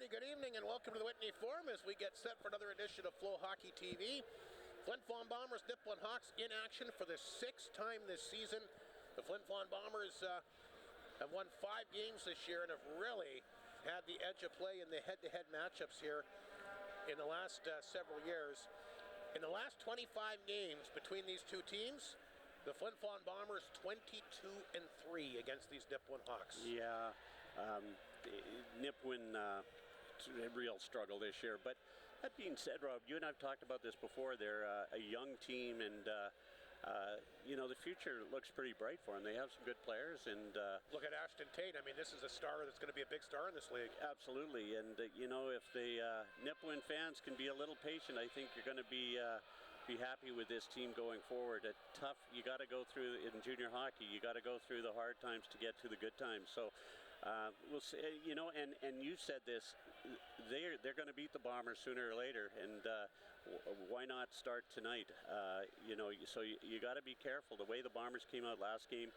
righty, good evening and welcome to the Whitney Forum as we get set for another edition of Flow Hockey TV. Flin Flon Bombers, Nipawin Hawks in action for the sixth time this season. The Flin Flon Bombers have won 5 games this year and have really had the edge of play in the head-to-head matchups here in the last several years. In the last 25 games between these two teams, the Flin Flon Bombers 22-3 against these Nipawin Hawks. Yeah, Nipawin real struggle this year. But that being said, Rob, you and I have talked about this before. They're a young team, and the future looks pretty bright for them. They have some good players, and look at Ashton Tate. I mean, this is a star that's going to be a big star in this league. Absolutely, and if the Nipawin fans can be a little patient, I think you're going to be happy with this team going forward. You got to go through in junior hockey. You got to go through the hard times to get to the good times. So we'll see. And you said this. They're going to beat the Bombers sooner or later, and why not start tonight? So you got to be careful. The way the Bombers came out last game.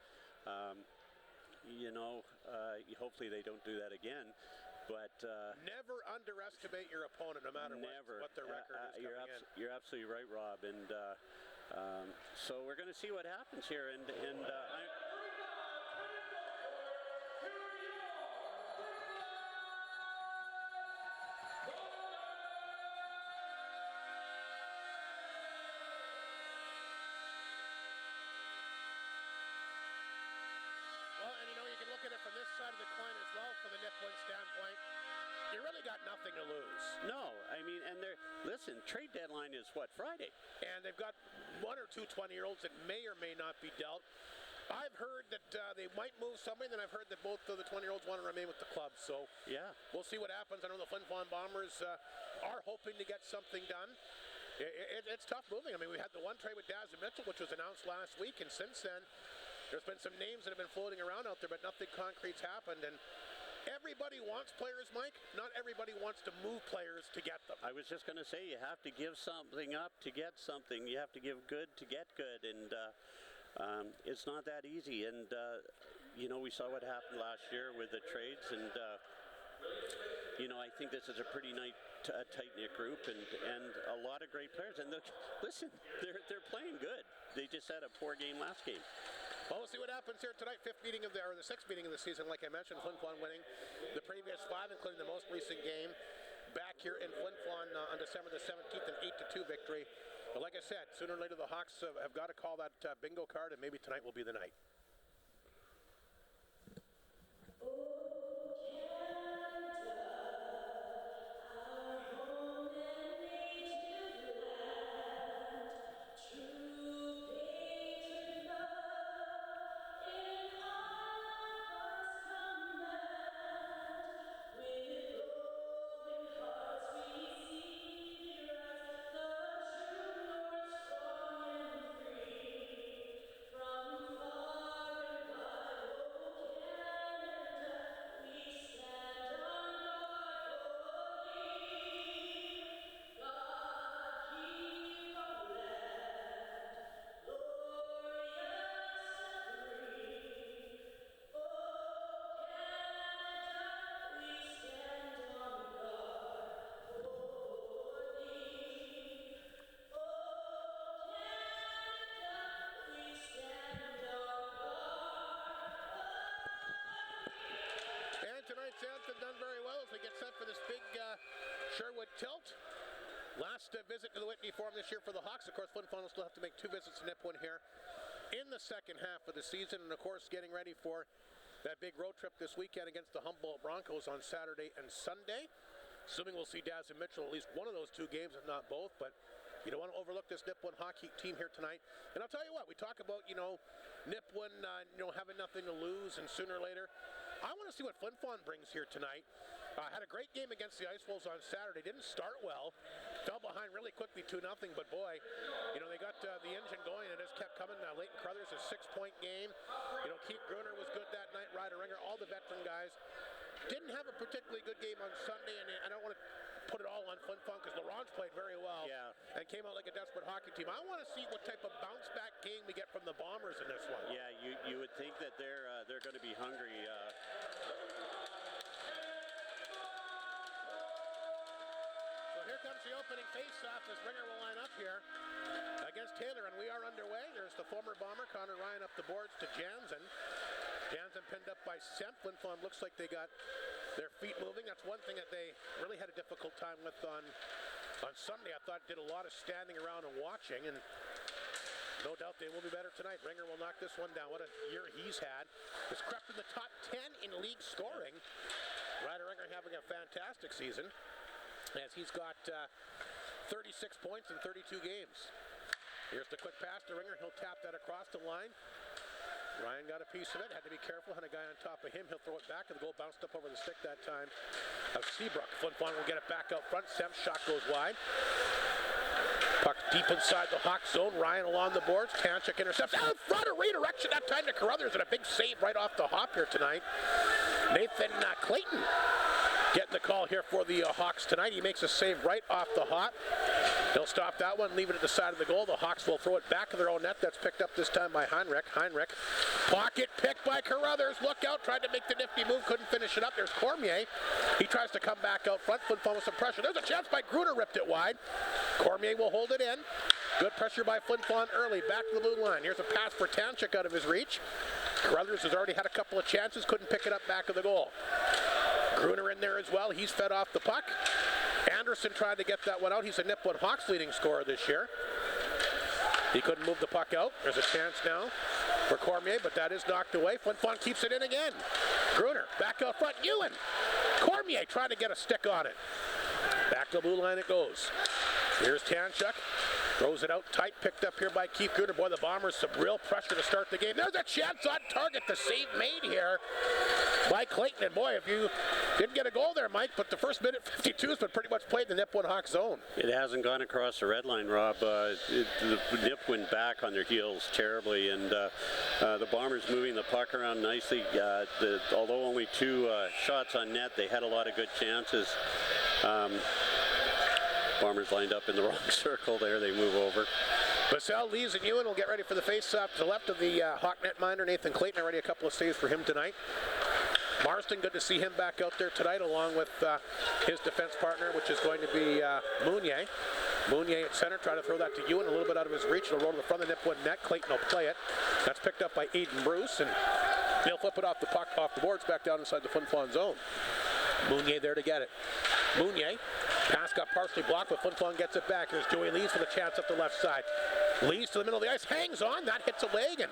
Hopefully they don't do that again. But never underestimate your opponent, no matter what their record is. You're absolutely right, Rob. And so we're going to see what happens here. From this side of the coin as well, from the Nipawin standpoint, you really got nothing to lose. No, I mean, and listen, trade deadline is what, Friday? And they've got 1 or 2 20-year-olds that may or may not be dealt. I've heard that they might move somebody, then I've heard that both of the 20-year-olds want to remain with the club. So yeah, we'll see what happens. I know the Flin Flon Bombers are hoping to get something done. It's tough moving. I mean, we had the one trade with Daz and Mitchell, which was announced last week, and since then, there's been some names that have been floating around out there, but nothing concrete's happened. And everybody wants players, Mike. Not everybody wants to move players to get them. I was just going to say, you have to give something up to get something. You have to give good to get good, and it's not that easy. And we saw what happened last year with the trades, and I think this is a pretty tight-knit group and a lot of great players. And listen, they're playing good. They just had a poor game last game. Well, we'll see what happens here tonight. The 6th meeting of the season, like I mentioned, Flin Flon winning the previous 5, including the most recent game back here in Flin Flon on December the 17th, an 8-2 victory. But like I said, sooner or later the Hawks have got to call that bingo card, and maybe tonight will be the night. Tonight's anthem done very well as we get set for this big Sherwood tilt. Last visit to the Whitney Forum this year for the Hawks. Of course, Flin Flon will still have to make 2 visits to Nipawin here in the second half of the season. And, of course, getting ready for that big road trip this weekend against the Humboldt Broncos on Saturday and Sunday. Assuming we'll see Daz and Mitchell at least one of those 2 games, if not both. But you don't want to overlook this Nipawin hockey team here tonight. And I'll tell you what, we talk about, Nipawin, having nothing to lose, and sooner or later, I want to see what Flin Flon brings here tonight. Had a great game against the Ice Wolves on Saturday. Didn't start well. Fell behind really quickly 2-0, but boy, they got the engine going and it just kept coming. Leighton Crothers, a 6-point game. Keith Gruner was good that night. Ryder Ringer, all the veteran guys. Didn't have a particularly good game on Sunday, and I don't want to put it all on Flin Flon because Laurent's played very well and came out like a desperate hockey team. I want to see what type of bounce-back game we get from the Bombers in this one. Yeah, you would think that they're going to be hungry. comes the opening face-off as Ringer will line up here against Taylor, and we are underway. There's the former Bomber, Connor Ryan, up the boards to Jansen. Jansen pinned up by Semp. Flin Flon looks like they got their feet moving. That's one thing that they really had a difficult time with on Sunday. I thought did a lot of standing around and watching, and no doubt they will be better tonight. Ringer will knock this one down. What a year he's had. He's crept in the top 10 in league scoring. Ryder Ringer having a fantastic season, as he's got 36 points in 32 games. Here's the quick pass to Ringer. He'll tap that across the line. Ryan got a piece of it. Had to be careful. Had a guy on top of him. He'll throw it back, and the goal bounced up over the stick that time of Seabrook. Flin Flon will get it back out front. Semp's shot goes wide. Puck deep inside the Hawk zone. Ryan along the boards. Tanchuk intercepts. Out front, a redirection that time to Carruthers, and a big save right off the hop here tonight. Nathan Clayton getting the call here for the Hawks tonight. He makes a save right off the hop. He'll stop that one, leave it at the side of the goal. The Hawks will throw it back to their own net. That's picked up this time by Heinrich. Pocket picked by Carruthers. Look out, tried to make the nifty move, couldn't finish it up. There's Cormier. He tries to come back out front. Flin Flon with some pressure. There's a chance by Gruner, ripped it wide. Cormier will hold it in. Good pressure by Flin Flon early. Back to the blue line. Here's a pass for Tanchuk out of his reach. Carruthers has already had a couple of chances, couldn't pick it up back of the goal. Gruner in there as well. He's fed off the puck. Anderson tried to get that one out. He's a Nipawin Hawks leading scorer this year. He couldn't move the puck out. There's a chance now for Cormier, but that is knocked away. Flin Flon keeps it in again. Gruner back out front. Ewan. Cormier trying to get a stick on it. Back to the blue line it goes. Here's Tanchuk. Throws it out tight, picked up here by Keith Gruner. Boy, the Bombers, some real pressure to start the game. There's a chance on target. The save made here by Clayton. And boy, if you didn't get a goal there, Mike, but the first minute 52 has been pretty much played in the Nipawin Hawks zone. It hasn't gone across the red line, Rob. The Nipawin back on their heels terribly, and the Bombers moving the puck around nicely. Although only 2 shots on net, they had a lot of good chances. Bombers lined up in the wrong circle there. They move over. Bassell, Lees, and Ewan will get ready for the face-off to the left of the Hawk netminder. Nathan Clayton already a couple of saves for him tonight. Marston, good to see him back out there tonight, along with his defense partner, which is going to be Mounier. Mounier at center, trying to throw that to Ewan, a little bit out of his reach. It'll roll to the front of the Nipawin net. Clayton will play it. That's picked up by Aiden Bruce, and he'll flip it off the puck, off the boards, back down inside the Flin Flon zone. Mounier there to get it. Mounier, pass got partially blocked, but Flin Flon gets it back. Here's Joey Lees for the chance up the left side. Lees to the middle of the ice, hangs on, that hits a leg, and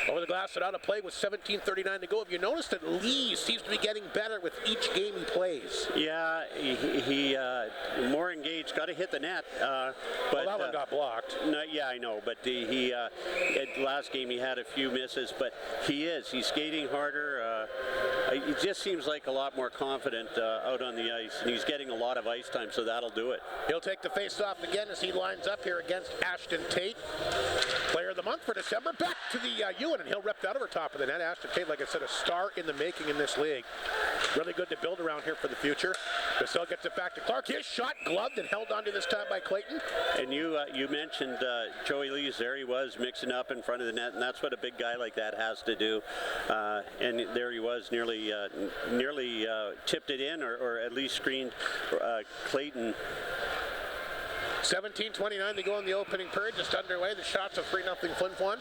over the glass and out of play with 17:39 to go. Have you noticed that Lees seems to be getting better with each game he plays? Yeah, he more engaged. Got to hit the net. But well, that one got blocked. No, yeah, I know. But at last game he had a few misses. But he's skating harder. He just seems like a lot more confident out on the ice, and he's getting a lot of ice time, so that'll do it. He'll take the face-off again as he lines up here against Ashton Tate. Player of the month for December. Back to the Ewan, and he'll rip that over top of the net. Ashton Tate, like I said, a star in the making in this league. Really good to build around here for the future. Bassell gets it back to Clark. His shot gloved and held onto this time by Clayton. And you mentioned Joey Lees. There he was mixing up in front of the net, and that's what a big guy like that has to do. And there he was, nearly tipped it in, or at least screened Clayton. 17:29 to go in the opening period, just underway. The shots of 3-0 Flin Flon.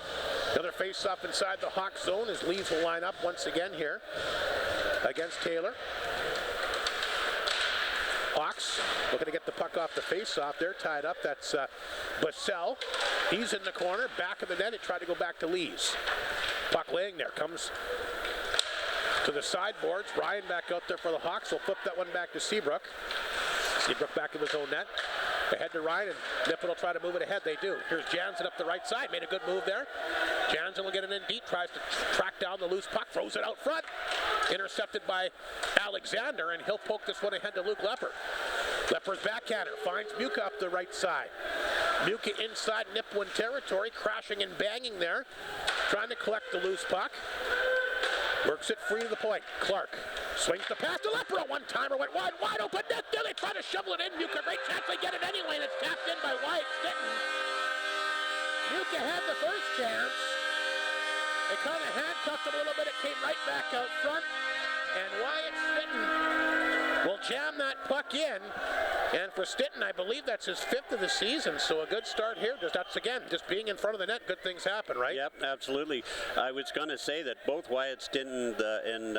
Another face-off inside the Hawk zone as Lees will line up once again here against Taylor. Hawks looking to get the puck off the face-off. They're tied up. That's Bassell. He's in the corner, back of the net. He tried to go back to Lees. Puck laying there, comes to the sideboards. Ryan back out there for the Hawks. Will flip that one back to Seabrook. Seabrook back of his own net. Ahead to Ryan, and Nipawin will try to move it ahead. They do. Here's Jansen up the right side. Made a good move there. Jansen will get it in deep. Tries to track down the loose puck. Throws it out front. Intercepted by Alexander, and he'll poke this one ahead to Luke Lepper. Lepper's backhander finds Muka up the right side. Muka inside Nipawin territory, crashing and banging there. Trying to collect the loose puck. Works it free to the point. Clark swings the pass to Lepper. A one-timer went wide open net. There they try to shovel it in. Muka, great chance. They get it anyway, and it's tapped in by Wyatt Stitton. Muka had the first chance. They kind of handcuffed it a little bit. It came right back out front. And Wyatt Stitton will jam that puck in. And for Stinton, I believe that's his 5th of the season, so a good start here. That's, again, just being in front of the net, good things happen, right? Yep, absolutely. I was going to say that both Wyatt Stinton and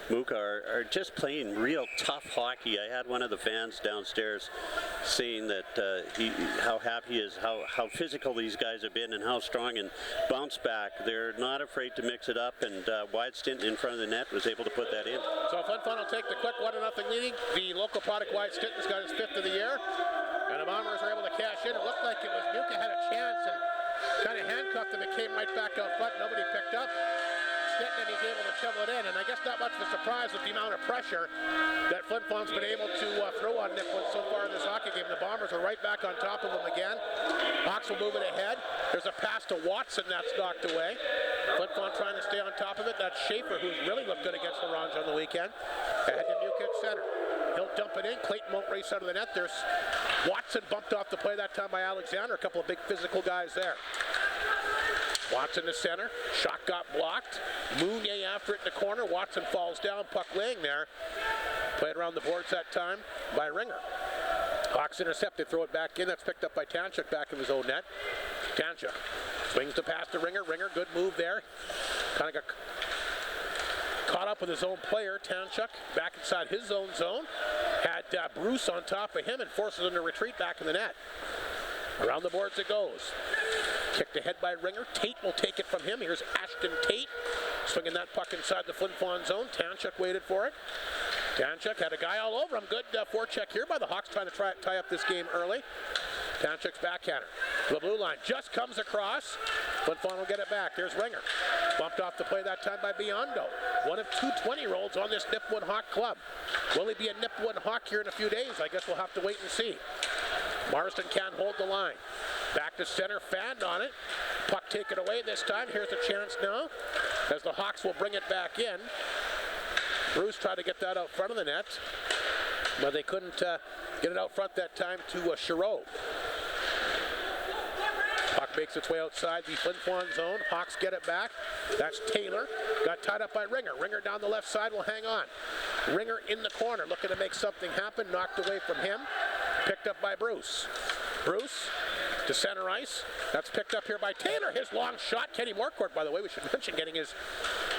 Muka are just playing real tough hockey. I had one of the fans downstairs saying that how happy he is, how physical these guys have been and how strong and bounce back. They're not afraid to mix it up, and Wyatt Stinton in front of the net was able to put that in. So Flin Flon will take the quick 1-0 leading. The local product Wyatt Stinton's got his 5th of the year. And the Bombers were able to cash in. It looked like it was Muka had a chance and kind of handcuffed him. It came right back out front. Nobody picked up. Stinton, and he's able to shovel it in. And I guess not much of a surprise with the amount of pressure that Flin Flon's been able to throw on Nipawin so far in this hockey game. The Bombers are right back on top of them again. Hawks will move it ahead. There's a pass to Watson that's knocked away. Flin Flon trying to stay on top of it. That's Schaefer, who's really looked good against Orange on the weekend. Ahead to Muka at center. He'll dump it in. Clayton won't race out of the net. There's Watson bumped off the play that time by Alexander. A couple of big physical guys there. Watson to center. Shot got blocked. Mounier after it in the corner. Watson falls down. Puck laying there. Played around the boards that time by Ringer. Hawks intercept. They throw it back in. That's picked up by Tanchuk back in his own net. Tanchuk swings the pass to Ringer. Ringer, good move there. Kind of got caught up with his own player. Tanchuk back inside his own zone. Had Bruce on top of him and forces him to retreat back in the net. Around the boards it goes. Kicked ahead by Ringer. Tate will take it from him. Here's Ashton Tate swinging that puck inside the Flin Flon zone. Tanchuk waited for it. Tanchuk had a guy all over him. Good forecheck here by the Hawks trying to tie up this game early. Tanchuk's backhander. The blue line just comes across. Flin Flon will get it back. There's Ringer. Bumped off the play that time by Biondo. One of 2 20-year-olds on this Nipawin Hawk club. Will he be a Nipawin Hawk here in a few days? I guess we'll have to wait and see. Marston can't hold the line. Back to center, fanned on it. Puck taken away this time. Here's a chance now as the Hawks will bring it back in. Bruce tried to get that out front of the net, but they couldn't get it out front that time to Chirot. Puck makes its way outside the Flin Flon zone. Hawks get it back. That's Taylor. Got tied up by Ringer. Ringer down the left side will hang on. Ringer in the corner looking to make something happen. Knocked away from him. Picked up by Bruce. Bruce to center ice. That's picked up here by Taylor. His long shot. Kenny Morcourt, by the way, we should mention, getting his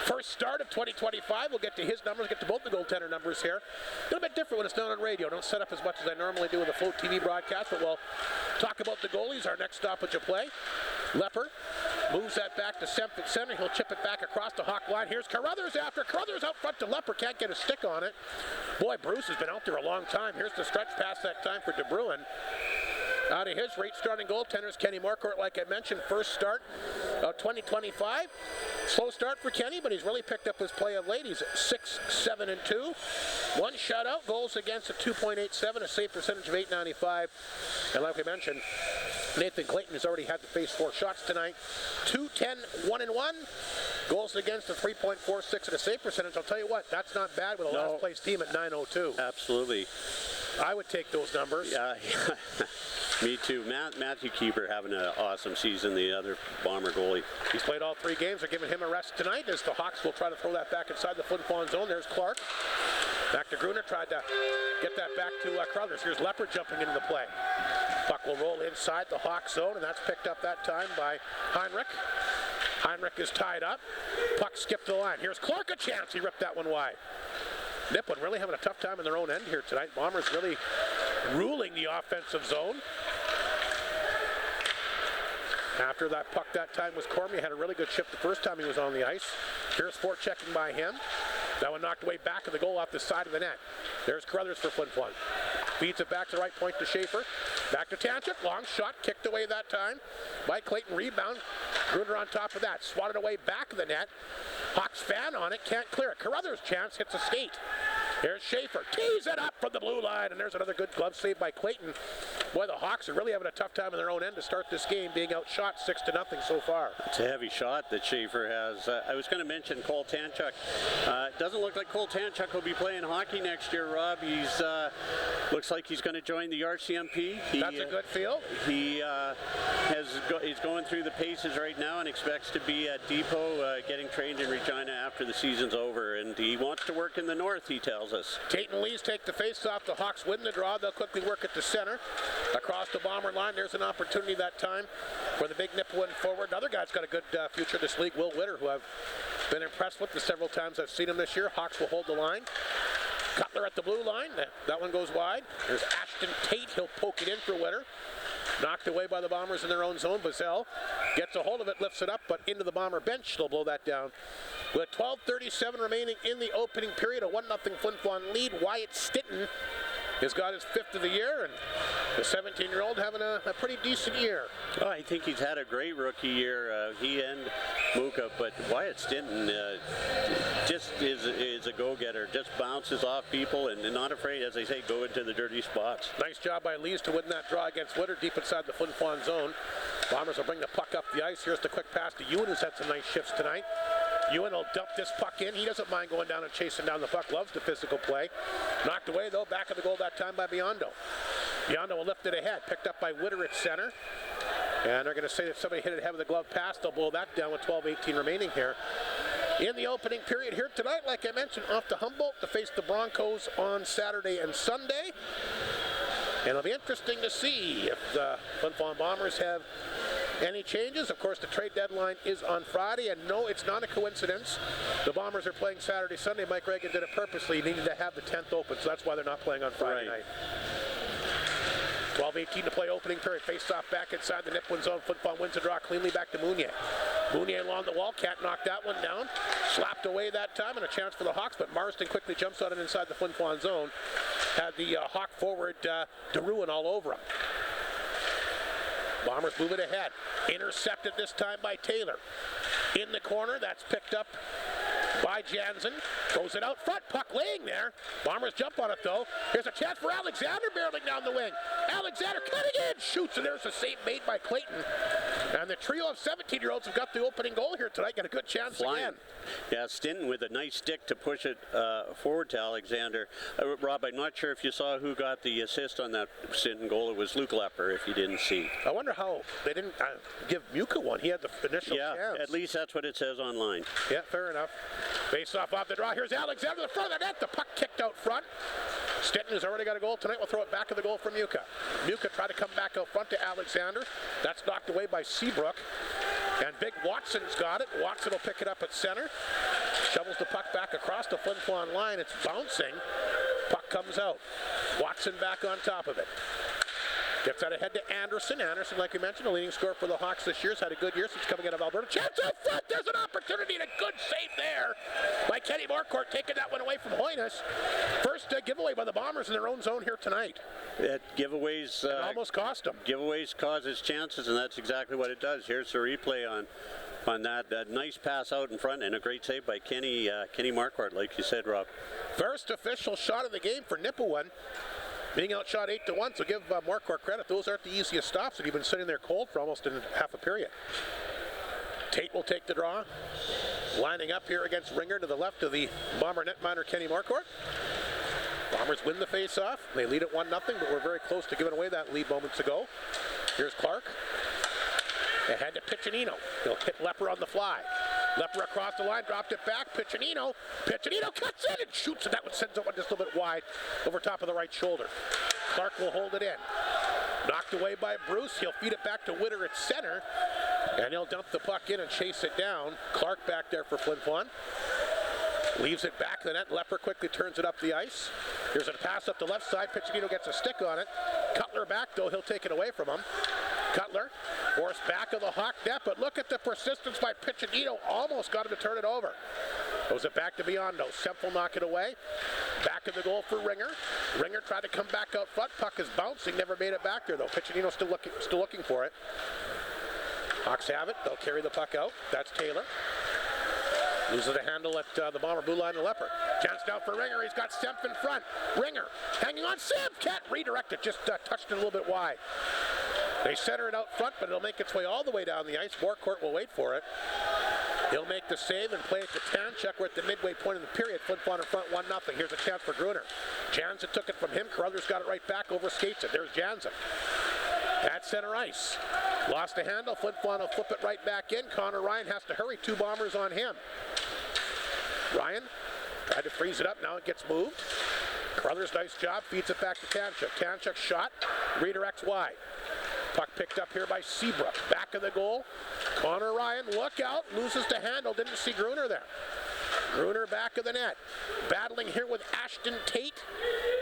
first start of 2025. We'll get to his numbers, get to both the goaltender numbers here. A little bit different when it's done on radio. Don't set up as much as I normally do with a Float TV broadcast, but we'll talk about the goalies. Our next stoppage of play. Lepper moves that back to Semp at center. He'll chip it back across the Hawk line. Here's Carruthers after. Carruthers out front to Lepper. Can't get a stick on it. Boy, Bruce has been out there a long time. Here's the stretch pass that time for De Bruin. Out of his rate starting goaltenders, Kenny Morcourt, like I mentioned, first start of 2025. Slow start for Kenny, but he's really picked up his play of late. He's 6-7-2. 1 shutout, goals against a 2.87, a save percentage of .895. And like I mentioned, Nathan Clayton has already had to face 4 shots tonight. 2-10-1-1. Goals against a 3.46 and a save percentage. I'll tell you what, that's not bad with a last place team at .902. Absolutely. I would take those numbers. Yeah. Me too. Matthew Keeper having an awesome season, the other Bomber goalie. He's played all 3 games. They're giving him a rest tonight as the Hawks will try to throw that back inside the Flin Flon zone. There's Clark. Back to Gruner. Tried to get that back to Crothers. Here's Lepper jumping into the play. Puck will roll inside the Hawk zone, and that's picked up that time by Heinrich. Heinrich is tied up. Puck skipped the line. Here's Clark, a chance. He ripped that one wide. Nipawin really having a tough time in their own end here tonight. Bombers really ruling the offensive zone. After that puck that time was Cormier. Had a really good shift the first time he was on the ice. Here's forechecking by him. That one knocked away back of the goal off the side of the net. There's Carruthers for Flin Flon. Feeds it back to the right point to Schaefer. Back to Tanchuk. Long shot. Kicked away that time by Clayton. Rebound. Gruner on top of that. Swatted away back of the net. Hawks fan on it. Can't clear it. Carruthers' chance. Hits a skate. Here's Schaefer. Tees it up from the blue line. And there's another good glove save by Clayton. Boy, the Hawks are really having a tough time in their own end to start this game, being outshot 6-0 so far. It's a heavy shot that Schaefer has. I was going to mention Cole Tanchuk. It doesn't look like Cole Tanchuk will be playing hockey next year, Rob. He's looks like he's going to join the RCMP. That's a good feel. He has he's going through the paces right now and expects to be at Depot getting trained in Regina after the season's over. And he wants to work in the north, he tells us. Tate and Lees take the face-off. The Hawks win the draw. They'll quickly work at the center. Across the Bomber line, there's an opportunity that time for the big Nipawin forward. Another guy's got a good future in this league, Will Witter, who I've been impressed with the several times I've seen him this year. Hawks will hold the line. Cutler at the blue line. That one goes wide. There's Ashton Tate. He'll poke it in for Witter. Knocked away by the Bombers in their own zone. Bazell gets a hold of it, lifts it up, but into the Bomber bench. They'll blow that down. With 12:37 remaining in the opening period, a 1-0 Flin Flon lead. Wyatt Stinton has got his 5th of the year, and the 17-year-old having a pretty decent year. Oh, I think he's had a great rookie year, he and Muka, but Wyatt Stinton just is a go-getter, just bounces off people and not afraid, as they say, go into the dirty spots. Nice job by Lees to win that draw against Witter deep inside the Flin Flon zone. Bombers will bring the puck up the ice. Here's the quick pass to Ewan, who's had some nice shifts tonight. Ewan will dump this puck in. He doesn't mind going down and chasing down the puck. Loves the physical play. Knocked away, though, back of the goal that time by Biondo. Biondo will lift it ahead. Picked up by Witter at center. And they're going to say that somebody hit it ahead of the glove pass. They'll blow that down with 12:18 remaining here. In the opening period here tonight, like I mentioned, off to Humboldt to face the Broncos on Saturday and Sunday. And it'll be interesting to see if the Flin Flon Bombers have any changes. Of course, the trade deadline is on Friday, and no, it's not a coincidence. The Bombers are playing Saturday, Sunday. Mike Reagan did it purposely. He needed to have the 10th open, so that's why they're not playing on Friday night. 12:18 to play opening period. Face off back inside the Nipawin zone. Flin Flon wins the draw cleanly back to Mounier. Mounier along the wall. Can't knock that one down. Slapped away that time, and a chance for the Hawks, but Marston quickly jumps on it inside the Flin Flon zone. Had the Hawk forward DeRuin all over him. Bombers move it ahead. Intercepted this time by Taylor. In the corner, that's picked up by Jansen. Throws it out front. Puck laying there. Bombers jump on it, though. Here's a chance for Alexander barreling down the wing. Alexander cutting in. Shoots, and there's a save made by Clayton. And the trio of 17-year-olds have got the opening goal here tonight. Got a good chance again. Yeah, Stinton with a nice stick to push it forward to Alexander. Rob, I'm not sure if you saw who got the assist on that Stinton goal. It was Luke Lepper, if you didn't see. I wonder how they didn't give Muka one. He had the initial chance. Yeah, at least that's what it says online. Yeah, fair enough. Face off the draw. Here's Alexander, the front of the net. The puck kicked out front. Stinton has already got a goal tonight. We'll throw it back of the goal for Muka. Muka tried to come back out front to Alexander. That's knocked away by Seabrook. And Big Watson's got it. Watson will pick it up at center. Shovels the puck back across the Flin Flon line. It's bouncing. Puck comes out. Watson back on top of it. Gets out ahead to Anderson. Anderson, like we mentioned, the leading scorer for the Hawks this year, has had a good year since coming out of Alberta. Chance out front. There's an opportunity and a good save there by Kenny Morcourt, taking that one away from Hoynes. First giveaway by the Bombers in their own zone here tonight. Giveaways almost cost them. Giveaways causes chances, and that's exactly what it does. Here's the replay on that nice pass out in front and a great save by Kenny Marquardt, like you said, Rob. First official shot of the game for Nipawin. Being outshot 8-1, so give Marquardt credit. Those aren't the easiest stops, and he's been sitting there cold for almost half a period. Tate will take the draw. Lining up here against Ringer to the left of the Bomber netminder Kenny Marquardt. Bombers win the face-off. They lead at 1-0, but we're very close to giving away that lead moments ago. Here's Clark. Ahead to Piccinino. He'll hit Lepper on the fly. Lepper across the line, dropped it back. Piccinino cuts in and shoots, and that one sends it one just a little bit wide over top of the right shoulder. Clark will hold it in. Knocked away by Bruce. He'll feed it back to Witter at center, and he'll dump the puck in and chase it down. Clark back there for Flin Flon. Leaves it back to the net. Lepper quickly turns it up the ice. Here's a pass up the left side. Piccinino gets a stick on it. Cutler back, though. He'll take it away from him. Cutler forced back of the Hawk net, but look at the persistence by Piccinino. Almost got him to turn it over. Goes it back to Biondo. Semp will knock it away. Back of the goal for Ringer. Ringer tried to come back out front. Puck is bouncing. Never made it back there, though. Piccinino still looking for it. Hawks have it. They'll carry the puck out. That's Taylor. Loses the handle at the Bomber blue line to Lepper. Chance down for Ringer. He's got Semp in front. Ringer hanging on. Semp can't redirect it. Just touched it a little bit wide. They center it out front, but it'll make its way all the way down the ice. Morcourt will wait for it. He'll make the save and play it to Tanchuk. We're at the midway point of the period. Flin Flon in front 1-0. Here's a chance for Gruner. Jansen took it from him. Carruthers got it right back, over skates it. There's Jansen. That's center ice. Lost the handle. Flin Flon will flip it right back in. Connor Ryan has to hurry. 2 Bombers on him. Ryan tried to freeze it up. Now it gets moved. Carruthers, nice job. Feeds it back to Tanchuk. Tanchuk shot. Redirects wide. Puck picked up here by Seabrook. Back of the goal. Connor Ryan, look out. Loses the handle. Didn't see Gruner there. Gruner back of the net. Battling here with Ashton Tate.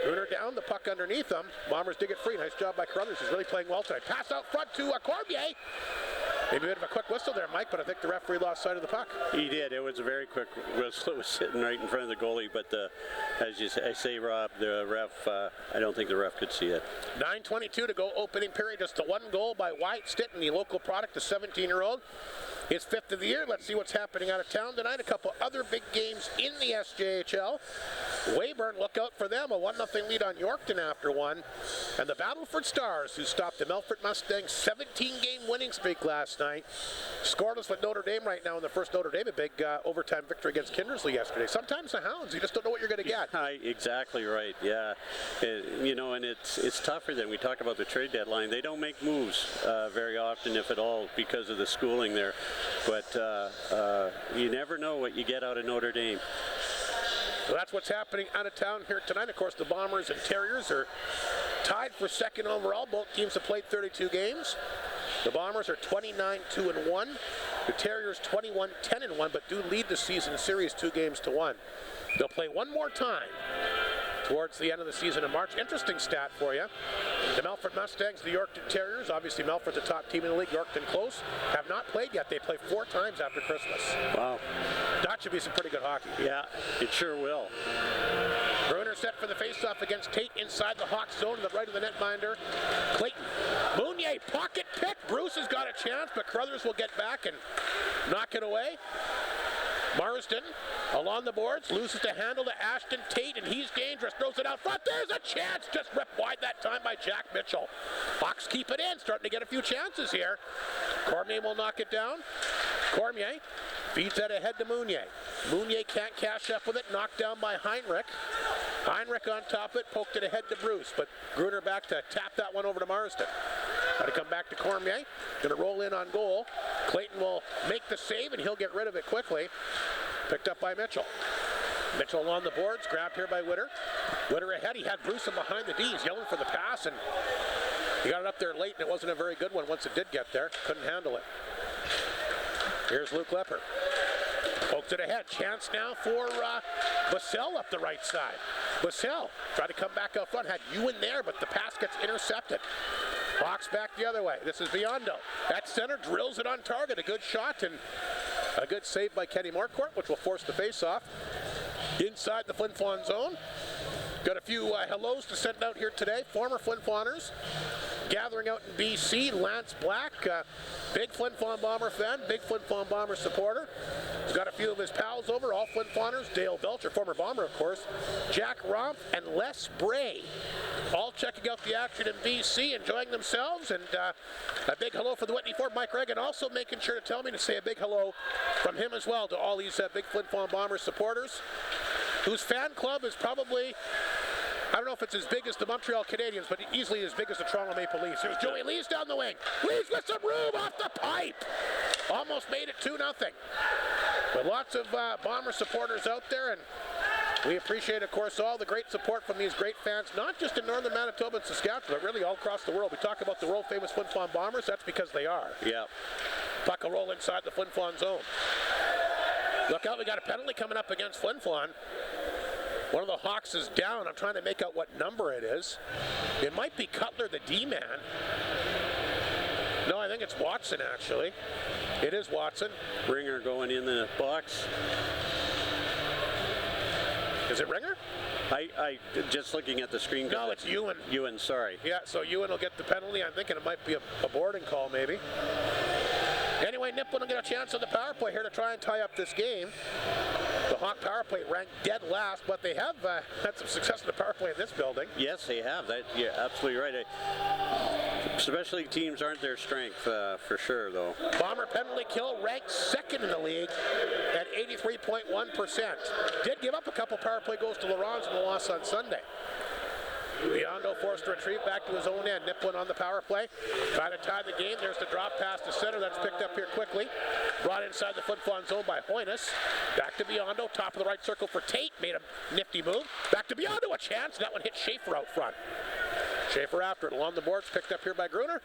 Gruner down, the puck underneath him. Bombers dig it free. Nice job by Carruthers. He's really playing well tonight. Pass out front to Cormier. Maybe a bit of a quick whistle there, Mike, but I think the referee lost sight of the puck. He did. It was a very quick whistle. It was sitting right in front of the goalie, but as you say, Rob, the ref, I don't think the ref could see it. 9:22 to go opening period. Just the 1 goal by Wyatt Stitton, the local product, the 17-year-old. His 5th of the year. Let's see what's happening out of town tonight. A couple other big games in the SJHL. Weyburn, look out for them. A 1-0 lead on Yorkton after 1. And the Battleford Stars, who stopped the Melfort Mustangs' 17-game winning streak last night. Scoreless with Notre Dame right now in the first Notre Dame. A big overtime victory against Kindersley yesterday. Sometimes the Hounds, you just don't know what you're going to get. Exactly right, yeah. And it's tougher than we talk about the trade deadline. They don't make moves very often, if at all, because of the schooling there. But you never know what you get out of Notre Dame. So that's what's happening out of town here tonight. Of course, the Bombers and Terriers are tied for 2nd overall. Both teams have played 32 games. The Bombers are 29-2-1. The Terriers 21-10-1, but do lead the season series 2 games to 1. They'll play one more time towards the end of the season in March. Interesting stat for you. The Melfort Mustangs, the Yorkton Terriers, obviously Melfort the top team in the league, Yorkton close, have not played yet. They play 4 times after Christmas. Wow. That should be some pretty good hockey. Yeah, it sure will. Gruner set for the faceoff against Tate inside the Hawks zone to the right of the netminder. Clayton. Mounier, pocket pick. Bruce has got a chance, but Carruthers will get back and knock it away. Marsden along the boards, loses the handle to Ashton Tate, and he's dangerous. Throws it out front. There's a chance. Just ripped wide that time by Jack Mitchell. Hawks keep it in. Starting to get a few chances here. Cormier will knock it down. Cormier feeds that ahead to Mounier. Mounier can't cash up with it. Knocked down by Heinrich. Heinrich on top of it. Poked it ahead to Bruce, but Gruner back to tap that one over to Marsden. Got to come back to Cormier. Going to roll in on goal. Clayton will make the save, and he'll get rid of it quickly. Picked up by Mitchell. Mitchell on the boards, grabbed here by Witter. Witter ahead. He had Bruce in behind the D. He's yelling for the pass, and he got it up there late, and it wasn't a very good one once it did get there. Couldn't handle it. Here's Luke Lepper. Poked it ahead. Chance now for Bassell up the right side. Bassell tried to come back out front. Had Ewan there, but the pass gets intercepted. Hawks back the other way. This is Biondo. At center, drills it on target. A good shot and a good save by Kenny Morcourt, which will force the face-off. Inside the Flin Flon zone. Got a few hellos to send out here today. Former Flin Floners gathering out in BC. Lance Black, big Flin Flon Bomber fan, big Flin Flon Bomber supporter. He's got a few of his pals over, all Flin Floners. Dale Belcher, former Bomber, of course. Jack Rompf and Les Bray, all checking out the action in BC, enjoying themselves. And a big hello for the Whitney Ford. Mike Reagan also making sure to tell me to say a big hello from him as well to all these big Flin Flon Bomber supporters, whose fan club is probably, I don't know if it's as big as the Montreal Canadiens, but easily as big as the Toronto Maple Leafs. Here's Joey Lees down the wing. Lees with some room off the pipe. Almost made it 2-0. But lots of Bomber supporters out there, and we appreciate, of course, all the great support from these great fans, not just in northern Manitoba and Saskatchewan, but really all across the world. We talk about the world-famous Flin Flon Bombers. That's because they are. Yeah. Puck will roll inside the Flin Flon zone. Look out, we got a penalty coming up against Flin Flon. One of the Hawks is down. I'm trying to make out what number it is. It might be Cutler, the D-man. No, I think it's Watson, actually. It is Watson. Ringer going in the box. Is it Ringer? I just looking at the screen. No, it's Ewan. Ewan, sorry. Yeah, so Ewan will get the penalty. I'm thinking it might be a boarding call, maybe. Anyway, Nipawin will get a chance on the power play here to try and tie up this game. The Hawk power play ranked dead last, but they have had some success in the power play in this building. Yes, they have. You're absolutely right. Specialty teams aren't their strength, for sure, though. Bomber penalty kill ranked second in the league at 83.1%. Did give up a couple power play goals to Laurens in the loss on Sunday. Biondo forced to retrieve back to his own end. Nipawin on the power play. Trying to tie the game. There's the drop pass to center. That's picked up here quickly. Brought inside the Flin Flon zone by Hoynes. Back to Biondo. Top of the right circle for Tate. Made a nifty move. Back to Biondo. A chance. That one hit Schaefer out front. Schaefer after it. Along the boards. Picked up here by Gruner.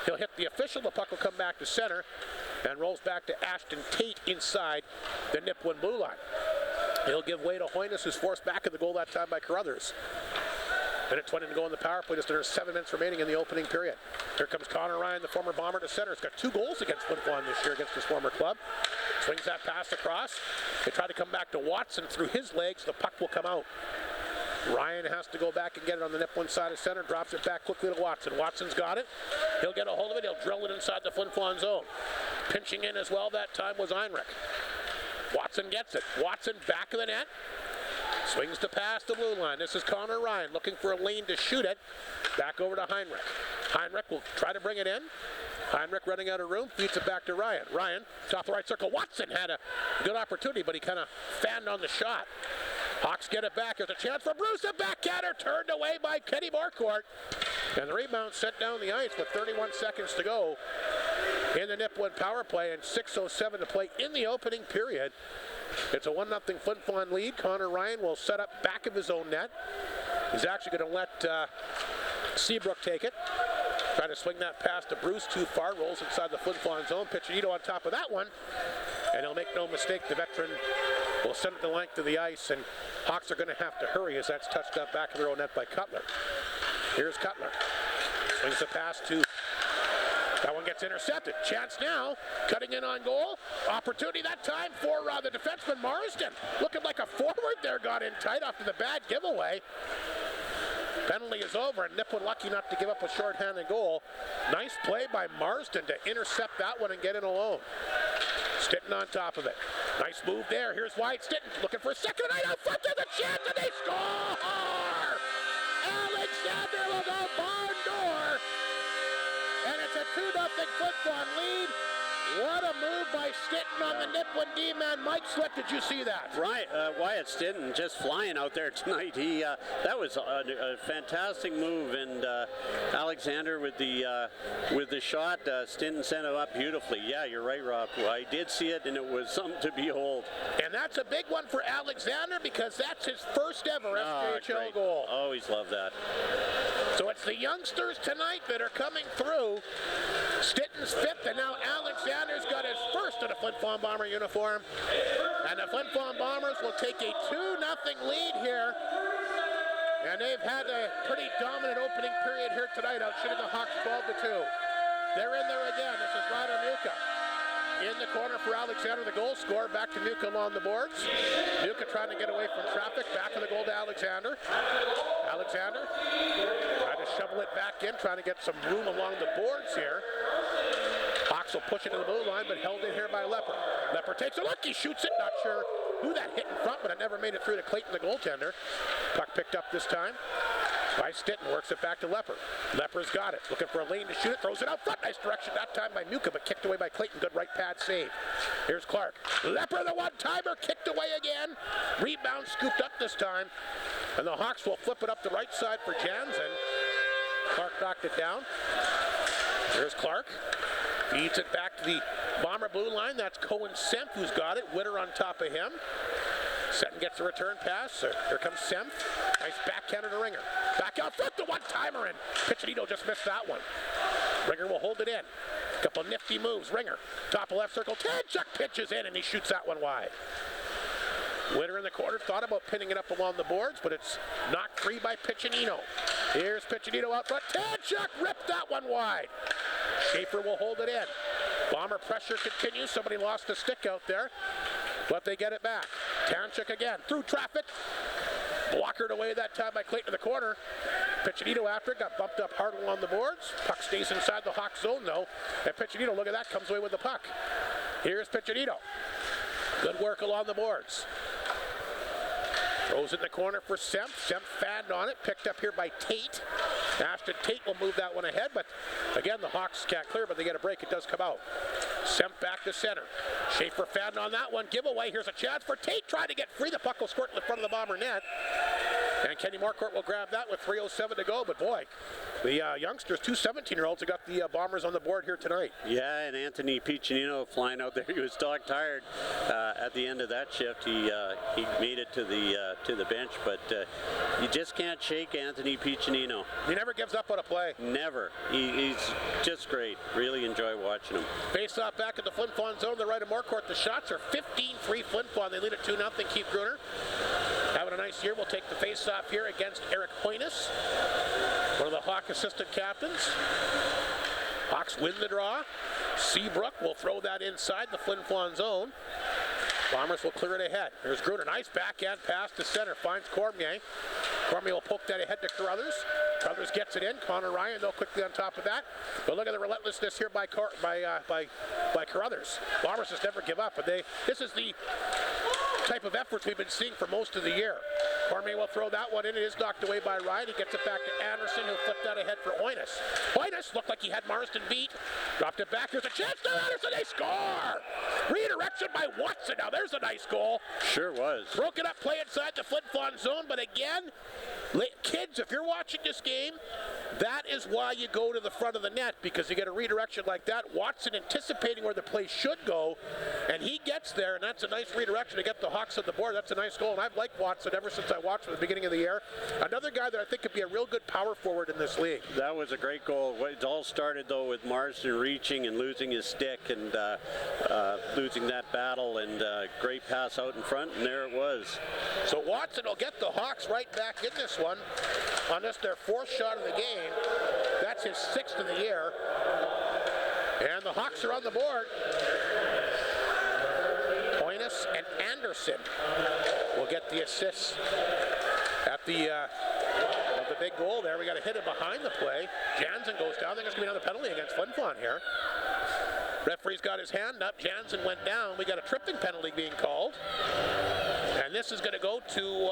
He'll hit the official. The puck will come back to center. And rolls back to Ashton Tate inside the Nipawin blue line. He'll give way to Hoynes, who's forced back at the goal that time by Carruthers. Minute 20 to go in the power play, just under 7 minutes remaining in the opening period. Here comes Connor Ryan, the former Bomber, to center. He's got 2 goals against Flin Flon this year against his former club. Swings that pass across. They try to come back to Watson. Through his legs, the puck will come out. Ryan has to go back and get it on the Nipawin side of center. Drops it back quickly to Watson. Watson's got it. He'll get a hold of it. He'll drill it inside the Flin Flon zone. Pinching in as well that time was Heinrich. Watson gets it. Watson back of the net. Swings the pass to blue line. This is Connor Ryan looking for a lane to shoot it. Back over to Heinrich. Heinrich will try to bring it in. Heinrich running out of room. Feeds it back to Ryan. Ryan, top of the right circle. Watson had a good opportunity, but he kind of fanned on the shot. Hawks get it back. There's a chance for Bruce. A backhander turned away by Kenny Marquardt. And the rebound sent down the ice with 31 seconds to go in the Nipawin power play and 6:07 to play in the opening period. It's a 1-0 Flin Flon lead. Connor Ryan will set up back of his own net. He's actually going to let Seabrook take it. Trying to swing that pass to Bruce too far. Rolls inside the Flin Flon zone. Picciotto on top of that one. And he'll make no mistake. The veteran will send it the length of the ice. And Hawks are going to have to hurry as that's touched up back of their own net by Cutler. Here's Cutler. Swings the pass to... That one gets intercepted. Chance now. Cutting in on goal. Opportunity that time for the defenseman Marsden. Looking like a forward there. Got in tight after the bad giveaway. Penalty is over, and Nipawin lucky not to give up a shorthanded goal. Nice play by Marsden to intercept that one and get in alone. Stinton on top of it. Nice move there. Here's Wyatt Stinton looking for a second night out front. There's a chance, and they score! Alexander will go barn door. And it's a 2-0 Flin Flon lead. What a move by Stinton on the Nipawin D-man. Mike Sweat, did you see that? Right, Wyatt Stinton just flying out there tonight. That was a fantastic move, and Alexander with the shot, Stinton sent it up beautifully. Yeah, you're right, Rob. I did see it, and it was something to behold. And that's a big one for Alexander because that's his first ever SJHL goal. Always love that. So it's the youngsters tonight that are coming through. Stinton's 5th, and now Alexander's got his first in a Flin Flon Bomber uniform. And the Flin Flon Bombers will take a 2-0 lead here. And they've had a pretty dominant opening period here tonight, outshooting the Hawks 12-2. They're in there again. This is Ryder Muka. In the corner for Alexander, the goal scorer. Back to Muka along the boards. Muka trying to get away from traffic. Back of the goal to Alexander. Alexander trying to shovel it back in, trying to get some room along the boards here. Hawks will push it to the blue line, but held in here by Lepper. Lepper takes a look. He shoots it. Not sure who that hit in front, but it never made it through to Clayton, the goaltender. Puck picked up this time by Stinton. Works it back to Lepper. Lepper's got it. Looking for a lane to shoot it. Throws it out front. Nice direction that time by Muka, but kicked away by Clayton. Good right pad save. Here's Clark. Lepper, the one-timer, kicked away again. Rebound scooped up this time. And the Hawks will flip it up the right side for Jansen. Clark knocked it down. Here's Clark. Feeds it back to the Bomber blue line. That's Cohen Semp who's got it. Witter on top of him. Seton gets a return pass. Here comes Semp. Nice backhander to Ringer. Back out front, the one-timer, and Picciotto just missed that one. Ringer will hold it in. Couple nifty moves. Ringer, top of left circle. Tanchuk pitches in, and he shoots that one wide. Witter in the corner, thought about pinning it up along the boards, but it's knocked free by Picciotto. Here's Picciotto out front. Tanchuk ripped that one wide. Schaefer will hold it in. Bomber pressure continues. Somebody lost a stick out there, but they get it back. Tanchuk again, through traffic. Blockered away that time by Clayton in the corner. Picciotto after it, got bumped up hard along the boards. Puck stays inside the Hawks zone though. And Picciotto, look at that, comes away with the puck. Here's Picciotto. Good work along the boards. Throws it in the corner for Semp. Semp fanned on it, picked up here by Tate. Ashton Tate will move that one ahead, but again, the Hawks can't clear, but they get a break. It does come out. Semp back to center. Schaefer fanned on that one. Giveaway. Here's a chance for Tate trying to get free. The puck will squirt in the front of the Bomber net. And Kenny Morcourt will grab that with 3:07 to go. But boy, the youngsters, two 17-year-olds, have got the Bombers on the board here tonight. Yeah, and Anthony Piccinino flying out there. He was dog tired at the end of that shift. He made it to the bench, but you just can't shake Anthony Piccinino. He never gives up on a play. Never. He's just great. Really enjoy watching him. Face off back at the Flin Flon zone, the right of Morcourt. The shots are 15-3 Flin Flon. They lead it 2-0. Keith Gruner having a nice year. We'll take the face off here against Eric Hoynes, one of the Hawk assistant captains. Hawks win the draw. Seabrook will throw that inside the Flin Flon zone. Bombers will clear it ahead. There's Gruner. Nice backhand pass to center. Finds Cormier. Cormier will poke that ahead to Carruthers. Carruthers gets it in. Connor Ryan, though, quickly on top of that. But look at the relentlessness here by Carruthers. Bombers just never give up. But this is the type of efforts we've been seeing for most of the year. Cormier will throw that one in. It is knocked away by Ryan. He gets it back to Anderson, who flipped that ahead for Hoynes. Hoynes looked like he had Marston beat. Dropped it back. There's a chance to Anderson. They score! Redirection by Watson. Now there's a nice goal. Sure was. Broken up play inside the Flin Flon zone, but again, kids, if you're watching this game, that is why you go to the front of the net, because you get a redirection like that. Watson anticipating where the play should go, and he gets there, and that's a nice redirection to get the Hawks on the board. That's a nice goal, and I've liked Watson ever since I watched him at the beginning of the year. Another guy that I think could be a real good power forward in this league. That was a great goal. It all started, though, with Marston reaching and losing his stick and losing that battle, and great pass out in front, and there it was. So Watson will get the Hawks right back in this one on this, their fourth shot of the game. That's his sixth of the year. And the Hawks are on the board. Hoynes and Anderson will get the assists at the big goal there. We got a hit it behind the play. Jansen goes down. I think it's going to be another penalty against Flin Flon here. Referee's got his hand up. Jansen went down. We got a tripping penalty being called. And this is going to go to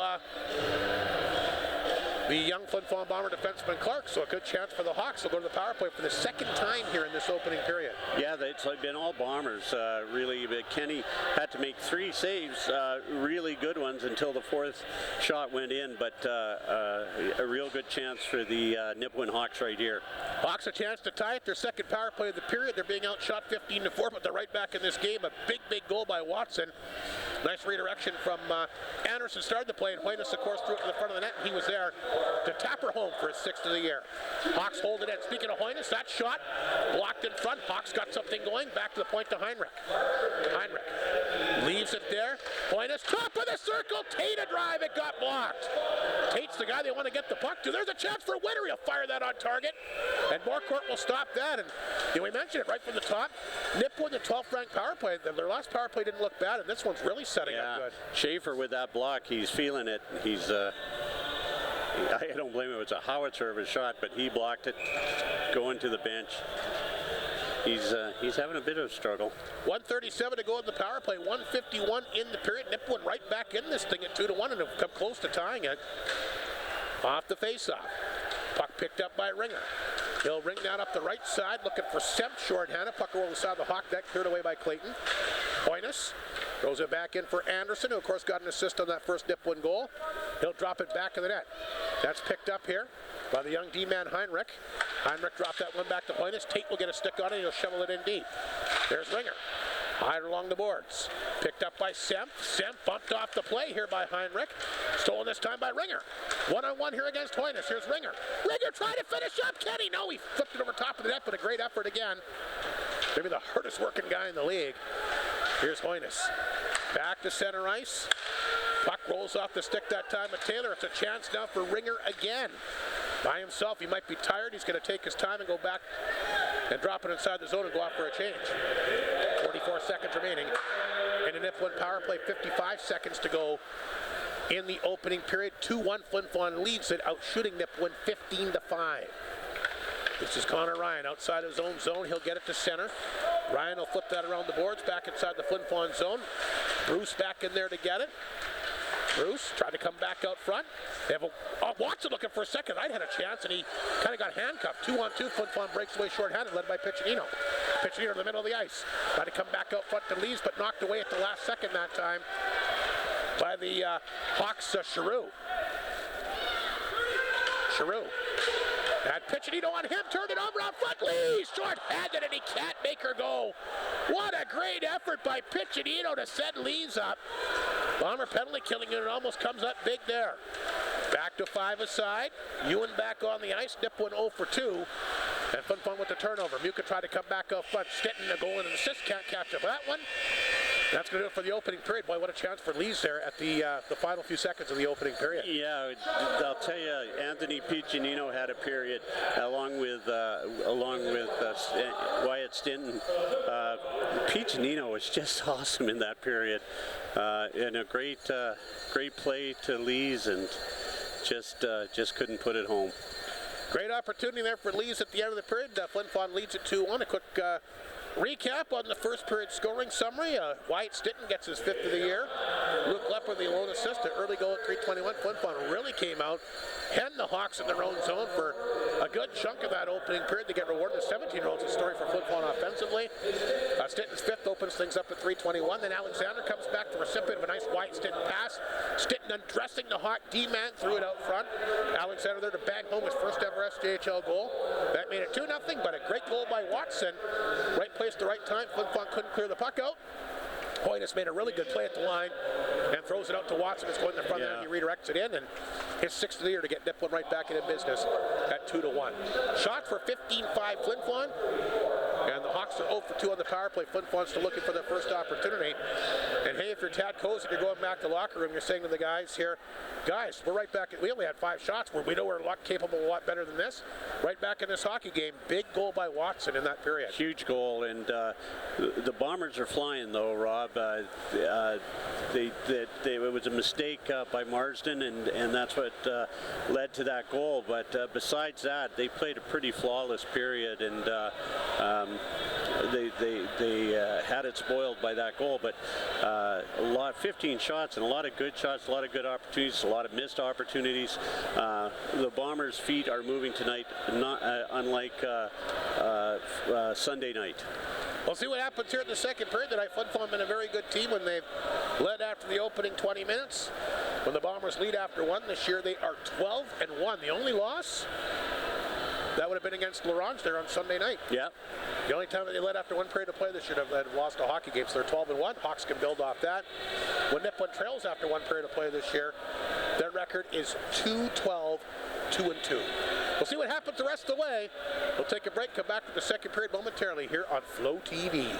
the young Flin Flon Bomber defenseman Clark, so a good chance for the Hawks. They'll go to the power play for the second time here in this opening period. Yeah, it's been all Bombers, really. But Kenny had to make 3 saves, really good ones, until the fourth shot went in, but a real good chance for the Nipawin Hawks right here. Hawks a chance to tie it, their second power play of the period. They're being outshot 15-4, but they're right back in this game. A big goal by Watson. Nice redirection from Anderson. Started the play, and Hoynes, of course, threw it to the front of the net, and he was there to tap her home for his sixth of the year. Hawks hold it in. Speaking of Hoynes, that shot blocked in front. Hawks got something going. Back to the point to Heinrich. Heinrich leaves it there. Hoynes, top of the circle. Tate a drive. It got blocked. Tate's the guy they want to get the puck to. There's a chance for Winter. He'll fire that on target. And Morcourt will stop that. And we mentioned it right from the top. Nipawin, the 12th ranked power play. Their last power play didn't look bad, and this one's really setting up good. Schaefer with that block, he's feeling it. I don't blame him. It was a howitzer of a shot, but he blocked it going to the bench. He's having a bit of a struggle. 1:37 to go in the power play. 1:51 in the period. Nipawin right back in this thing at 2-1 and have come close to tying it. Off the face-off. Puck picked up by Ringer. He'll ring that up the right side, looking for Semp shorthanded. Puck over the side of the Hawk deck, cleared away by Clayton. Hoynes throws it back in for Anderson, who of course got an assist on that first Nipawin goal. He'll drop it back in the net. That's picked up here by the young D-man Heinrich. Heinrich dropped that one back to Hoynes. Tate will get a stick on it. He'll shovel it in deep. There's Ringer. Higher along the boards. Picked up by Semp. Semp bumped off the play here by Heinrich. Stolen this time by Ringer. One-on-one here against Hoynes. Here's Ringer. Ringer trying to finish up. Kenny, no, he flipped it over top of the net, but a great effort again. Maybe the hardest working guy in the league. Here's Hoynes. Back to center ice. Puck rolls off the stick that time of Taylor. It's a chance now for Ringer again. By himself, he might be tired. He's going to take his time and go back and drop it inside the zone and go out for a change. 44 seconds remaining in a Nipawin power play. 55 seconds to go in the opening period. 2-1 Flin Flon leads it, out shooting Nipawin 15-5. This is Connor Ryan outside his own zone. He'll get it to center. Ryan will flip that around the boards, back inside the Flin Flon zone. Bruce back in there to get it. Bruce tried to come back out front. They have Watson looking for a second. I'd had a chance, and he kind of got handcuffed. 2-on-2. Flin Flon breaks away shorthanded, led by Piccinino. Piccinino in the middle of the ice. Tried to come back out front to Lees, but knocked away at the last second that time by the Hawks, Giroux. Giroux. And Piccinino on him, turned it over on front. Lees short-handed, and he can't make her go. What a great effort by Piccinino to set Lees up. Bomber penalty killing unit almost comes up big there. Back to 5 aside. Ewan back on the ice. Nipawin 0 for 2. And Flin Flon with the turnover. Muka tried to come back up front. Stettin, a goal and an assist. Can't catch up that one. That's going to do it for the opening period. Boy, what a chance for Lees there at the final few seconds of the opening period. Yeah, I'll tell you, Anthony Piccinino had a period along with Wyatt Stinton. Piccinino was just awesome in that period, and a great play to Lees, and just couldn't put it home. Great opportunity there for Lees at the end of the period. Flin Flon leads it 2-1. A quick recap on the first period scoring summary. Wyatt Stinton gets his 5th of the year. Luke Lepper, the lone assist, an early goal at 3:21. Flin Flon really came out, henned the Hawks in their own zone for a good chunk of that opening period. They get rewarded. The 17-year-old's a story for Flin Flon offensively. Stinton's 5th opens things up at 3:21. Then Alexander comes back, the recipient of a nice Wyatt Stinton pass. Stinton undressing the Hawk D-man, threw it out front. Alexander there to bang home his first ever SJHL goal. That made it 2-0, but a great goal by Watson. Right place at the right time. Flin Flon couldn't clear the puck out. Hoynes made a really good play at the line and throws it out to Watson. It's going in the front there, and he redirects it in, and his 6th of the year to get Nipawin right back into business at 2-1. Shots for 15-5 Flin Flon, and the Hawks are 0 for 2 on the power play. Flin Flon's still looking for their first opportunity. And hey, if you're Tad Kozik, you're going back to the locker room, you're saying to the guys here, guys, we're right back. We only had 5 shots. We know we're capable of a lot better than this. Right back in this hockey game. Big goal by Watson in that period. Huge goal, and the Bombers are flying though, Rob. It was a mistake by Marsden, and that's what led to that goal. But besides that, they played a pretty flawless period, and they had it spoiled by that goal. But 15 shots and a lot of good shots, a lot of good opportunities, a lot of missed opportunities. The Bombers' feet are moving tonight, not unlike Sunday night. We'll see what happens here in the second period tonight. Flin Flon been a very good team when they've led after the opening 20 minutes. When the Bombers lead after 1 this year, they are 12-1. The only loss, that would have been against L'Orange there on Sunday night. Yeah. The only time that they led after 1 period of play this year, they've lost a hockey game, so they're 12-1. Hawks can build off that. When Nipawin trails after 1 period of play this year, their record is 2-12, 2-2. We'll see what happens the rest of the way. We'll take a break, come back to the second period momentarily here on Flow TV.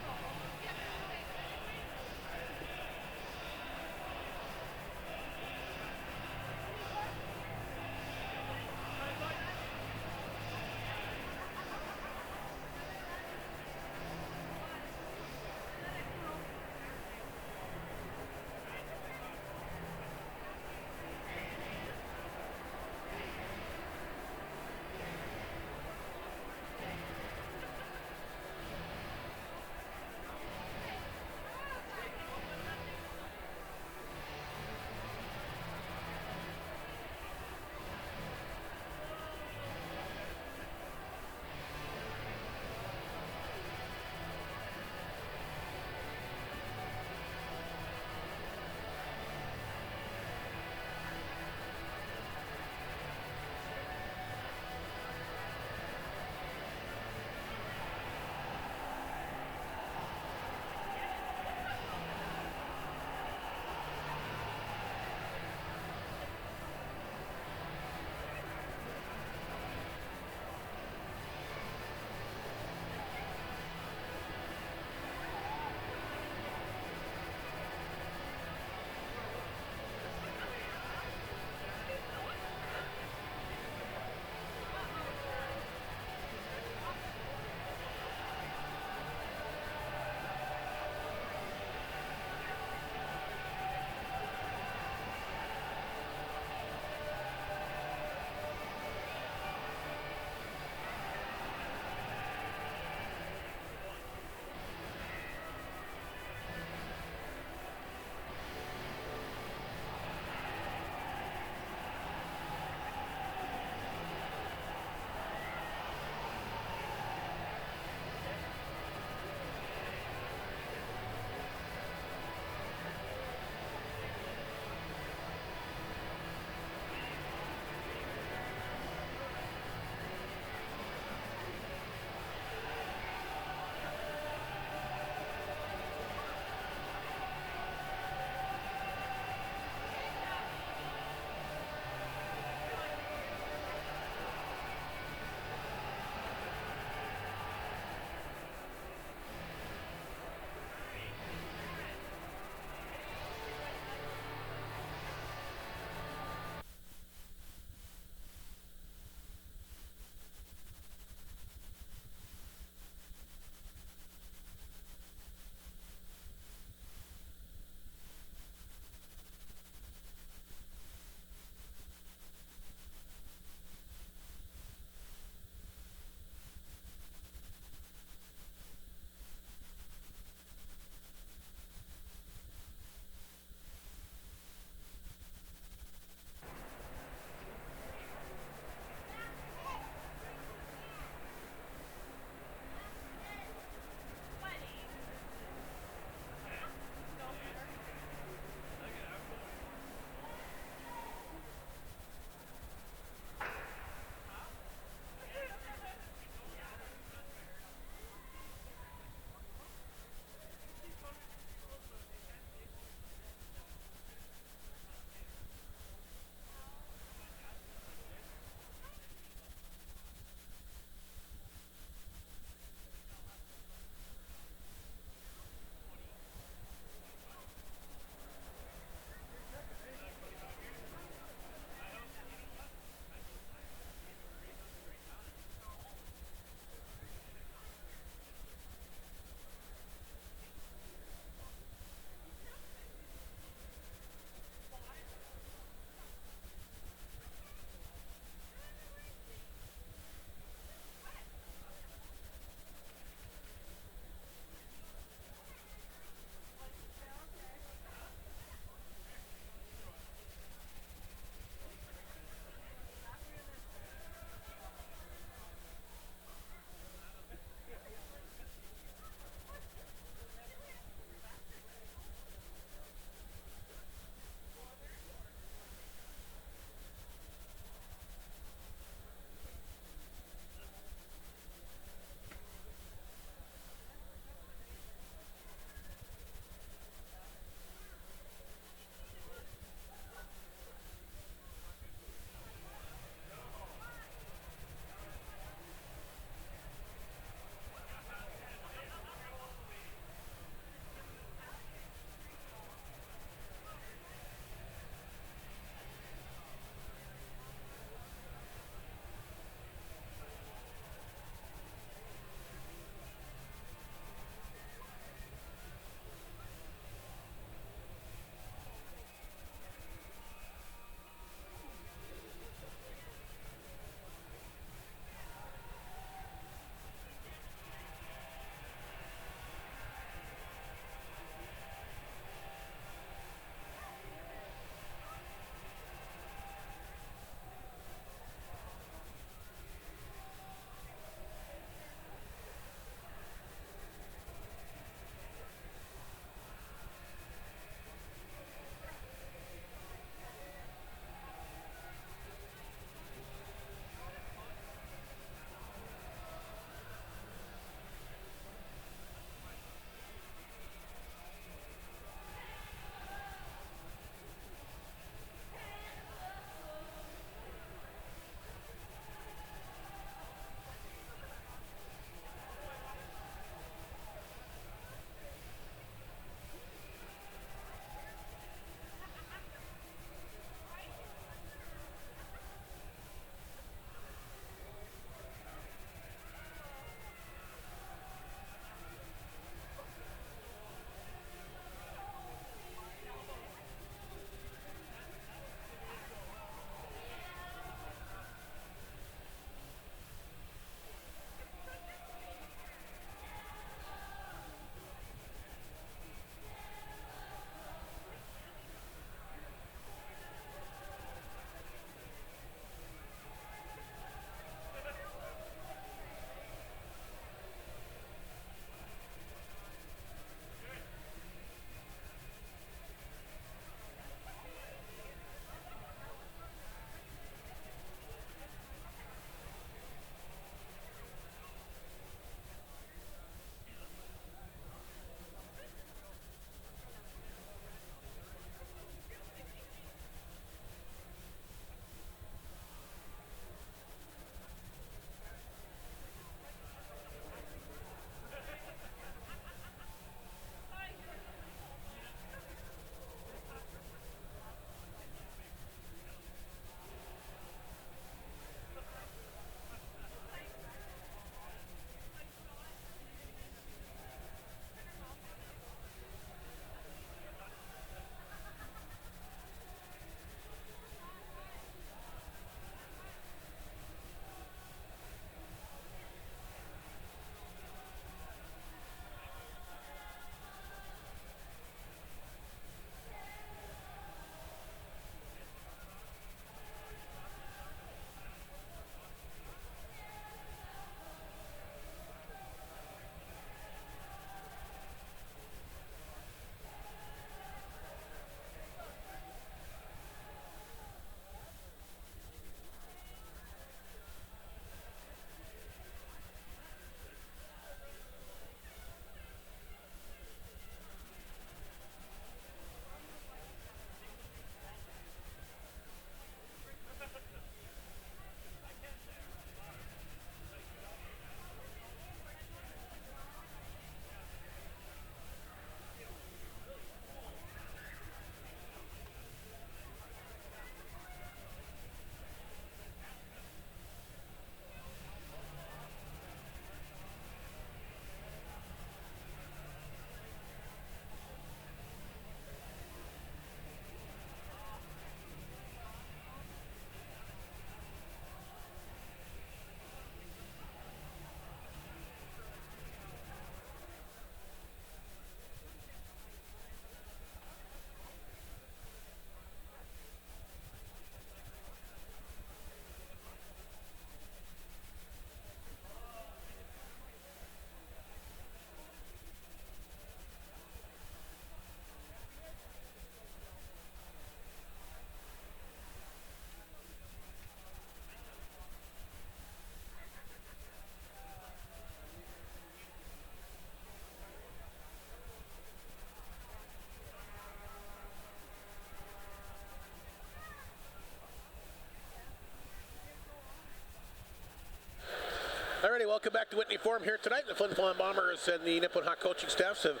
Welcome back to Whitney Forum here tonight. The Flin Flon Bombers and the Nipawin Hawk coaching staffs have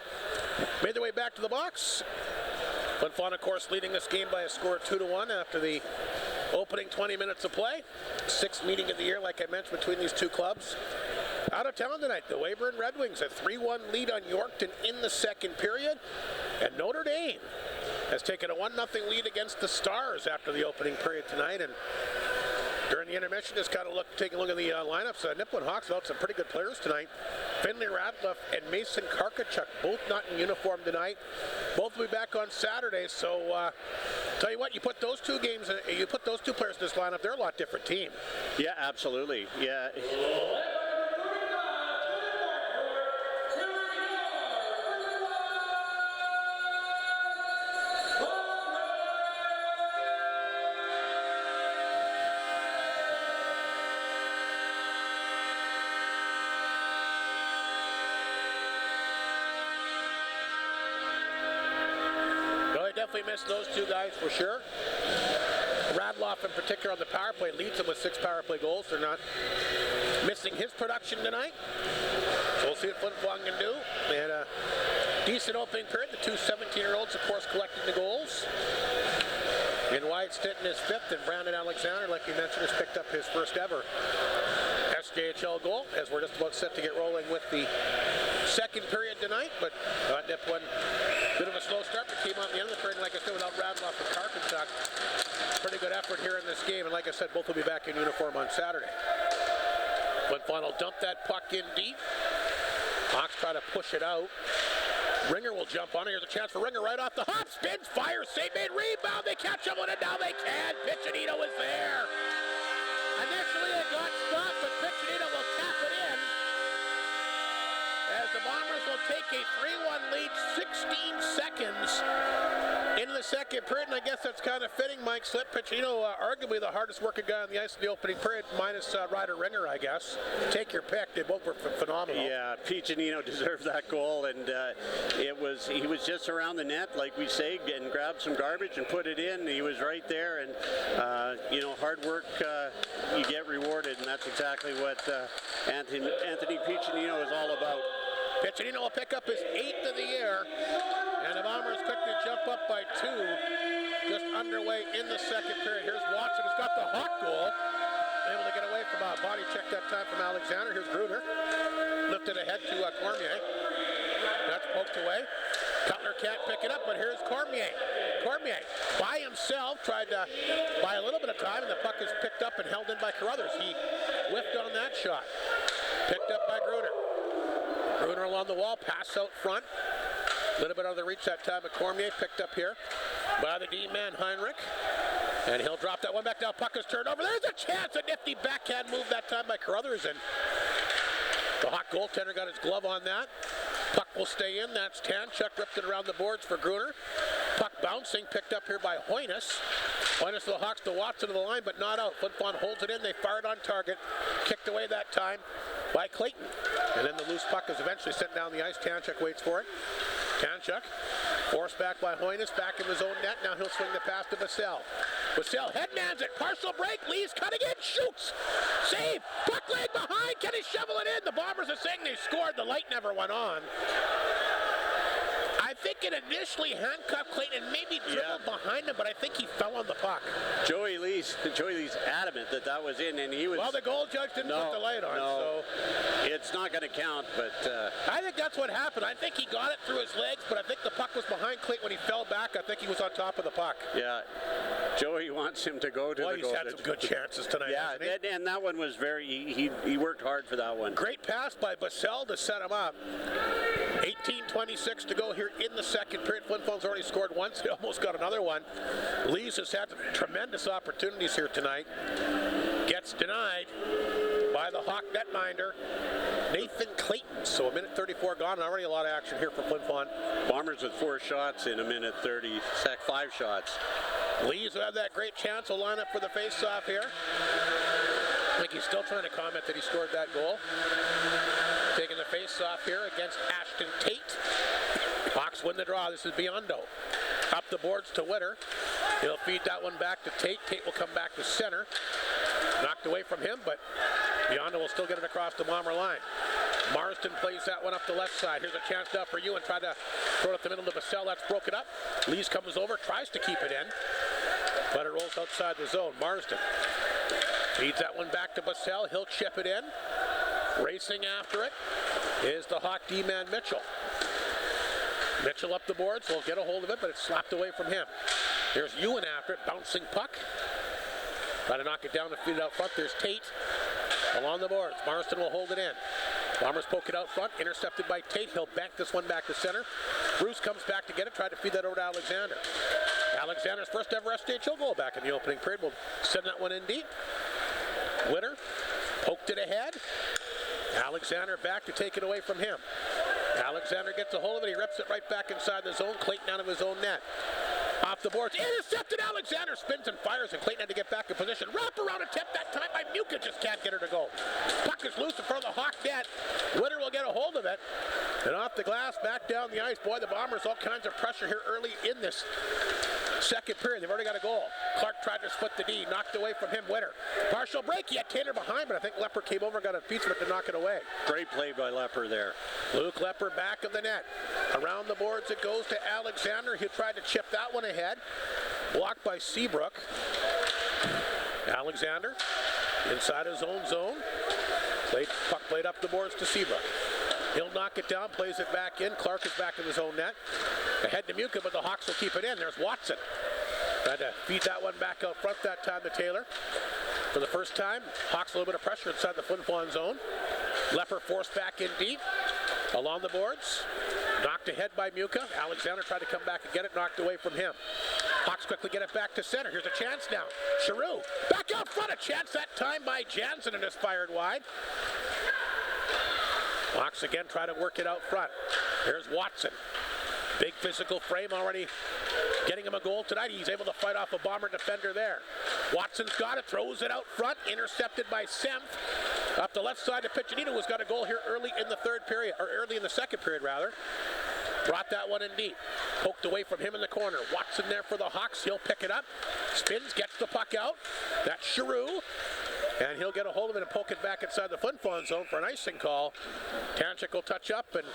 made their way back to the box. Flin Flon, of course, leading this game by a score of 2-1 after the opening 20 minutes of play. Sixth meeting of the year, like I mentioned, between these two clubs. Out of town tonight, the Weyburn Red Wings, a 3-1 lead on Yorkton in the second period. And Notre Dame has taken a 1-0 lead against the Stars after the opening period tonight. And during the intermission, just kind of take a look at the lineups. Nipawin Hawks without some pretty good players tonight. Finley Radcliffe and Mason Karkachuk, both not in uniform tonight. Both will be back on Saturday. So, tell you what, you put those two players in this lineup, they're a lot different team. Yeah, absolutely. Yeah. Definitely missed those two guys for sure. Radloff in particular on the power play leads them with 6 power play goals. They're not missing his production tonight. So we'll see what Flin Flon can do. They had a decent opening period. The two 17-year-olds, of course, collecting the goals. In Wyatt Stinton is 5th, and Brandon Alexander, like you mentioned, has picked up his first ever SJHL goal as we're just about set to get rolling with the second period tonight. But Nipawin, bit of a slow start, but came on the end of the period, like I said, without Radloff and Karkachuk. Pretty good effort here in this game, and like I said, both will be back in uniform on Saturday. Flin Flon will dump that puck in deep. Hawks try to push it out. Ringer will jump on it. Here's a chance for Ringer right off the hop. Spins, fires, save made, rebound. They catch him on it. Now they can. Piccinino was there. Initially it got stopped, but Piccinino will tap it in. As the Bombers will take a 3-1 lead, 16 seconds into the second period, and I guess that's kind of fitting. Mike Slip, Piccinino, arguably the hardest working guy on the ice in the opening period, minus Ryder Ringer, I guess. Take your pick. They both were phenomenal. Yeah, Piccinino deserved that goal, and he was just around the net, like we say, and grabbed some garbage and put it in. He was right there, and hard work, you get rewarded, and that's exactly what Anthony Piccinino is all about. Piccinino will pick up his 8th of the year, and the Bombers quickly jump up by 2, just underway in the second period. Here's Watson, who's got the Hawk goal, able to get away from a body check that time from Alexander. Here's Gruner, lifted ahead to Cormier. That's poked away. Cutler can't pick it up, but here's Cormier. Cormier, by himself, tried to buy a little bit of time, and the puck is picked up and held in by Carruthers. He whiffed on that shot. Picked up by Gruner. Gruner along the wall, pass out front. A little bit out of the reach that time of Cormier, picked up here by the D-man Heinrich. And he'll drop that one back. Now puck is turned over. There's a chance, a nifty backhand move that time by Carruthers. And the Hawk goaltender got his glove on that. Puck will stay in. That's Tanchuk, ripped it around the boards for Gruner. Puck bouncing, picked up here by Hoynes. Hoynes to the Hawks to Watson to the line, but not out. Flin Flon holds it in. They fired on target. Kicked away that time by Clayton. And then the loose puck is eventually sent down the ice. Tanchuk waits for it. Tanchuk forced back by Hoynes, back in his own net. Now he'll swing the pass to Vassell. Vassell headmans it. Partial break. Lee's cutting in. Shoots. Save. Puck leg behind. Can he shovel it in? The Bombers are saying they scored. The light never went on. I think it initially handcuffed Clayton and maybe dribbled behind him, but I think he fell on the puck. Joey Lee's adamant that was in, and he was... Well, the goal judge didn't put the light on, so... It's not going to count, but... I think that's what happened. I think he got it through his legs, but I think the puck was behind Clayton when he fell back. I think he was on top of the puck. Yeah. Joey wants him to go to the goal. He's had some good chances tonight, hasn't he? And that one was he worked hard for that one. Great pass by Vassell to set him up. 18:26 to go here in the second period. Flin Flon's already scored once. He almost got another one. Lees has had tremendous opportunities here tonight. Gets denied by the Hawk netminder, Nathan Clayton. So a minute 34 gone. Already a lot of action here for Flin Flon. Bombers with 4 shots in a minute 30. 5 shots. Lees will have that great chance. Will line up for the face-off here. I think he's still trying to comment that he scored that goal. Taking the face-off here against Ashton Tate. Hawks win the draw. This is Biondo. Up the boards to Witter. He'll feed that one back to Tate. Tate will come back to center. Knocked away from him, but Biondo will still get it across the Bomber line. Marsden plays that one up the left side. Here's a chance now for Ewan. Try to throw it up the middle to Bassell. That's broken up. Lees comes over, tries to keep it in, but it rolls outside the zone. Marsden feeds that one back to Bassell. He'll chip it in. Racing after it is the Hawk D-man Mitchell. Mitchell up the boards. Will get a hold of it, but it's slapped away from him. There's Ewan after it. Bouncing puck. Try to knock it down and feed it out front. There's Tate along the boards. Marston will hold it in. Bombers poke it out front. Intercepted by Tate. He'll bank this one back to center. Bruce comes back to get it. Tried to feed that over to Alexander. Alexander's first ever SHL goal back in the opening period. We'll send that one in deep. Witter poked it ahead. Alexander back to take it away from him. Alexander gets a hold of it. He rips it right back inside the zone. Clayton out of his own net. Off the boards. Intercepted. Alexander spins and fires, and Clayton had to get back in position. Wrap around attempt that time by Muka. Just can't get her to go. Puck is loose in front of the Hawk net. Witter will get a hold of it. And off the glass, back down the ice. Boy, the Bombers all kinds of pressure here early in this second period. They've already got a goal. Clark tried to split the D. Knocked away from him. Witter. Partial break. He had Taylor behind, but I think Lepper came over, got a piece of it to knock it away. Great play by Lepper there. Luke Lepper back of the net. Around the boards it goes to Alexander. He tried to chip that one ahead. Blocked by Seabrook. Alexander inside his own zone. Puck played up the boards to Seabrook. He'll knock it down, plays it back in. Clark is back in his own net. Ahead to Muka, but the Hawks will keep it in. There's Watson. Tried to feed that one back out front that time to Taylor. For the first time, Hawks a little bit of pressure inside the Flin Flon zone. Lepper forced back in deep. Along the boards. Knocked ahead by Muka. Alexander tried to come back and get it, knocked away from him. Hawks quickly get it back to center. Here's a chance now. Giroux back out front. A chance that time by Jansen, and it's fired wide. Hawks again try to work it out front. Here's Watson. Big physical frame already getting him a goal tonight. He's able to fight off a Bomber defender there. Watson's got it, throws it out front, intercepted by Semp. Up the left side to Piccinino, who's got a goal here early in the third period, or early in the second period rather. Brought that one in deep. Poked away from him in the corner. Watson there for the Hawks. He'll pick it up. Spins, gets the puck out. That's Giroux. And he'll get a hold of it and poke it back inside the Flin Flon zone for an icing call. Tanchik will touch up, and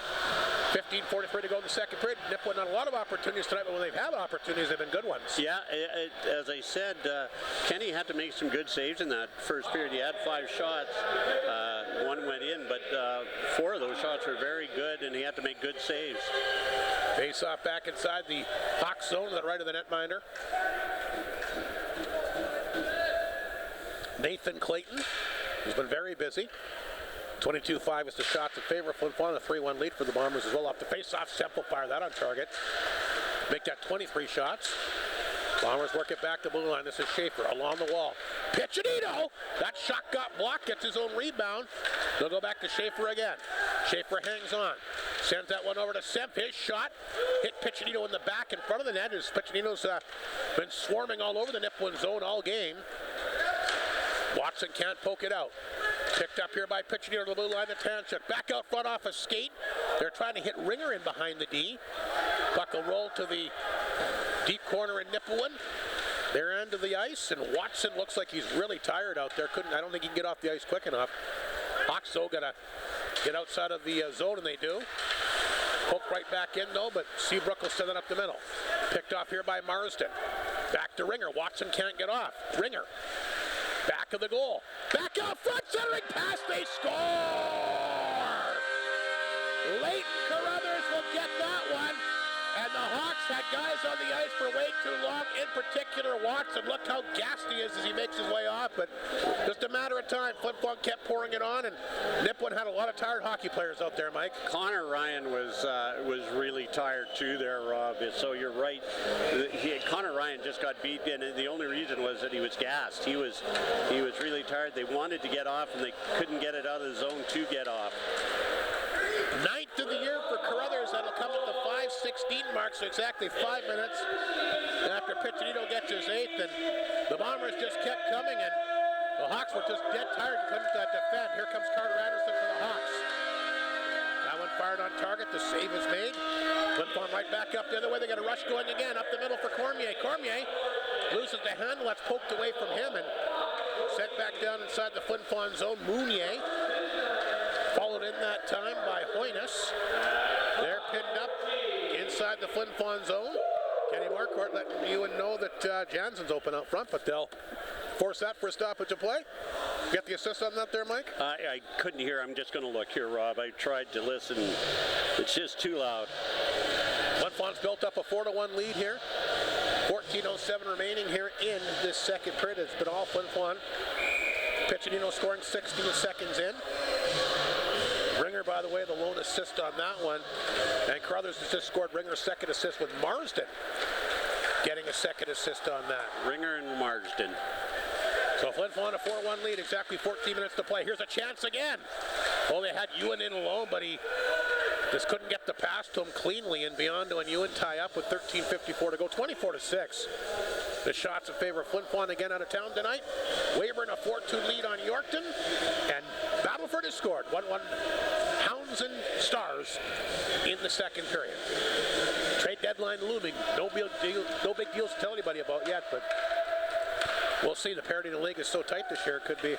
15:43 to go in the second period. Nipawin not a lot of opportunities tonight, but when they've had opportunities, they've been good ones. Yeah, as I said, Kenny had to make some good saves in that first period. He had 5 shots. One went in, but 4 of those shots were very good, and he had to make good saves. Face off back inside the Hawks zone to the right of the netminder. Nathan Clayton, who's been very busy. 22-5 is the shots in favor of Flin Flon, a 3-1 lead for the Bombers as well. Off the face-off, Semp will fire that on target. Make that 23 shots. Bombers work it back to blue line. This is Schaefer along the wall. Piccinino! That shot got blocked, gets his own rebound. They'll go back to Schaefer again. Schaefer hangs on. Sends that one over to Semp. His shot hit Piccinino in the back in front of the net as Piccinino's been swarming all over the Nipawin zone all game. Watson can't poke it out. Picked up here by Piccinino to the blue line, the Tanchuk. Back out front off a skate. They're trying to hit Ringer in behind the D. Puck will roll to the deep corner in Nipawin. Their end of the ice, and Watson looks like he's really tired out there. I don't think he can get off the ice quick enough. Hawks, though, gotta get outside of the zone, and they do. Poke right back in, though, but Seabrook will send it up the middle. Picked off here by Marsden. Back to Ringer. Watson can't get off. Ringer. Back of the goal. Back out front, centering pass, they score! Leighton Carruthers will get that one. And the Hawks had guys on the ice for way too long, in particular Watson. Look how gassed he is as he makes his way off, but just a matter of time. Flin Flon kept pouring it on, and Nipawin had a lot of tired hockey players out there, Mike. Connor Ryan was really tired too there, Rob. So you're right. Connor Ryan just got beat, and the only reason was that he was gassed. He was really tired. They wanted to get off, and they couldn't get it out of the zone to get off. 9th of the year for Carruthers. That'll come at the 5:16 mark, so exactly 5 minutes after Piccinino gets his 8th, and the Bombers just kept coming, and the Hawks were just dead tired and couldn't defend. Here comes Carter Anderson for the Hawks. That one fired on target. The save is made. Flin Flon right back up the other way. They got a rush going again. Up the middle for Cormier. Cormier loses the handle. That's poked away from him, and Sent back down inside the Flin Flon zone. Mounier followed in that time by Hoynes. They're pinned up inside the Flin Flon zone. Kenny Marquardt letting Ewan know that Jansen's open out front, but they'll force that for a stoppage of play. Get the assist on that there, Mike? I couldn't hear. I'm just going to look here, Rob. I tried to listen. It's just too loud. Flin Flon's built up a 4-1 lead here. 14:07 remaining here in this second period. It's been all Flin Flon. Piccinino scoring 16 seconds in. Ringer, by the way, the lone assist on that one. And Carruthers has just scored Ringer's second assist with Marsden getting a second assist on that. Ringer and Marsden. So Flin Flon a 4-1 lead, exactly 14 minutes to play. Here's a chance again. Well, they had Ewan in alone, but he just couldn't get the pass to him cleanly, and Biondo and Ewan tie up with 13:54 to go, 24-6. The shots in favor of Flin Flon again out of town tonight. Weyburn a 4-2 lead on Yorkton, and Battleford has scored. 1-1 Hounds and Stars in the second period. Trade deadline looming. No big deals to tell anybody about yet, but we'll see. The parity in the league is so tight this year, it could be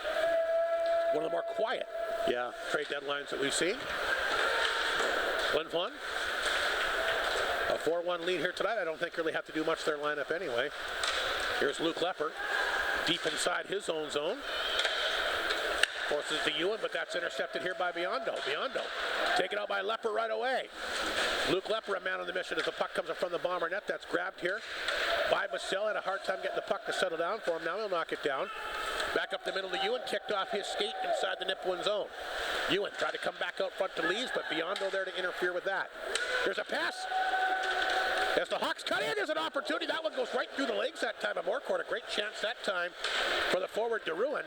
one of the more quiet trade deadlines that we've seen. Flin Flon, a 4-1 lead here tonight. I don't think really have to do much to their lineup anyway. Here's Luke Lepper, deep inside his own zone. Forces to Ewan, but that's intercepted here by Biondo. Biondo taken out by Lepper right away. Luke Lepper, a man on the mission as the puck comes up from the Bomber net. That's grabbed here by Bassell. Had a hard time getting the puck to settle down for him. Now he'll knock it down. Back up the middle to Ewan, kicked off his skate inside the Nipawin zone. Ewan tried to come back out front to Lees, but Biondo there to interfere with that. There's a pass. As the Hawks cut in, there's an opportunity. That one goes right through the legs that time of Morcourt. A great chance that time for the forward DeRuin.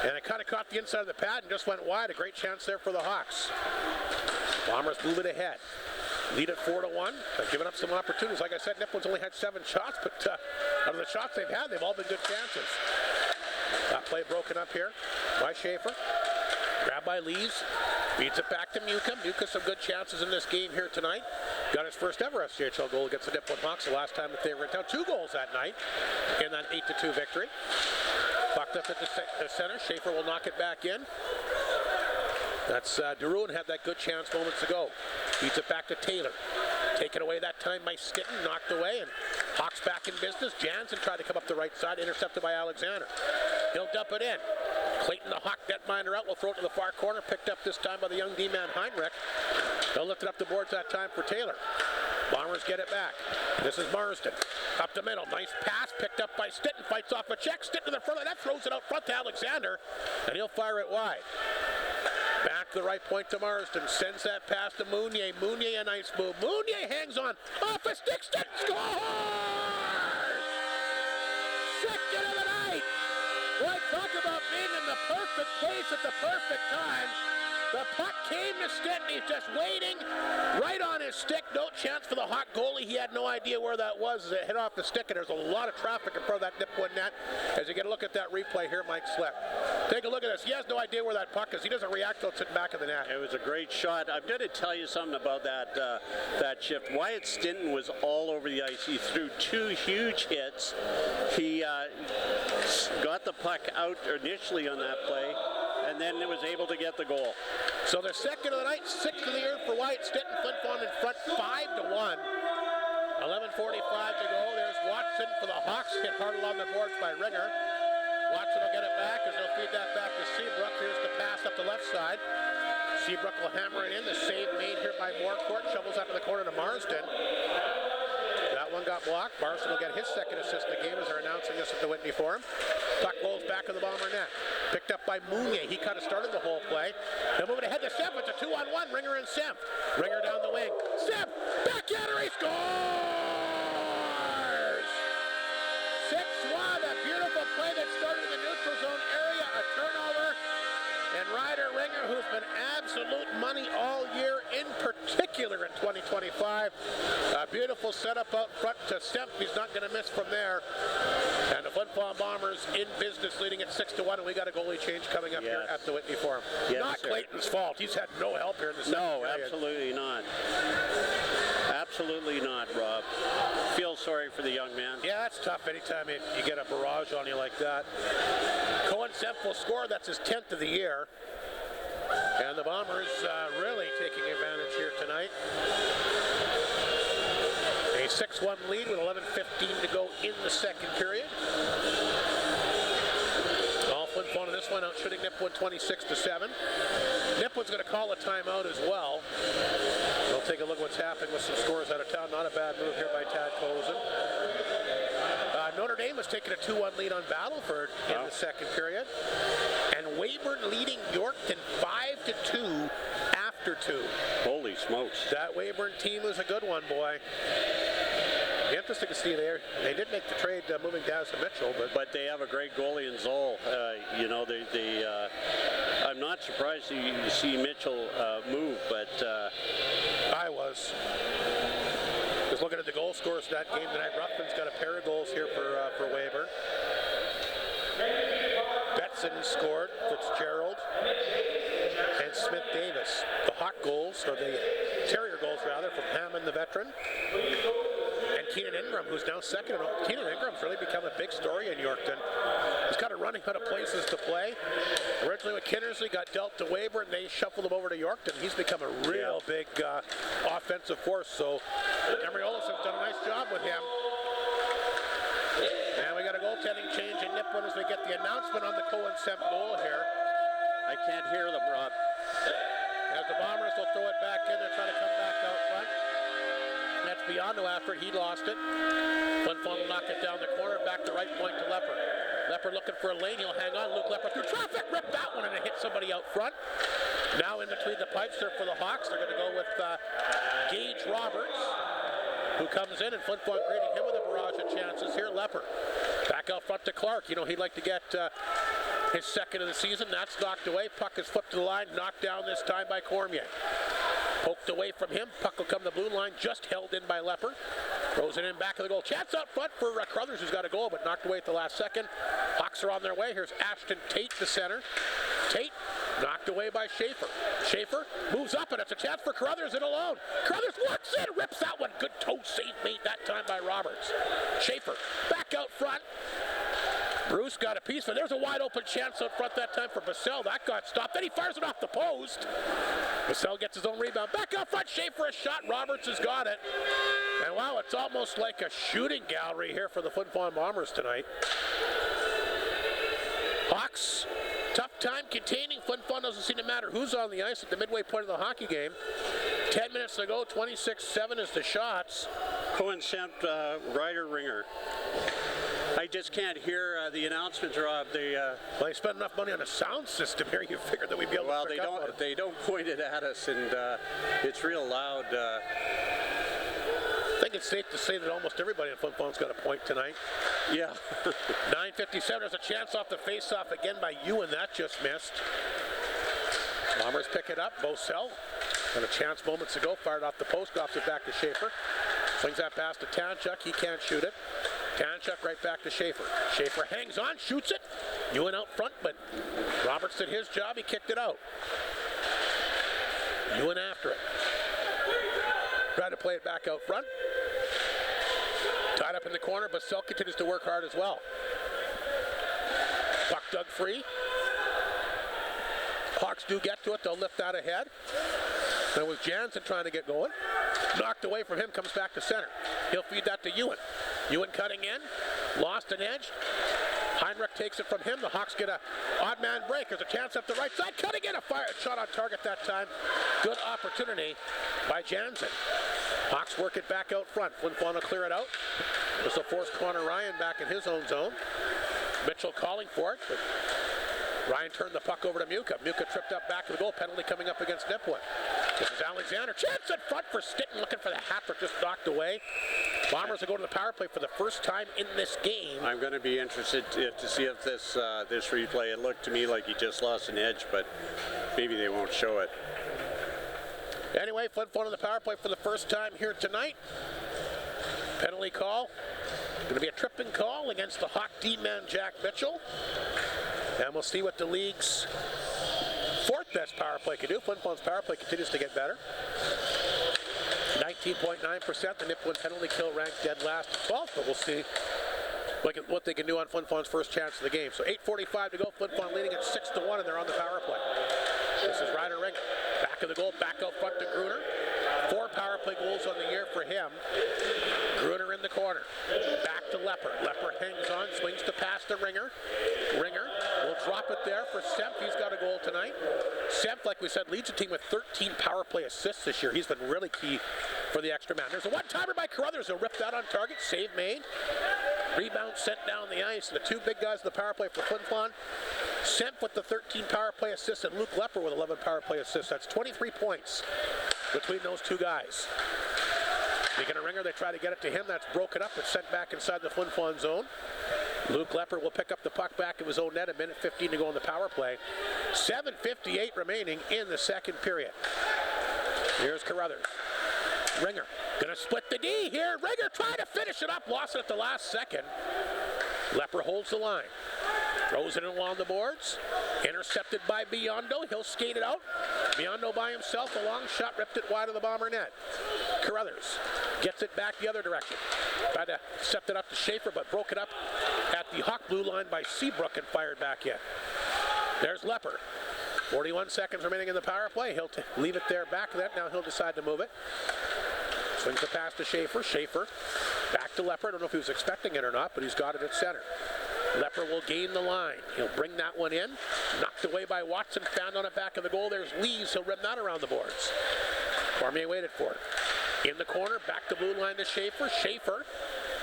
And it kind of caught the inside of the pad and just went wide. A great chance there for the Hawks. Bombers move it ahead. Lead at 4-1. They've given up some opportunities. Like I said, Nipawin's only had 7 shots, but out of the shots they've had, they've all been good chances. That play broken up here by Schaefer. Grabbed by Lees. Beats it back to Muka. Muka some good chances in this game here tonight. Got his first ever SCHL goal against the Nipawin Hawks the last time that they were in town. 2 goals that night in that 8-2 victory. Pucked up at the center. Schaefer will knock it back in. That's DeRuin had that good chance moments ago. Beats it back to Taylor. Taken away that time by Stitton. Knocked away, and Hawks back in business. Jansen tried to come up the right side. Intercepted by Alexander. He'll dump it in. Clayton, the Hawk netminder out, will throw it to the far corner. Picked up this time by the young D-man Heinrich. They'll lift it up the boards that time for Taylor. Bombers get it back. This is Marsden. Up the middle. Nice pass picked up by Stitton. Fights off a check. Stitton to the front. That throws it out front to Alexander. And he'll fire it wide. Back to the right point to Marsden. Sends that pass to Mounier. Mounier a nice move. Mounier hangs on. Off a stick. Stitton scores! Second of the night. Boy, talk about being in the perfect place at the perfect time. The puck came to Stitton. He's just waiting right on his stick. No chance for the Hawk goalie. He had no idea where that was as it hit off the stick, and there's a lot of traffic in front of that Nipawin net. As you get a look at that replay here, Mike Slip. Take a look at this. He has no idea where that puck is. He doesn't react till it's in the back of the net. It was a great shot. I'm going to tell you something about that shift. Wyatt Stinton was all over the ice. He threw 2 huge hits. He got the puck out initially on that play, and then was able to get the goal. So the second of the night, 6th of the year for Wyatt Stinton. Flin Flon in front 5-1. 11:45 to go. There's Watson for the Hawks. Hit hard along the boards by Ringer. Watson will get it back as they'll feed that back to Seabrook. Here's the pass up the left side. Seabrook will hammer it in. The save made here by Morcourt. Shovels out to the corner to Marsden. That one got blocked. Marsden will get his second assist in the game as they're announcing this at the Whitney Forum. Puck rolls back of the Bomber net. Picked up by Mounier. He kind of started the whole play. They'll move it ahead to Semp. It's a 2-on-1. Ringer and Semp. Ringer down the wing. Semp! Backhander. He scores! 6-1. A beautiful play that started in the neutral zone area. A turnover. And Ryder Ringer, who's been absolute money all year, in particular in 2025. A beautiful setup out front to Semp. He's not going to miss from there. And the Flin Flon Bombers in business, leading at 6-1, and we got a goalie change coming up here at the Whitney Forum. Not Clayton's fault. He's had no help here in the second period. No, absolutely not. Absolutely not, Rob. Feel sorry for the young man. Yeah, it's tough anytime you get a barrage on you like that. Cohen Semp will score. That's his 10th of the year. And the Bombers really taking advantage here tonight. A 6-1 lead with 11:15 to go in the second period. All Flin Flon in this one, outshooting Nipawin 26-7. Nipawin's going to call a timeout as well. We'll take a look at what's happening with some scores out of town. Not a bad move here by Tad Cozen. Notre Dame has taken a 2-1 lead on Battleford in the second period. And Weyburn leading Yorkton 5-2 after 2. Holy smokes. That Weyburn team was a good one, boy. Interesting to see there. They did make the trade moving Dazza Mitchell, but they have a great goalie in Zoll. I'm not surprised to see Mitchell move, but I was. Just looking at the goal scores for that game tonight. Ruffman's got a pair of goals here for Weyburn. Betson scored, Fitzgerald, and Smith Davis. The Hawk goals, or the Terrier goals rather, from Hammond, the veteran. And Keenan Ingram, who's now second. Keenan Ingram's really become a big story in Yorkton. He's kind of running out of places to play. Originally with Kinnersley, got dealt to Weyburn, they shuffled him over to Yorkton. He's become a real big offensive force. So Emery Olafson's done a nice job with him. And we got a goaltending change in Nipawin as we get the announcement on the Cohen Semp goal here. I can't hear them, Rob. As the Bombers will throw it back in, they're trying to come back out front. That's Biondo after it. He lost it. Flin Flon will knock it down the corner. Back to right point to Lepper. Lepper looking for a lane. He'll hang on. Luke Lepper through traffic. Ripped that one and it hit somebody out front. Now in between the pipes there for the Hawks. They're going to go with Gage Roberts, who comes in, and Flin Flon greeting him with a barrage of chances here. Lepper back out front to Clark. You know, he'd like to get his second of the season. That's knocked away. Puck is flipped to the line. Knocked down this time by Cormier. Poked away from him. Puck will come to the blue line. Just held in by Lepper. Throws it in back of the goal. Chance out front for Crothers, who's got a goal, but knocked away at the last second. Hawks are on their way. Here's Ashton Tate, the center. Tate knocked away by Schaefer. Schaefer moves up, and it's a chance for Crothers in alone. Crothers works in, rips that one. Good toe save made that time by Roberts. Schaefer back out front. Bruce got a piece, but there's a wide open chance out front that time for Bassell. That got stopped. Then he fires it off the post. Bassell gets his own rebound. Back out front, Schaefer a shot. Roberts has got it. And wow, it's almost like a shooting gallery here for the Flin Flon Bombers tonight. Hawks, tough time containing. Flin Flon doesn't seem to matter who's on the ice at the midway point of the hockey game. 10 minutes to go, 26-7 is the shots. Cohen Semp, Ryder Ringer. I just can't hear the announcements, Rob. Well, they spent enough money on a sound system here. You figured that we'd be able to pick up on it. They don't point it at us, and it's real loud. I think it's safe to say that almost everybody in Flin Flon's got a point tonight. Yeah. 9:57. There's a chance off the face-off again by Ewan. That just missed. Bombers pick it up. Bassell had a chance moments ago. Fired off the post. Drops it back to Schaefer. Swings that pass to Tanchuk. He can't shoot it. Tanchuk right back to Schaefer. Schaefer hangs on, shoots it. Ewan out front, but Roberts did his job. He kicked it out. Ewan after it. Tried to play it back out front. Tied up in the corner, but Bassell continues to work hard as well. Puck dug free. Hawks do get to it. They'll lift that ahead. There was Jansen trying to get going. Knocked away from him, comes back to center. He'll feed that to Ewan. Ewan cutting in. Lost an edge. Heinrich takes it from him. The Hawks get a odd man break. There's a chance up the right side. Cutting in, a shot on target that time. Good opportunity by Jansen. Hawks work it back out front. Flin Flon will clear it out. This will force Connor Ryan back in his own zone. Mitchell calling for it, but Ryan turned the puck over to Muka. Muka tripped up back to the goal. Penalty coming up against Nipawin. This is Alexander. Chance in front for Stitton, looking for the hat, but just knocked away. Bombers will go to the power play for the first time in this game. I'm going to be interested to see if this replay. It looked to me like he just lost an edge, but maybe they won't show it. Anyway, Flin Flon on the power play for the first time here tonight. Penalty call. Going to be a tripping call against the Hawk D-man Jack Mitchell. And we'll see what the league's fourth best power play can do. Flin Flon's power play continues to get better. 19.9%. The Nipawin penalty kill ranked dead last at 12th, but we'll see what they can do on Flin Flon's first chance of the game. So 8:45 to go. Flin Flon leading at 6-1, and they're on the power play. This is Ryder Ringer. Back of the goal, back out front to Gruner. 4 power play goals on the year for him. Gruner in the corner. Back to Lepper. Lepper hangs on, swings to pass to Ringer. Ringer will drop it there for Semp. He's got a goal tonight. Semp, like we said, leads the team with 13 power play assists this year. He's been really key for the extra man. There's a one-timer by Carruthers. He'll rip that on target. Save made. Rebound sent down the ice. And the 2 big guys in the power play for Flin Flon. Semp with the 13 power play assists and Luke Lepper with 11 power play assists. That's 23 points between those 2 guys. Speaking of Ringer, they try to get it to him. That's broken up. It's sent back inside the Flin Flon zone. Luke Lepper will pick up the puck back of his own net. 1:15 to go in the power play. 7:58 remaining in the second period. Here's Carruthers. Ringer gonna split the D here. Ringer trying to finish it up. Lost it at the last second. Lepper holds the line. Throws it along the boards. Intercepted by Biondo. He'll skate it out. Biondo by himself. A long shot ripped it wide of the Bomber net. Carruthers gets it back the other direction. Tried to set it up to Schaefer, but broke it up at the Hawk blue line by Seabrook and fired back in. There's Lepper. 41 seconds remaining in the power play. He'll leave it there back of that. Now he'll decide to move it. Swings the pass to Schaefer. Schaefer back to Lepper. I don't know if he was expecting it or not, but he's got it at center. Lepper will gain the line. He'll bring that one in. Knocked away by Watson. Found on it back of the goal. There's Lees. He'll rim that around the boards. Cormier waited for it. In the corner, back to blue line to Schaefer. Schaefer,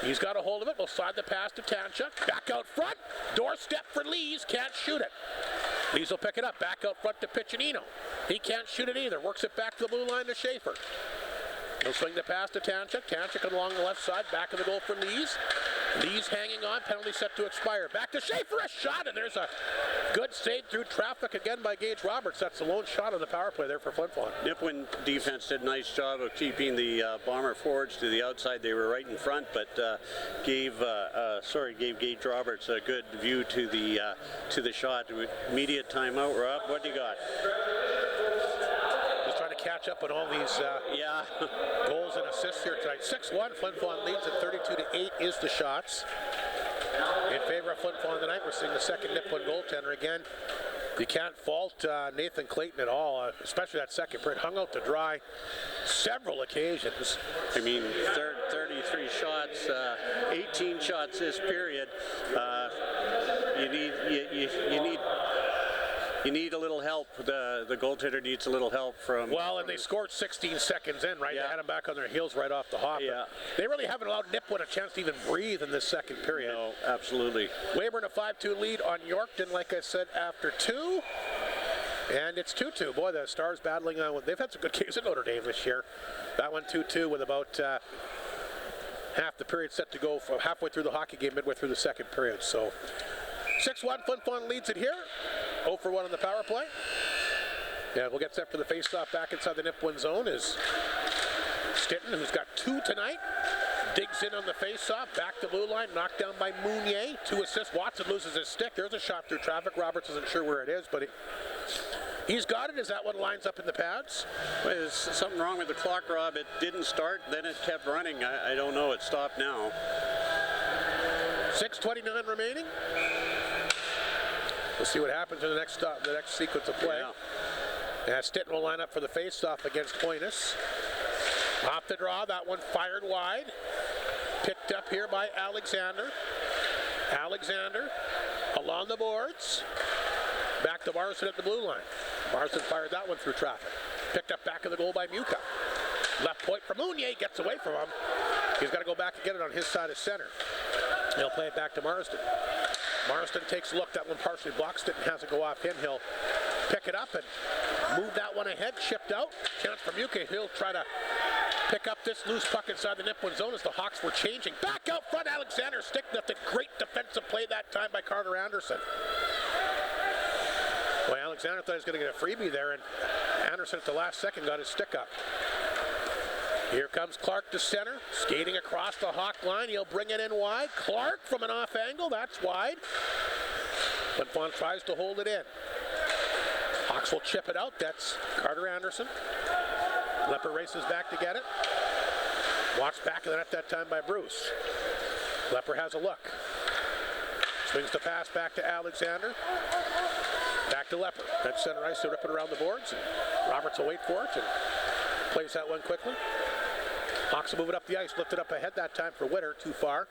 he's got a hold of it. Will slide the pass to Tanchuk. Back out front. Doorstep for Lees. Can't shoot it. Lees will pick it up. Back out front to Piccinino. He can't shoot it either. Works it back to the blue line to Schaefer. He'll swing the pass to Tanchuk. Tanchuk along the left side. Back of the goal for Lees. Lees hanging on. Penalty set to expire. Back to Schaefer. A shot, and there's a good save through traffic again by Gage Roberts. That's the lone shot on the power play there for Flin Flon. Nipawin defense did a nice job of keeping the Bomber forwards to the outside. They were right in front, but gave Gage Roberts a good view to the shot. Immediate timeout. Rob, what do you got? Catch up on all these goals and assists here tonight. 6-1, Flin Flon leads at 32-8 is the shots. In favor of Flin Flon tonight, we're seeing the second Nipawin goaltender. Again, you can't fault Nathan Clayton at all, especially that second period. Hung out to dry several occasions. I mean, 33 shots, 18 shots this period. You need a little help. The goaltender needs a little help from... Well, and they scored 16 seconds in, right? Yeah. They had them back on their heels right off the hop. Yeah. They really haven't allowed Nipawin a chance to even breathe in this second period. No, absolutely. Weyburn a 5-2 lead on Yorkton, like I said, after 2. And it's 2-2. Boy, the Stars battling on. They've had some good games at Notre Dame this year. That one 2-2 with about half the period set to go from halfway through the hockey game, midway through the second period. So 6-1, Flin Flon leads it here. 0 for 1 on the power play. And we'll get set for the face-off back inside the Nipawin zone is Stinton, who's got 2 tonight. Digs in on the face-off, back to blue line, knocked down by Mounier. 2 assists. Watson loses his stick. There's a shot through traffic. Roberts isn't sure where it is, but he's got it. Is that what lines up in the pads? Well, there's something wrong with the clock, Rob. It didn't start, then it kept running. I don't know. It stopped now. 6:29 remaining. We'll see what happens in the next sequence of play. Yeah. Stinton will line up for the face-off against Hoynes. Off the draw, that one fired wide. Picked up here by Alexander. Alexander along the boards. Back to Marston at the blue line. Marston fired that one through traffic. Picked up back of the goal by Muka. Left point for Mounier, gets away from him. He's got to go back and get it on his side of center. He'll play it back to Marston. Marston takes a look. That one partially blocks it and has it go off him. He'll pick it up and move that one ahead. Chipped out. Chance for Muka. He'll try to pick up this loose puck inside the Nipawin zone as the Hawks were changing. Back out front, Alexander stick lifted. Great defensive play that time by Carter Anderson. Boy, Alexander thought he was going to get a freebie there, and Anderson at the last second got his stick up. Here comes Clark to center, skating across the Hawk line. He'll bring it in wide. Clark from an off angle, that's wide. Flin Flon tries to hold it in. Hawks will chip it out. That's Carter Anderson. Lepper races back to get it. Watched back of the net that time by Bruce. Lepper has a look. Swings the pass back to Alexander. Back to Lepper. That center ice, they rip it around the boards. And Roberts will wait for it and plays that one quickly. Hawks will move it up the ice, lifted up ahead that time for Witter, too far.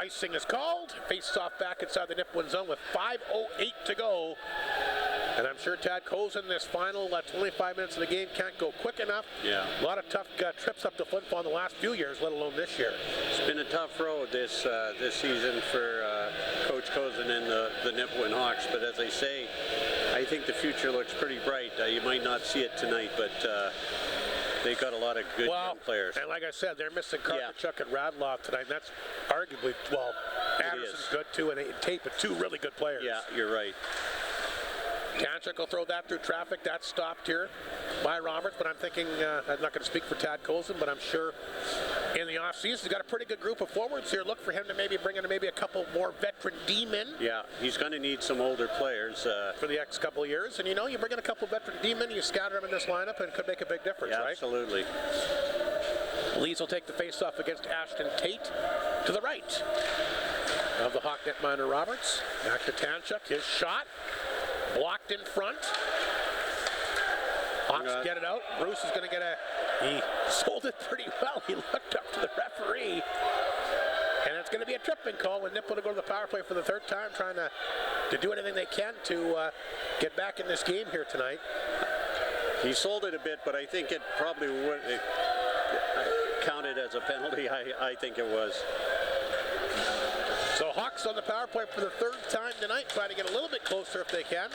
Icing is called. Faces off back inside the Nipawin zone with 5:08 to go. And I'm sure Tad Kozin, this final 25 minutes of the game, can't go quick enough. Yeah. A lot of tough trips up to Flin Flon the last few years, let alone this year. It's been a tough road this season for Coach Kozin and the Nipawin Hawks. But as I say, I think the future looks pretty bright. You might not see it tonight, but they've got a lot of good young players. And like I said, they're missing Karpachuk and Radloff tonight. And that's arguably, Anderson's good too, and Tate, but two really good players. Yeah, you're right. Tanchuk will throw that through traffic. That's stopped here by Roberts, but I'm thinking, I'm not going to speak for Tad Kozin, but I'm sure in the offseason he's got a pretty good group of forwards here. Look for him to maybe bring in a couple more veteran D-men. Yeah, he's going to need some older players. For the next couple of years. And you bring in a couple veteran D-men, you scatter them in this lineup, and it could make a big difference, right? Absolutely. Lees will take the face-off against Ashton Tate to the right of the Hawk netminder Roberts. Back to Tanchuk, his shot. Blocked in front. Hawks get it out. Bruce is going to get he sold it pretty well. He looked up to the referee. And it's going to be a tripping call when Nipawin to go to the power play for the third time, trying to do anything they can to get back in this game here tonight. He sold it a bit, but I think it probably would counted as a penalty. I think it was. So Hawks on the power play for the third time tonight, trying to get a little bit closer if they can.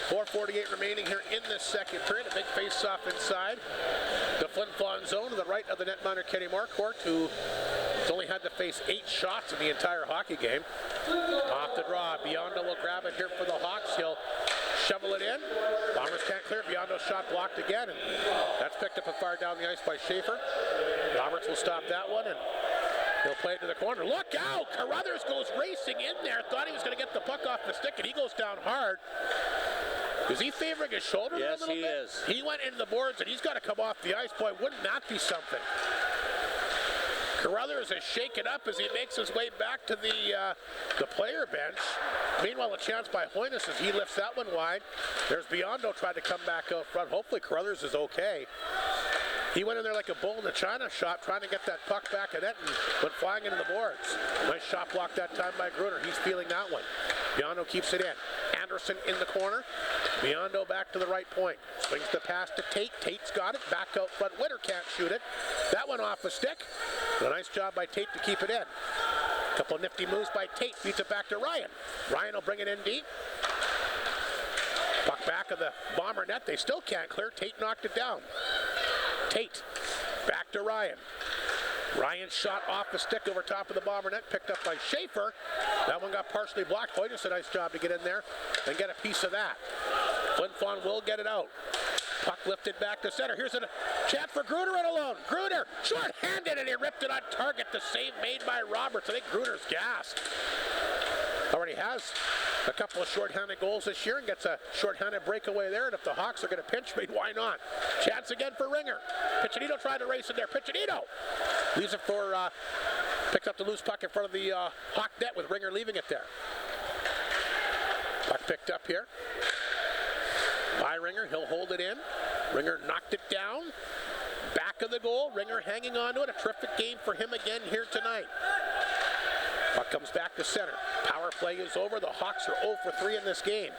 4:48 remaining here in this second period. A big face-off inside the Flin Flon zone to the right of the netminder Kenny Marquardt, who has only had to face 8 shots in the entire hockey game. Off the draw, Biondo will grab it here for the Hawks. He'll shovel it in. Bombers can't clear. Biondo's shot blocked again, and that's picked up a far down the ice by Schaefer. Roberts will stop that one, and he'll play it to the corner. Look out! Carruthers goes racing in there. Thought he was going to get the puck off the stick, and he goes down hard. Is he favoring his shoulder a little bit? Yes, he is. He went into the boards, and he's got to come off the ice. Boy, wouldn't that be something? Carruthers is shaken up as he makes his way back to the player bench. Meanwhile, a chance by Hoynes as he lifts that one wide. There's Biondo trying to come back out front. Hopefully Carruthers is okay. He went in there like a bull in the China shot, trying to get that puck back at it, and went flying into the boards. Nice shot block that time by Gruner. He's feeling that one. Biondo keeps it in. Anderson in the corner. Biondo back to the right point. Swings the pass to Tate. Tate's got it. Back out front. Witter can't shoot it. That one off the stick. A nice job by Tate to keep it in. A couple of nifty moves by Tate. Feeds it back to Ryan. Ryan will bring it in deep. Puck back of the Bomber net. They still can't clear. Tate knocked it down. Tate, back to Ryan. Ryan's shot off the stick over top of the Bomber net, picked up by Schaefer. That one got partially blocked. Hoynes, a nice job to get in there and get a piece of that. Flin Flon will get it out. Puck lifted back to center. Here's a chance for Gruner in alone. Gruner, short-handed, and he ripped it on target. The save made by Roberts. I think Gruner's gassed. Already has a couple of short-handed goals this year and gets a short-handed breakaway there. And if the Hawks are going to pinch me, why not? Chance again for Ringer. Piccinino tried to race in there. Piccinino leaves it for, picks up the loose puck in front of the Hawk net with Ringer leaving it there. Puck picked up here by Ringer. He'll hold it in. Ringer knocked it down. Back of the goal. Ringer hanging on to it. A terrific game for him again here tonight. Puck comes back to center. Power play is over. The Hawks are 0 for 3 in this game.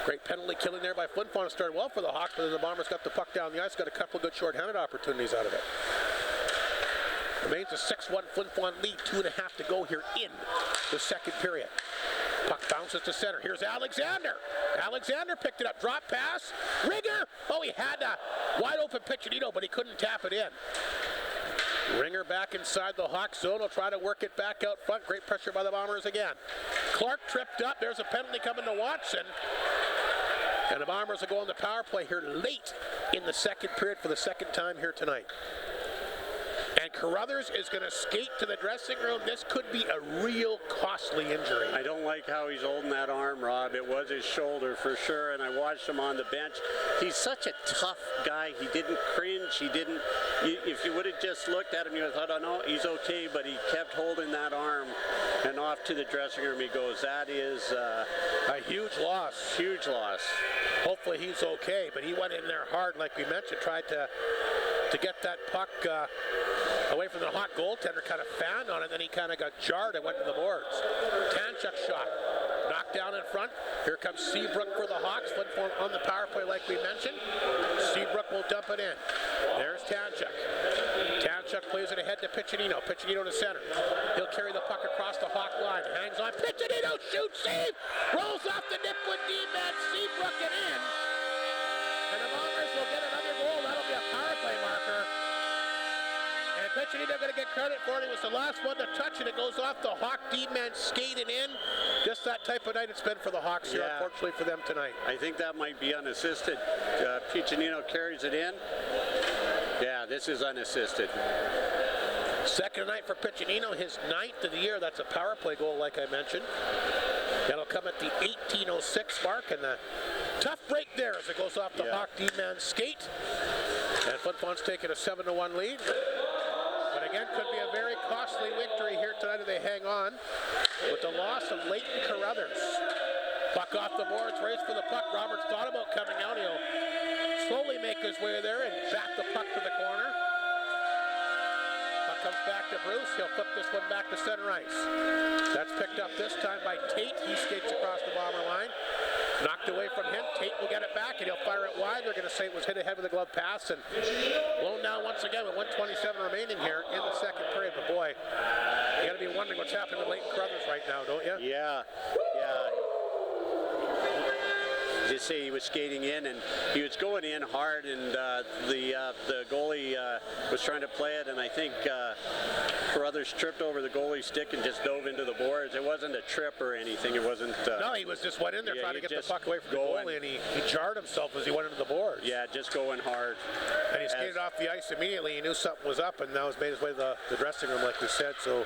Great penalty killing there by Flin Flon. Started well for the Hawks, but then the Bombers got the puck down the ice, got a couple of good short-handed opportunities out of it. Remains a 6-1 Flin Flon lead, 2.5 to go here in the second period. Puck bounces to center. Here's Alexander. Alexander picked it up. Drop pass. Ringer. Oh, he had a wide open Piccinino, but he couldn't tap it in. Ringer back inside the Hawk zone. Will try to work it back out front. Great pressure by the Bombers again. Clark tripped up. There's a penalty coming to Watson. And the Bombers will go on the power play here late in the second period for the second time here tonight. And Carruthers is going to skate to the dressing room. This could be a real costly injury. I don't like how he's holding that arm, Rob. It was his shoulder for sure, and I watched him on the bench. He's such a tough guy. He didn't cringe. He didn't. If you would have just looked at him, you would have thought, oh no, he's okay, but he kept holding that arm, and off to the dressing room he goes. That is a huge loss. Huge loss. Hopefully he's okay, but he went in there hard, like we mentioned, tried to get that puck away from the hot goaltender, kind of fanned on it, then he kind of got jarred and went to the boards. Tanchuk shot, knocked down in front. Here comes Seabrook for the Hawks. Flin Flon on the power play, like we mentioned. Seabrook will dump it in. There's Tanchuk. Tanchuk plays it ahead to Piccinino. Piccinino to center. He'll carry the puck across the Hawk line. Hangs on. Piccinino shoots, save, rolls off the Nipawin D-man. Seabrook it in. And the Bombers will get another goal. That'll be a power play marker. And Piccinino going to get credit for it. He was the last one to touch it. It goes off the Hawk D-man skating in. Just that type of night it's been for the Hawks here, unfortunately for them tonight. I think that might be unassisted. Piccinino carries it in. Yeah, this is unassisted. Second night for Piccinino, his 9th of the year. That's a power play goal, like I mentioned. That'll come at the 18:06 mark, and the tough break there as it goes off the Hawk D-man skate. And Flin Flon's taking a 7-1 lead. But again, could be a very costly victory here tonight if they hang on with the loss of Leighton Carruthers. Puck off the boards, race for the puck. Roberts thought about coming out. He'll slowly make his way there and bat the puck to the corner. Puck comes back to Bruce. He'll flip this one back to center ice. That's picked up this time by Tate. He skates across the Bomber line. Knocked away from him. Tate will get it back, and he'll fire it wide. They're going to say it was hit ahead with a glove pass, and blown down once again with 1:27 remaining here in the second period. But boy, you got to be wondering what's happening with Leighton Carruthers right now, don't you? Yeah. Just say he was skating in, and he was going in hard, and the goalie was trying to play it, and I think Carruthers tripped over the goalie's stick and just dove into the boards. It wasn't a trip or anything. It wasn't. No, he was just went in there trying to get the puck away from the goalie, and he jarred himself as he went into the boards. Yeah, just going hard. And he skated off the ice immediately. He knew something was up, and now he's made his way to the dressing room, like we said. So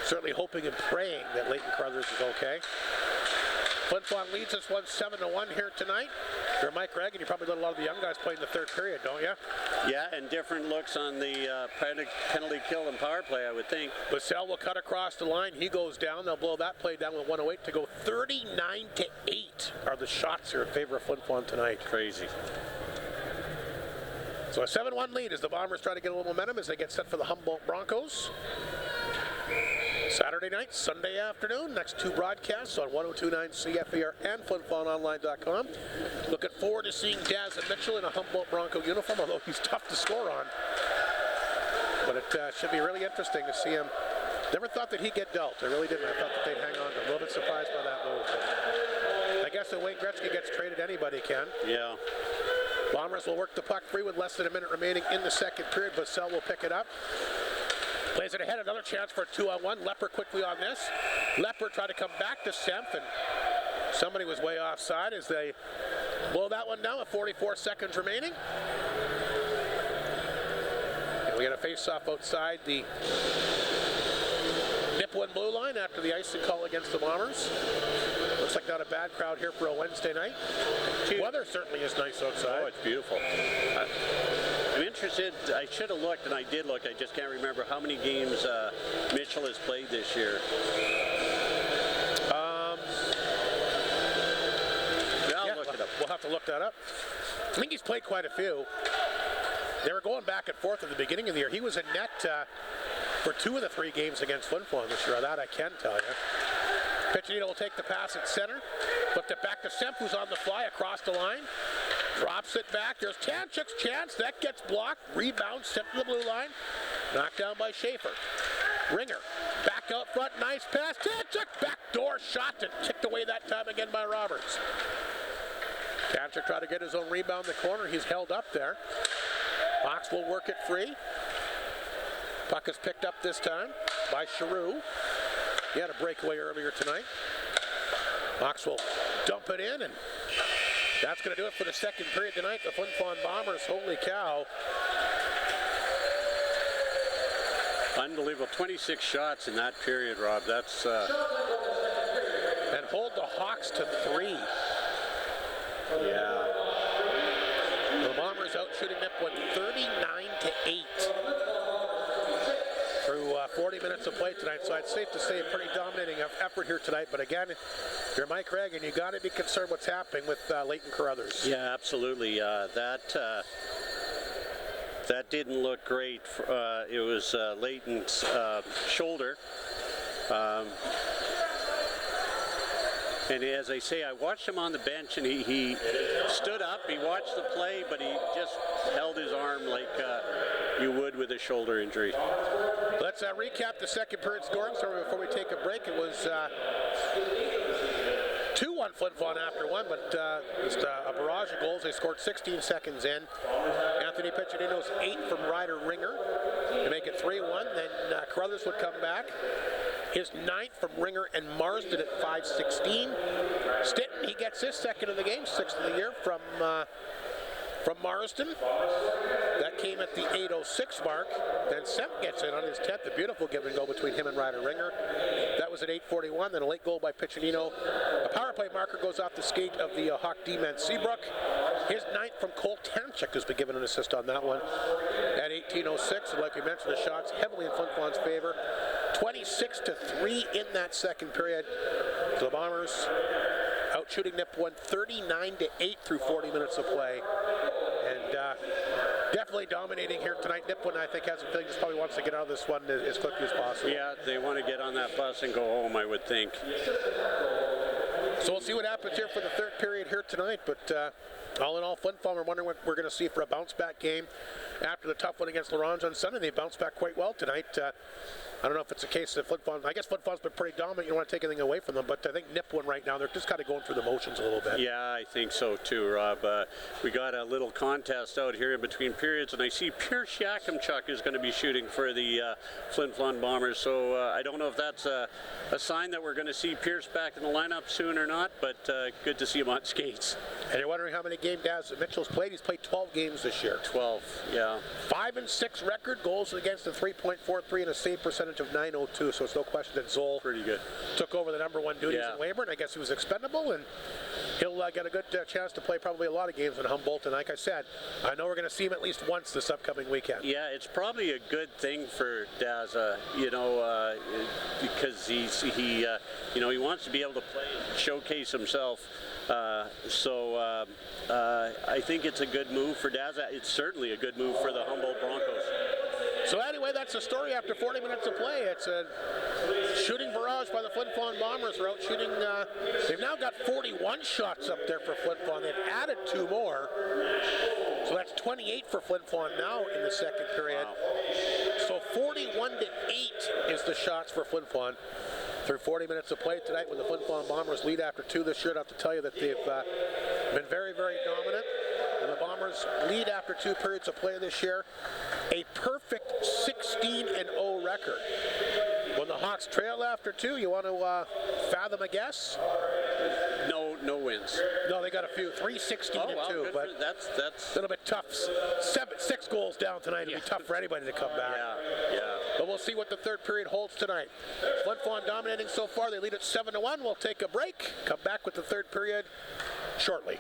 certainly hoping and praying that Leighton Carruthers is okay. Flin Flon leads us 7-1 here tonight. You're Mike Reagan. You probably let a lot of the young guys play in the third period, don't you? Yeah, and different looks on the penalty kill and power play, I would think. Bassell will cut across the line. He goes down. They'll blow that play down with 1:08 to go. 39-8 are the shots here in favor of Flin Flon tonight. Crazy. So a 7-1 lead as the Bombers try to get a little momentum as they get set for the Humboldt Broncos. Saturday night, Sunday afternoon, next two broadcasts on 102.9 CFER and FlinFlonOnline.com. Looking forward to seeing Daz and Mitchell in a Humboldt Bronco uniform, although he's tough to score on. But it should be really interesting to see him. Never thought that he'd get dealt. I really didn't. I thought that they'd hang on to him. A little bit surprised by that move. But I guess if Wayne Gretzky gets traded, anybody can. Yeah. Bombers will work the puck free with less than a minute remaining in the second period. Bassell will pick it up. Plays it ahead, another chance for a 2-on-1. Lepper quickly on this. Lepper tried to come back to Semp, and somebody was way offside as they blow that one down with 44 seconds remaining. And we got a face-off outside the Nipawin blue line after the icing call against the Bombers. Looks like not a bad crowd here for a Wednesday night. Weather certainly is nice outside. Oh, it's beautiful. I'm interested. I should have looked, and I did look. I just can't remember how many games Mitchell has played this year. Look it up. We'll have to look that up. I think he's played quite a few. They were going back and forth at the beginning of the year. He was in net for 2 of the 3 games against Flin Flon this year. That I can tell you. Piccinino will take the pass at center. Flipped it back to Semp, who's on the fly across the line. Drops it back. There's Tanchuk's chance. That gets blocked. Rebound, Semp to the blue line. Knocked down by Schaefer. Ringer. Back out front. Nice pass. Tanchuk. Backdoor shot and kicked away that time again by Roberts. Tanchuk tried to get his own rebound in the corner. He's held up there. Fox will work it free. Puck is picked up this time by Giroux. He had a breakaway earlier tonight. Fox will dump it in, and that's going to do it for the second period tonight. The Flin Flon Bombers, holy cow. Unbelievable. 26 shots in that period, Rob. That's... And hold the Hawks to 3. Yeah. The Bombers out shooting Nipawin 39-8 through 40 minutes of play tonight. So it's safe to say a pretty dominating effort here tonight. But again, if you're Mike Reagan, you got to be concerned what's happening with Leighton Carruthers. Yeah, absolutely. That didn't look great. It was Leighton's shoulder. And as I say, I watched him on the bench, and he stood up, he watched the play, but he just held his arm like you would with a shoulder injury. Let's recap the second period scoring. So before we take a break, it was 2-1 Flin Flon after one, but just a barrage of goals. They scored 16 seconds in. Anthony Piccinino's 8 from Ryder Ringer to make it 3-1. Then Carruthers would come back. His 9th from Ringer and Marsden at 5:16. Stinton, he gets his second of the game, 6th of the year from Marsden. That came at the 8:06 mark. Then Semp gets in on his 10th. A beautiful give and go between him and Ryder Ringer. That was at 8:41. Then a late goal by Piccinino. A power play marker goes off the skate of the Hawk D-man Seabrook. His 9th from Cole Tanchuk has been given an assist on that one at 18:06. And like we mentioned, the shots heavily in Flin Flon's favor. 26-3 in that second period. So the Bombers out shooting Nipawin 39-8 through 40 minutes of play. And definitely dominating here tonight. Nipawin, I think, has a feeling just probably wants to get out of this one as quickly as possible. Yeah, they want to get on that bus and go home, I would think. So we'll see what happens here for the third period here tonight. But all in all, Flin Flon, we're wondering what we're going to see for a bounce-back game after the tough one against Laurens on Sunday. They bounced back quite well tonight. I don't know if it's a case of Flin Flon. I guess Flin Flon's been pretty dominant. You don't want to take anything away from them, but I think Nipawin right now, they're just kind of going through the motions a little bit. Yeah, I think so too, Rob. We got a little contest out here in between periods, and I see Pierce Yakumchuk is going to be shooting for the Flin Flon Bombers. So I don't know if that's a sign that we're going to see Pierce back in the lineup soon or not, but good to see him on skates. And you're wondering how many games Mitchell's played? He's played 12 games this year. 12, yeah. 5-6 record, goals against a 3.43 and a save percentage of .902. So it's no question that Zoll pretty good took over the number one duties in Weyburn. I guess he was expendable, and he'll get a good chance to play probably a lot of games in Humboldt. And like I said, I know we're going to see him at least once this upcoming weekend. Yeah, it's probably a good thing for Daza, because he wants to be able to play and showcase himself. So I think it's a good move for Daza. It's certainly a good move for the Humboldt Broncos. So anyway, that's the story after 40 minutes of play. It's a shooting barrage by the Flin Flon Bombers. They're out shooting. They've now got 41 shots up there for Flin Flon. They've added 2 more. So that's 28 for Flin Flon now in the second period. Wow. So 41-8 is the shots for Flin Flon through 40 minutes of play tonight, when the Flin Flon Bombers lead after 2 this year. I have to tell you that they've been very, very dominant. And the Bombers lead after 2 periods of play this year. A perfect 16-0 record. When the Hawks trail after 2, you want to fathom a guess? No wins. No, they got a few. 3-16-2, but that's a little bit tough. 6 goals down tonight. It'll be tough for anybody to come back. Yeah. But we'll see what the third period holds tonight. Flin Flon dominating so far. They lead at 7-1. We'll take a break. Come back with the third period shortly.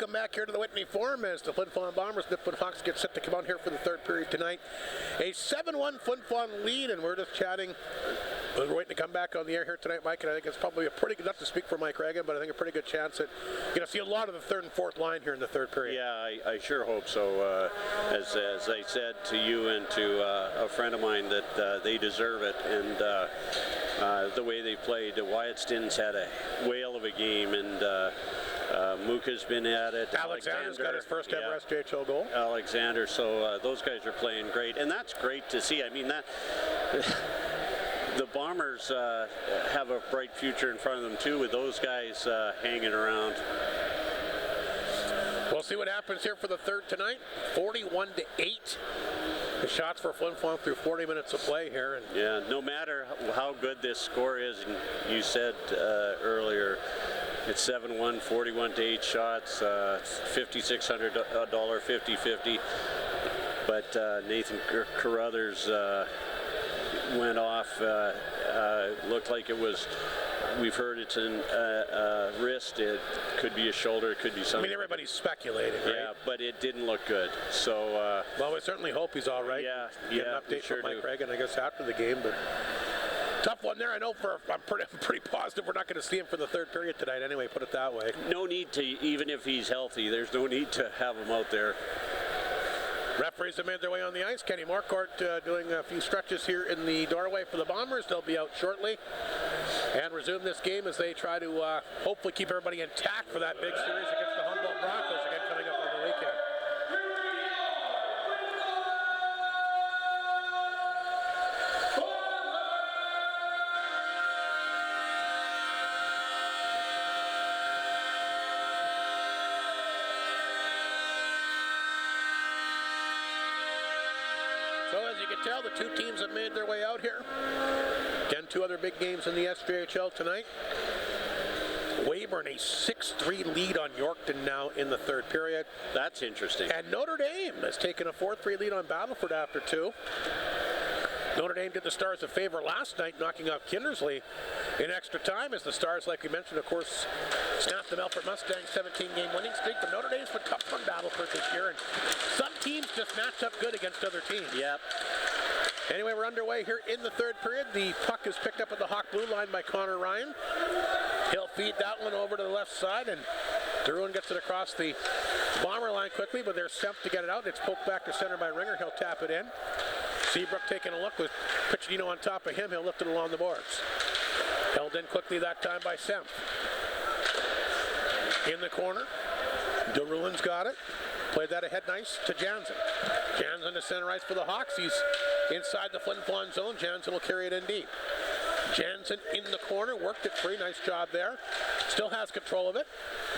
Welcome back here to the Whitney Forum as the Flin Flon Bombers, Nipawin Hawks get set to come out here for the third period tonight. A 7-1 Flin Flon lead, and we're just chatting. We're waiting to come back on the air here tonight, Mike, and I think it's probably a pretty good, not to speak for Mike Reagan, but I think a pretty good chance that you're going to see a lot of the third and fourth line here in the third period. Yeah, I sure hope so. As I said to you and to a friend of mine that they deserve it, and the way they played. Wyatt Stin's had a whale of a game, and Muka's been at it. Alexander's got his first ever SJHL goal. Alexander, so those guys are playing great, and that's great to see. I mean, that the Bombers have a bright future in front of them too, with those guys hanging around. We'll see what happens here for the third tonight. 41-8. The shots for Flin Flon through 40 minutes of play here. And yeah, no matter how good this score is, and you said earlier, it's 7-1, 41-8 shots, $5,600 50-50. But Nathan Carruthers went off. Looked like it was. We've heard it's a wrist. It could be a shoulder. It could be something. I mean, everybody's speculating, right? Yeah, but it didn't look good. So. Well, we certainly hope he's all right. Yeah, Get an update from Mike Reagan, I guess, after the game. But tough one there. I know I'm pretty positive we're not going to see him for the third period tonight. Anyway, put it that way. No need to, even if he's healthy. There's no need to have him out there. Referees have made their way on the ice. Kenny Marquardt doing a few stretches here in the doorway for the Bombers. They'll be out shortly and resume this game as they try to hopefully keep everybody intact for that big series against the Humboldt Broncos again coming up on the weekend. So as you can tell, the two teams have made their way out here. Again, two other big games in the SJHL tonight. Weyburn a 6-3 lead on Yorkton now in the third period. That's interesting. And Notre Dame has taken a 4-3 lead on Battleford after two. Notre Dame did the Stars a favor last night, knocking off Kindersley in extra time, as the Stars, like we mentioned, of course, snapped the Melfort Mustangs 17-game winning streak. But Notre Dame's been tough on Battleford this year, and some teams just match up good against other teams. Yep. Anyway, we're underway here in the third period. The puck is picked up at the Hawk blue line by Connor Ryan. He'll feed that one over to the left side, and Drouin gets it across the Bomber line quickly, but there's Semp to get it out. It's poked back to center by Ringer. He'll tap it in. Seabrook taking a look with Piccinino on top of him. He'll lift it along the boards. Held in quickly that time by Semp. In the corner, Drouin's got it. Played that ahead nice to Jansen. Jansen to center ice for the Hawks. He's inside the Flin Flon zone. Jansen will carry it in deep. Jansen in the corner, worked it free. Nice job there. Still has control of it.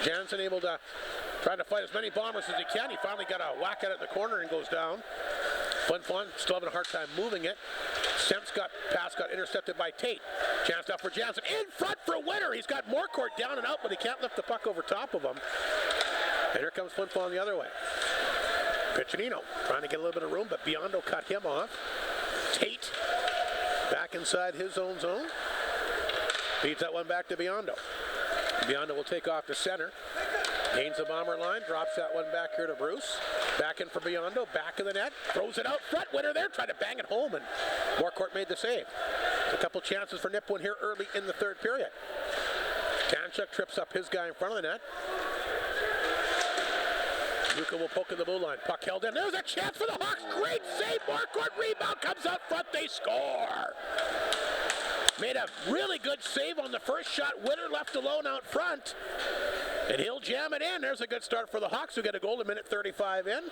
Jansen able to try to fight as many Bombers as he can. He finally got a whack at it in the corner and goes down. Flin Flon still having a hard time moving it. Semp's got intercepted by Tate. Chance now for Jansen. In front for Winter. He's got Morcourt down and out, but he can't lift the puck over top of him. And here comes Flin Flon the other way. Piccinino trying to get a little bit of room, but Biondo cut him off. Tate back inside his own zone. Feeds that one back to Biondo. Biondo will take off to center. Gains the Bomber line, drops that one back here to Bruce. Back in for Biondo, back of the net, throws it out front. Winner there, tried to bang it home, and Morcourt made the save. A couple chances for Nipawin here early in the third period. Tanchuk trips up his guy in front of the net. Yuka will poke in the blue line. Puck held in. There's a chance for the Hawks. Great save. Morcourt rebound comes out front. They score. Made a really good save on the first shot. Winter left alone out front. And he'll jam it in. There's a good start for the Hawks, who get a goal a minute 35 in.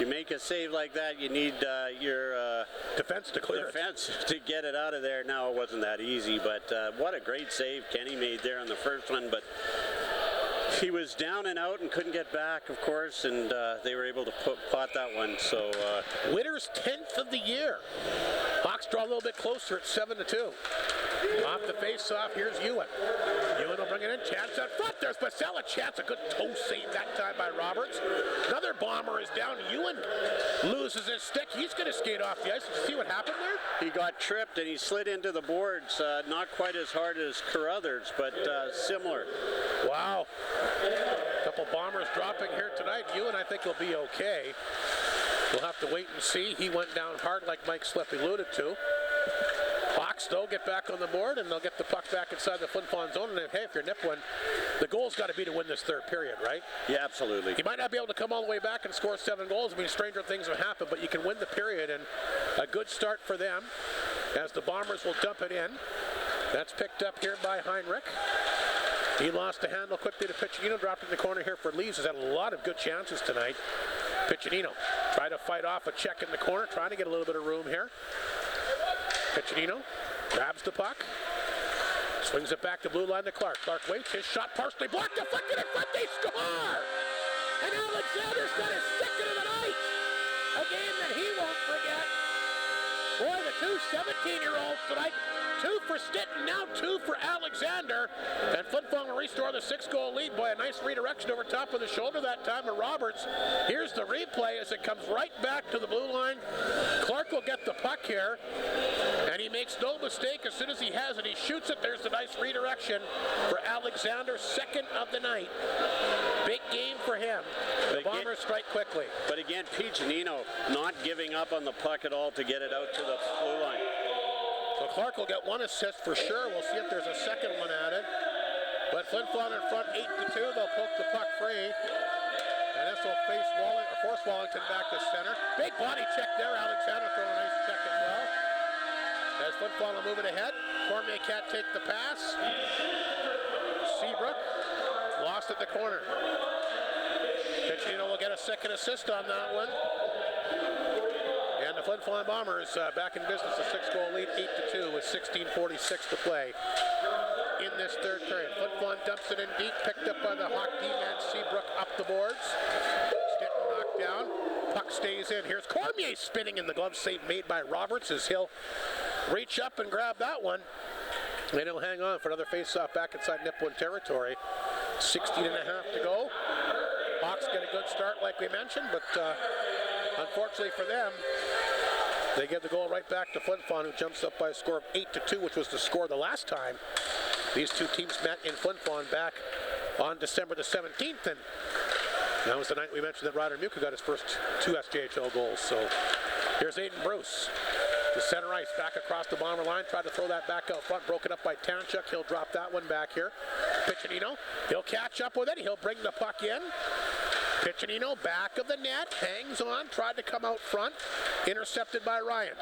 You make a save like that, you need your defense to clear defense to get it out of there. Now, it wasn't that easy, but what a great save Kenny made there on the first one. But he was down and out and couldn't get back, of course, and they were able to pot that one. So Winter's 10th of the year. Hawks draw a little bit closer at 7-2. Off the face-off, here's Ewan. Ewan will bring it in. Chance up front. There's Basella. Chance. A good toe save that time by Roberts. Another bomber is down. Ewan loses his stick. He's going to skate off the ice. Did you see what happened there? He got tripped and he slid into the boards. Not quite as hard as Carruthers, but similar. Wow. A couple bombers dropping here tonight. Ewan, I think, will be okay. We'll have to wait and see. He went down hard like Mike Slip alluded to. Hawks, though, get back on the board, and they'll get the puck back inside the Flin Flon zone. And hey, if you're Nipawin, the goal's got to be to win this third period, right? Yeah, absolutely. You might not be able to come all the way back and score 7 goals. I mean, stranger things have happened, but you can win the period, and a good start for them as the Bombers will dump it in. That's picked up here by Heinrich. He lost the handle quickly to Piccinino, dropped in the corner here for Lees. Has had a lot of good chances tonight. Piccinino try to fight off a check in the corner, trying to get a little bit of room here. Piccinino grabs the puck, swings it back to blue line to Clark. Clark waits, his shot partially blocked, deflected in front, they score! And Alexander's got his second of the night! A game that he won't forget. Boy, the two 17-year-olds tonight, 2 for Stitton, now 2 for Alexander. And Flin Flon will restore the 6-goal lead. Boy, a nice redirection over top of the shoulder that time to Roberts. Here's the replay as it comes right back to the blue line. Clark will get the puck here, and he makes no mistake as soon as he has it. He shoots it. There's the nice redirection for Alexander, second of the night. Big game for him. The Bombers strike quickly. But again, Piccinino not giving up on the puck at all to get it out to the blue line. So Clark will get 1 assist for sure. We'll see if there's a second one added. But Flin Flon in front 8-2. They'll poke the puck free. And this will force Wallington back to center. Big body check there. Alexander throwing a nice check as well. As Flin Flon will move it ahead. Cormier can't take the pass. Seabrook lost at the corner. Piccinino will get a second assist on that one. And the Flin Flon Bombers back in business, a 6-goal lead, 8-2 with 16:46 to play in this third period. Flin Flon dumps it in deep, picked up by the Hawk D-man Seabrook up the boards. Stitton knocked down, puck stays in. Here's Cormier spinning in the glove save made by Roberts as he'll reach up and grab that one. And he'll hang on for another face-off back inside Nipawin territory. 16 and a half to go. Hawks get a good start like we mentioned, but unfortunately for them, they get the goal right back to Flin Flon, who jumps up by a score of 8-2, which was the score the last time these two teams met in Flin Flon back on December the 17th. And that was the night we mentioned that Ryder Muka got his first 2 SJHL goals. So here's Aiden Bruce to center ice, back across the Bomber line, tried to throw that back out front, broken up by Townchuk. He'll drop that one back here. Piccinino, he'll catch up with it, he'll bring the puck in. Piccinino, back of the net, hangs on, tried to come out front, intercepted by Ryan.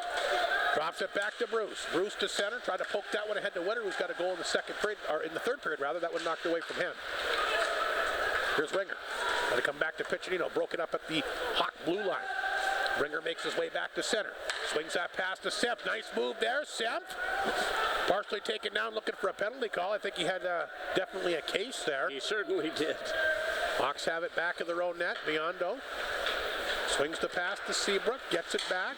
Drops it back to Bruce. Bruce to center, tried to poke that one ahead to Winter, who's got a goal in the second period, or in the third period rather. That one knocked away from him. Here's Ringer. Got to come back to Piccinino, broken up at the Hawk blue line. Ringer makes his way back to center. Swings that pass to Semp. Nice move there, Semp. Partially taken down, looking for a penalty call. I think he had definitely a case there. He certainly did. Hawks have it back of their own net. Biondo swings the pass to Seabrook, gets it back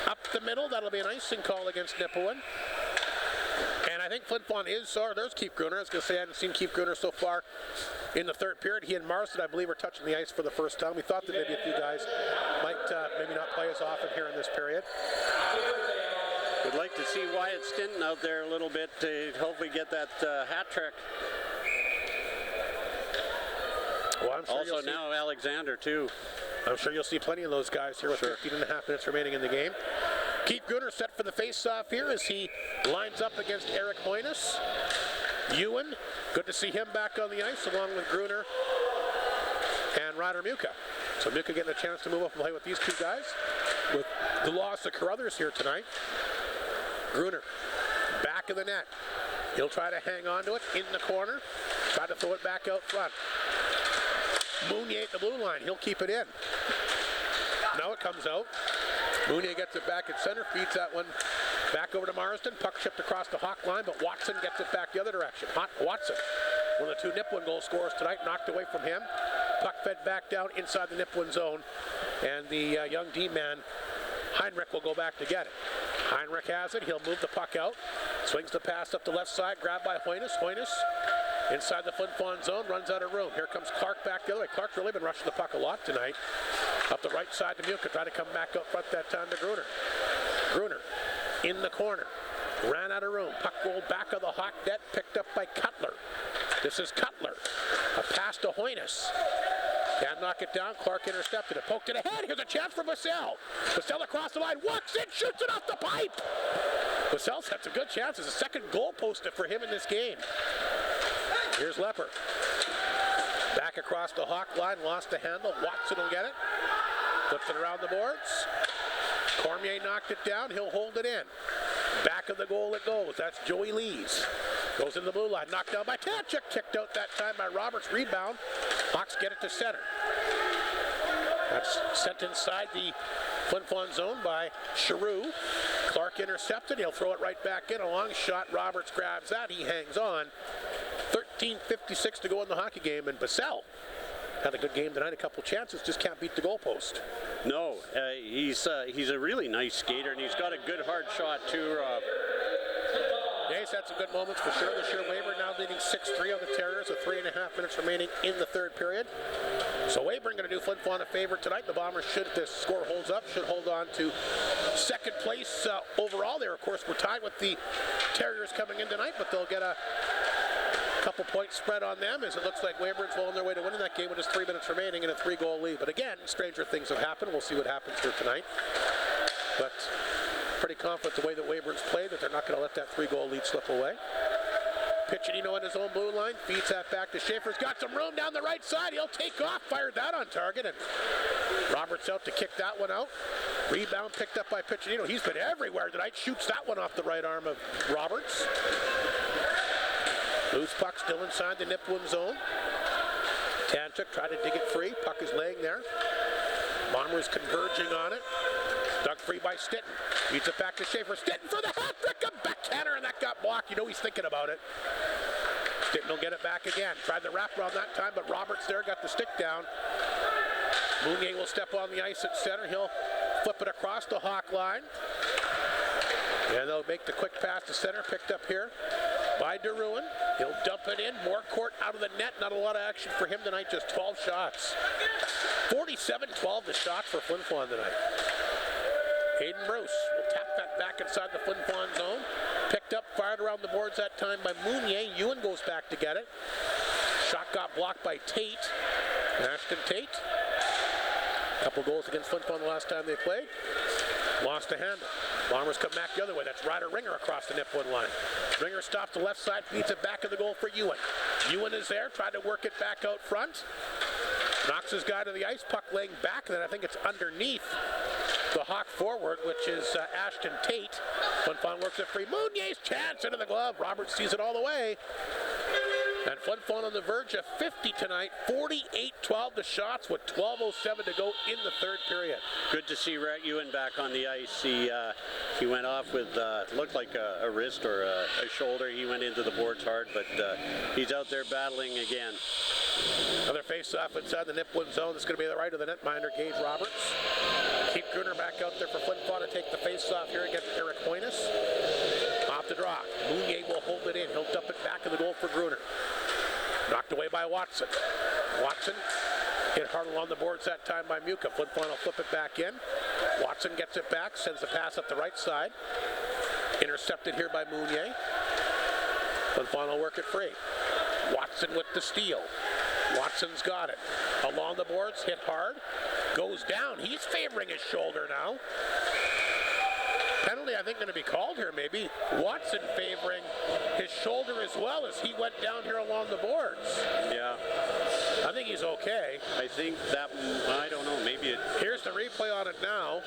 up the middle. That'll be an icing call against Nipawin. And I think Flin Flon is, or there's Keith Gruner. I was going to say I hadn't seen Keith Gruner so far in the third period. He and Marston, I believe, are touching the ice for the first time. We thought that maybe a few guys might maybe not play as often here in this period. We'd like to see Wyatt Stinton out there a little bit to hopefully get that hat trick. Well, I'm sure also now Alexander too. I'm sure you'll see plenty of those guys here with 15 and a half minutes remaining in the game. Keith Gruner set for the face-off here as he lines up against Eric Moynes. Ewan, good to see him back on the ice along with Gruner and Ryder Muka. So Muka getting a chance to move up and play with these two guys. With the loss of Carruthers here tonight. Gruner, back of the net. He'll try to hang on to it in the corner. Try to throw it back out front. Mounier at the blue line. He'll keep it in. Now it comes out. Mounier gets it back at center, feeds that one back over to Marsden. Puck chipped across the Hawk line, but Watson gets it back the other direction. Watson, one of the 2 Nipawin goal scorers tonight, knocked away from him. Puck fed back down inside the Nipawin zone, and the young D-man, Heinrich, will go back to get it. Heinrich has it. He'll move the puck out. Swings the pass up the left side. Grabbed by Hoynes. Hoynes inside the Flin Flon zone. Runs out of room. Here comes Clark back the other way. Clark's really been rushing the puck a lot tonight. Up the right side to Muka. Try to come back up front that time to Gruner. Gruner in the corner. Ran out of room. Puck rolled back of the Hawk net. Picked up by Cutler. This is Cutler. A pass to Hoynes. Can't knock it down. Clark intercepted it. Poked it ahead. Here's a chance for Vassell. Vassell across the line. Walks in. Shoots it off the pipe. Vassell sets a good chance. It's a second goal posted for him in this game. Here's Lepper. Back across the Hawk line. Lost the handle. Watson will get it. Flips it around the boards. Cormier knocked it down. He'll hold it in. Back of the goal it goes. That's Joey Lees. Goes in the blue line. Knocked down by Tanchuk. Kicked out that time by Roberts. Rebound. Hawks get it to center. That's sent inside the Flin Flon zone by Giroux. Clark intercepted. He'll throw it right back in. A long shot. Roberts grabs that. He hangs on. 13:56 to go in the hockey game. And Vassell had a good game tonight. A couple chances. Just can't beat the goalpost. No, he's a really nice skater, and he's got a good hard shot too, Rob. Yeah, he's had some good moments for sure. This year, Weyburn now leading 6-3 on the Terriers with 3.5 minutes remaining in the third period. So Weyburn going to do Flin Flon a favor tonight. The Bombers, should this score holds up, should hold on to second place overall. There, of course, we're tied with the Terriers coming in tonight, but they'll get a couple points spread on them as it looks like Weyburn's well on their way to winning that game with just 3 minutes remaining and a 3-goal lead. But again, stranger things have happened. We'll see what happens here tonight. But pretty confident the way that Weyburn's played that they're not going to let that 3-goal lead slip away. Piccinino in his own blue line, feeds that back to Schaefer's got some room down the right side. He'll take off, fired that on target, and Roberts out to kick that one out. Rebound picked up by Piccinino. He's been everywhere tonight. Shoots that one off the right arm of Roberts. Loose puck still inside the Nipawin zone. Tanchuk tried to dig it free. Puck is laying there. Bombers converging on it. Dug free by Stitton. Feeds it back to Schaefer. Stitton for the hat trick. A backhander, and that got blocked. You know he's thinking about it. Stitton will get it back again. Tried the wraparound that time, but Roberts there got the stick down. Mounier will step on the ice at center. He'll flip it across the Hawk line. And they'll make the quick pass to center. Picked up here by DeRuin. He'll dump it in. Morcourt out of the net. Not a lot of action for him tonight. Just 12 shots. 47-12 the shots for Flin Flon tonight. Hayden Bruce will tap that back inside the Flin Flon zone. Picked up, fired around the boards that time by Mounier. Ewan goes back to get it. Shot got blocked by Tate. Ashton Tate. Couple goals against Flin Flon the last time they played. Lost the handle. Bombers come back the other way. That's Ryder Ringer across the Nipawin line. Ringer stops the left side, feeds it back in the goal for Ewan. Ewan is there, tried to work it back out front. Knocks his guy to the ice, puck laying back, and then I think it's underneath the Hawk forward, which is Ashton Tate. Flin Flon works it free. Mounier's chance into the glove. Roberts sees it all the way. And Flin Flon on the verge of 50 tonight. 48-12 the shots with 12:07 to go in the third period. Good to see Rhett Ewan back on the ice. He went off with looked like a wrist or a shoulder. He went into the boards hard, but he's out there battling again. Another face-off inside the Nipawin zone. It's going to be the right of the netminder, Gage Roberts. Keep Gruner back out there for Flin Flon to take the face-off here against Eric Hoynes. Off the draw. Mounier will hold it in. He'll dump it back in the goal for Gruner. Knocked away by Watson. Watson hit hard along the boards that time by Muka. Flin Flon will flip it back in. Watson gets it back, sends the pass up the right side. Intercepted here by Mounier. Flin Flon will work it free. Watson with the steal. Watson's got it. Along the boards, hit hard. Goes down. He's favoring his shoulder now. Penalty, I think, going to be called here, maybe. Watson favoring his shoulder as well as he went down here along the boards. Yeah. I think he's okay. I think that, I don't know, maybe it... Here's the replay on it now.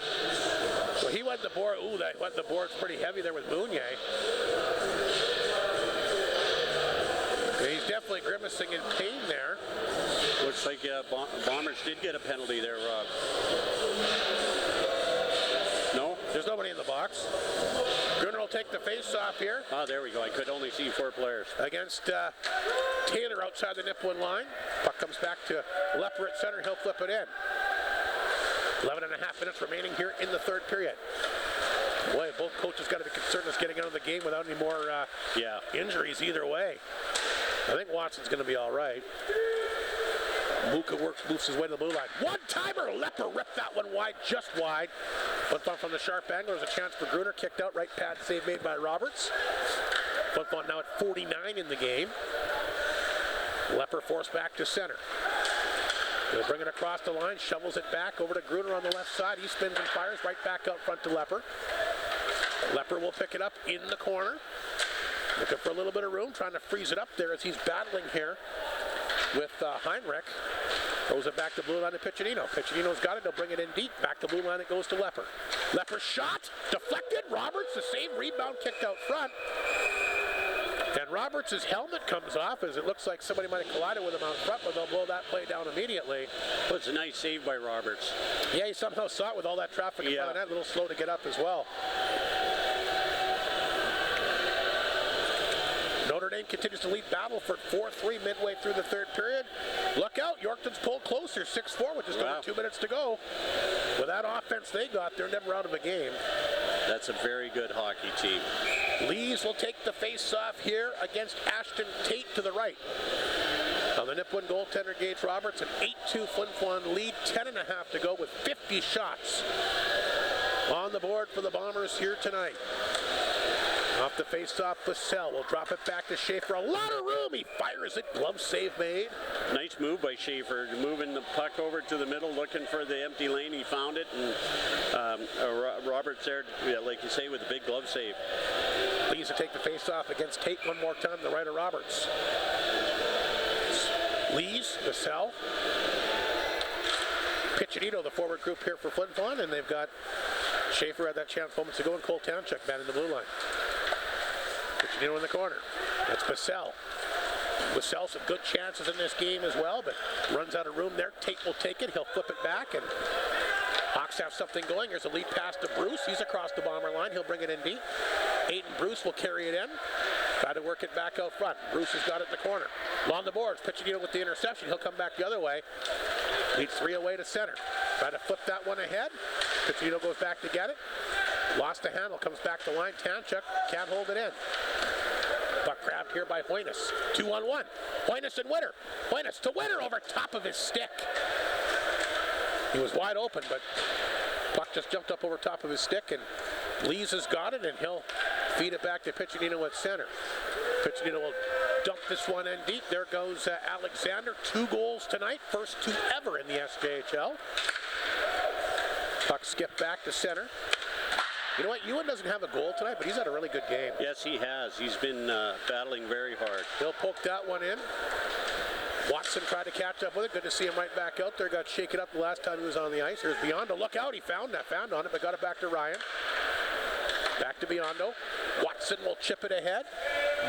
So he went the board. Ooh, that went the boards pretty heavy there with Mounier. Yeah, he's definitely grimacing in pain there. Looks like Bombers did get a penalty there, Rob. No? There's nobody in the box. Gruner will take the face-off here. Oh, there we go. I could only see 4 players. Against Taylor outside the Nipawin line. Puck comes back to Lepper at center. He'll flip it in. 11.5 minutes remaining here in the third period. Boy, both coaches got to be concerned with getting out of the game without any more injuries either way. I think Watson's going to be all right. Muka moves his way to the blue line. One-timer! Lepper ripped that one wide, just wide. Flin Flon from the sharp angle. There's a chance for Gruner. Kicked out, right pad save made by Roberts. Flin Flon now at 49 in the game. Lepper forced back to center. He'll bring it across the line, shovels it back over to Gruner on the left side. He spins and fires right back out front to Lepper. Lepper will pick it up in the corner. Looking for a little bit of room, trying to freeze it up there as he's battling here with Heinrich. Throws it back to blue line to Piccinino. Piccinino's got it. They'll bring it in deep. Back to blue line. It goes to Lepper. Lepper shot. Deflected. Roberts, the same rebound, kicked out front. And Roberts' helmet comes off as it looks like somebody might have collided with him out front, but they'll blow that play down immediately. Well, it's a nice save by Roberts. Yeah, he somehow saw it with all that traffic in front of that. A little slow to get up as well. Notre Dame continues to lead Battleford 4-3 midway through the third period. Look out, Yorkton's pulled closer, 6-4 with just over 2 minutes to go. With that offense they got, they're never out of a game. That's a very good hockey team. Lees will take the face-off here against Ashton Tate to the right. Now the Nipawin goaltender Gage Roberts, an 8-2 Flin Flon lead, 10.5 to go with 50 shots on the board for the Bombers here tonight. Off the face-off, Bussell will drop it back to Schaefer. A lot of room. He fires it. Glove save made. Nice move by Schaefer, moving the puck over to the middle, looking for the empty lane. He found it, and Roberts there, like you say, with a big glove save. Lees to take the face-off against Tate one more time, the right of Roberts. Lees, Bussell. Piccinino, the forward group here for Flin Flon, and they've got Schaefer had that chance moments ago, and Cole Towncheck man in the blue line. Piccinino in the corner. That's Bussell. Bussell some good chances in this game as well, but runs out of room there. Tate will take it. He'll flip it back, and Hawks have something going. Here's a lead pass to Bruce. He's across the Bomber line. He'll bring it in deep. Aiden Bruce will carry it in. Try to work it back out front. Bruce has got it in the corner. Along the boards. Piccinino with the interception. He'll come back the other way. Leads 3 away to center. Try to flip that one ahead. Piccinino goes back to get it. Lost the handle. Comes back to line. Tanchuk can't hold it in. Puck grabbed here by Hoynes. 2-on-1. Hoynes and Witter. Hoynes to Witter over top of his stick. He was wide open, but puck just jumped up over top of his stick, and Lees has got it, and he'll feed it back to Piccinino at center. Piccinino will dump this one in deep. There goes Alexander. 2 goals tonight. First 2 ever in the SJHL. Puck skipped back to center. You know what? Ewan doesn't have a goal tonight, but he's had a really good game. Yes, he has. He's been battling very hard. He'll poke that one in. Watson tried to catch up with it. Good to see him right back out there. Got shaken up the last time he was on the ice. Here's Biondo. Look out. He found on it, but got it back to Ryan. Back to Biondo. Watson will chip it ahead.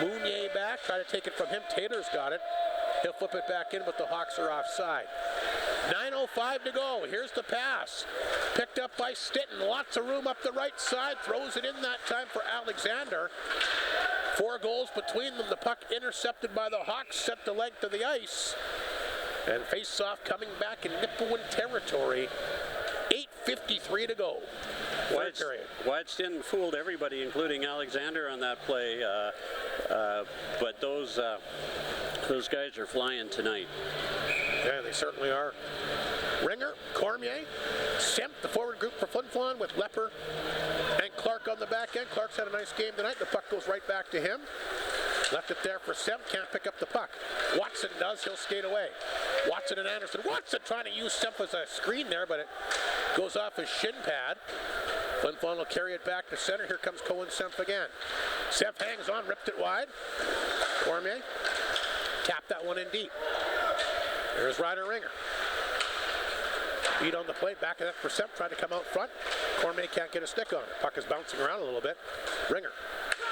Mounier back. Try to take it from him. Taylor's got it. He'll flip it back in, but the Hawks are offside. 9:05 to go. Here's the pass. Picked up by Stinton. Lots of room up the right side. Throws it in that time for Alexander. 4 goals between them. The puck intercepted by the Hawks. Set the length of the ice. And face-off coming back in Nipawin territory. 8:53 to go. Wyatt Stinton fooled everybody, including Alexander, on that play. But those guys are flying tonight. Yeah, they certainly are. Ringer, Cormier, Semp, the forward group for Flin Flon with Lepper and Clark on the back end. Clark's had a nice game tonight. The puck goes right back to him. Left it there for Semp. Can't pick up the puck. Watson does. He'll skate away. Watson and Anderson. Watson trying to use Semp as a screen there, but it goes off his shin pad. Flin Flon will carry it back to center. Here comes Cohen Semp again. Semp hangs on, ripped it wide. Cormier tapped that one in deep. There's Ryder Ringer. Beat on the play, back of that for Semp, tried to come out front. Cormier can't get a stick on it. Puck is bouncing around a little bit. Ringer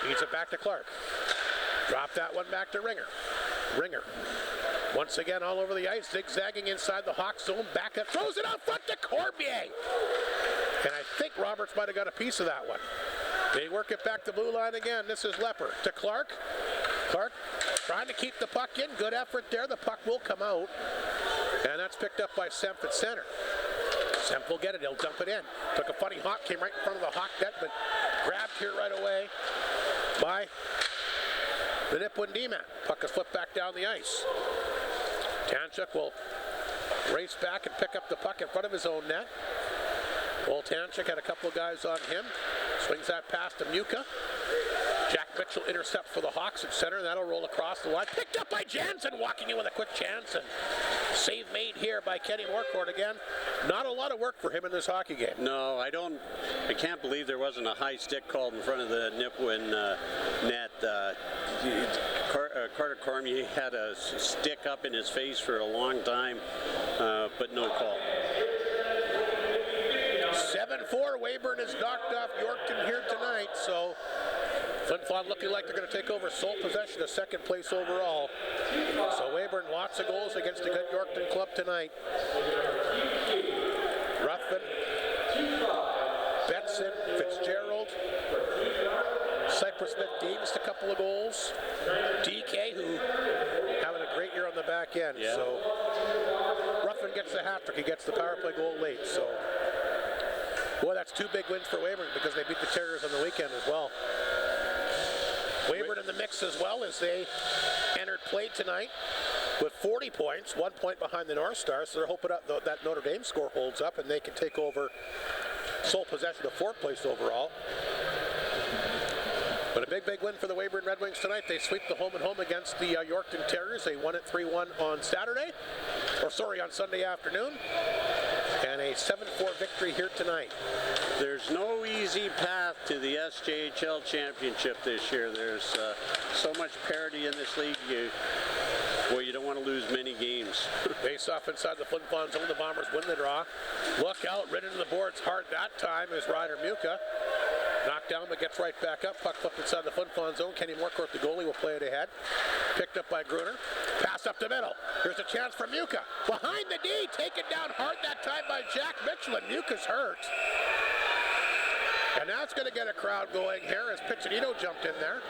feeds it back to Clark. Drop that one back to Ringer. Ringer, once again all over the ice, zigzagging inside the Hawk zone. Back up, throws it out front to Cormier. And I think Roberts might have got a piece of that one. They work it back to blue line again. This is Lepper to Clark. Clark trying to keep the puck in. Good effort there. The puck will come out. And that's picked up by Semp at center. Semp will get it. He'll dump it in. Took a funny hop. Came right in front of the Hawk net, but stopped here right away by the Nipawin D-man. Puck is flipped back down the ice. Tanchuk will race back and pick up the puck in front of his own net. Cole Tanchuk had a couple of guys on him. Swings that pass to Muka. Jack Mitchell intercepts for the Hawks at center. That'll roll across the line. Picked up by Jansen, walking in with a quick chance. And save made here by Kenny Morcourt again. Not a lot of work for him in this hockey game. No, I can't believe there wasn't a high stick called in front of the Nipawin net. Carter Cormier had a stick up in his face for a long time, but no call. 7-4, Weyburn has knocked off Yorkton here tonight, so Flin Flon looking like they're going to take over sole possession of second place overall. So Weyburn, lots of goals against a good Yorkton club tonight. Ruthven, Betson, Fitzgerald, Cypress Smith Davis, a couple of goals. DK, who having a great year on the back end. Yeah. So Ruthven gets the hat trick. He gets the power play goal late. So, boy, that's two big wins for Weyburn because they beat the Terriers on the weekend as well. Weyburn in the mix as well as they entered play tonight with 40 points, 1 point behind the North Stars. So they're hoping that Notre Dame score holds up and they can take over sole possession of fourth place overall. But a big win for the Weyburn Red Wings tonight. They sweep the home and home against the Yorkton Terriers. They won it 3-1 on on Sunday afternoon. And a 7-4 victory here tonight. There's no easy path to the SJHL championship this year. There's so much parity in this league. You don't want to lose many games. Face off inside the Flin Flon zone. The Bombers win the draw. Look out, right into the boards hard that time is Ryder Muka. Knocked down, but gets right back up. Puck flipped inside the Flin Flon zone. Kenny Morcourt, the goalie, will play it ahead. Picked up by Gruner. Pass up the middle. Here's a chance for Muka. Behind the D, taken down hard that time by Jack Mitchell, and Muka's hurt. And now it's going to get a crowd going here as Piccinino jumped in there.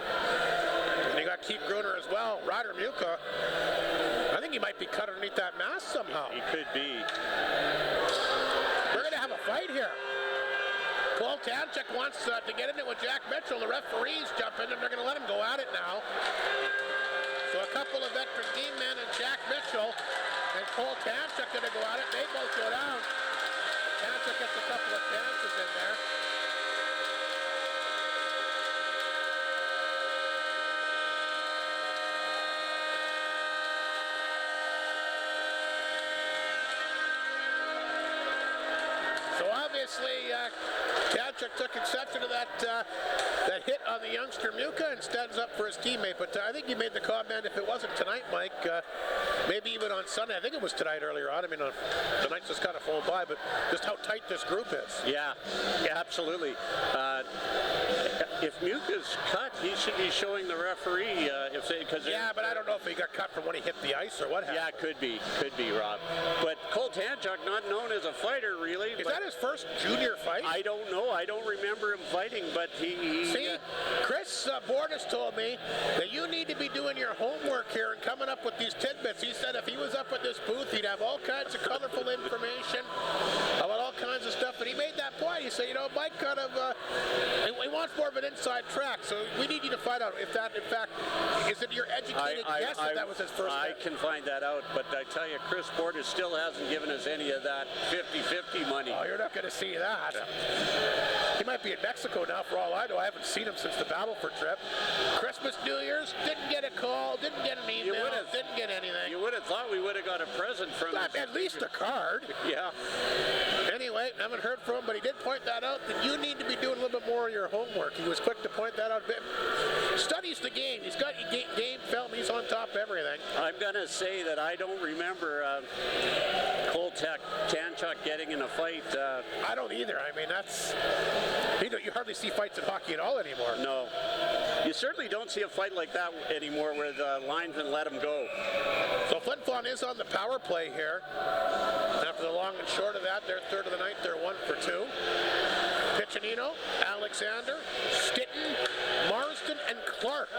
And you got Keith Gruner as well. Ryder Muka, I think he might be cut underneath that mask somehow. He could be. We're going to have a fight here. Cole Tanchuk wants to get in it with Jack Mitchell. The referees jump in and they're going to let him go at it now. So a couple of veteran team men and Jack Mitchell and Cole Tanchuk going to go at it. They both go down. Tanchuk gets a couple of chances in there. So obviously, Tanchuk took exception to that hit on the youngster Muka and stands up for his teammate. But I think you made the comment, if it wasn't tonight, Mike, maybe even on Sunday. I think it was tonight earlier on. I mean, the night's just kind of flown by, but just how tight this group is. Yeah, absolutely. If Muka's cut, he should be showing the referee. But I don't know if he got cut from when he hit the ice or what happened. Yeah, could be, Rob. But Cole Tanchuk, not known as a fighter, really. Is that his first junior fight? I don't know. I don't remember him fighting, but he See, Chris Bordas told me that you need to be doing your homework here and coming up with these tidbits. He said if he was up at this booth, he'd have all kinds of colorful information about all kinds of stuff. And he made that point. He said, Mike kind of, he wants more of an inside track. So we need you to find out if that, in fact, is it your educated guess that that was his first I can find that out, but I tell you, Chris Bordas still hasn't given us any of that 50-50 money. Oh, you're not going to see that. He might be in Mexico now, for all I know. I haven't seen him since the Battleford trip. Christmas, New Year's, didn't get a call, didn't get an email, didn't get anything. You would have thought we would have got a present from him. At least a card. Yeah. Anyway, I haven't heard from him, but he did point that out, that you need to be doing a little bit more of your homework. He was quick to point that out. Studies the game. He's got game film. He's on top of everything. I'm going to say that I don't remember Cole Tanchuk getting in a fight. I don't either. I mean, you hardly see fights in hockey at all anymore. No. You certainly don't see a fight like that anymore where the linesmen let him go. So Flin Flon is on the power play here. After the long and short of that, they're third of the night. They're 1 for 2. Piccinino, Alexander, Stitton, Marsden, and Clark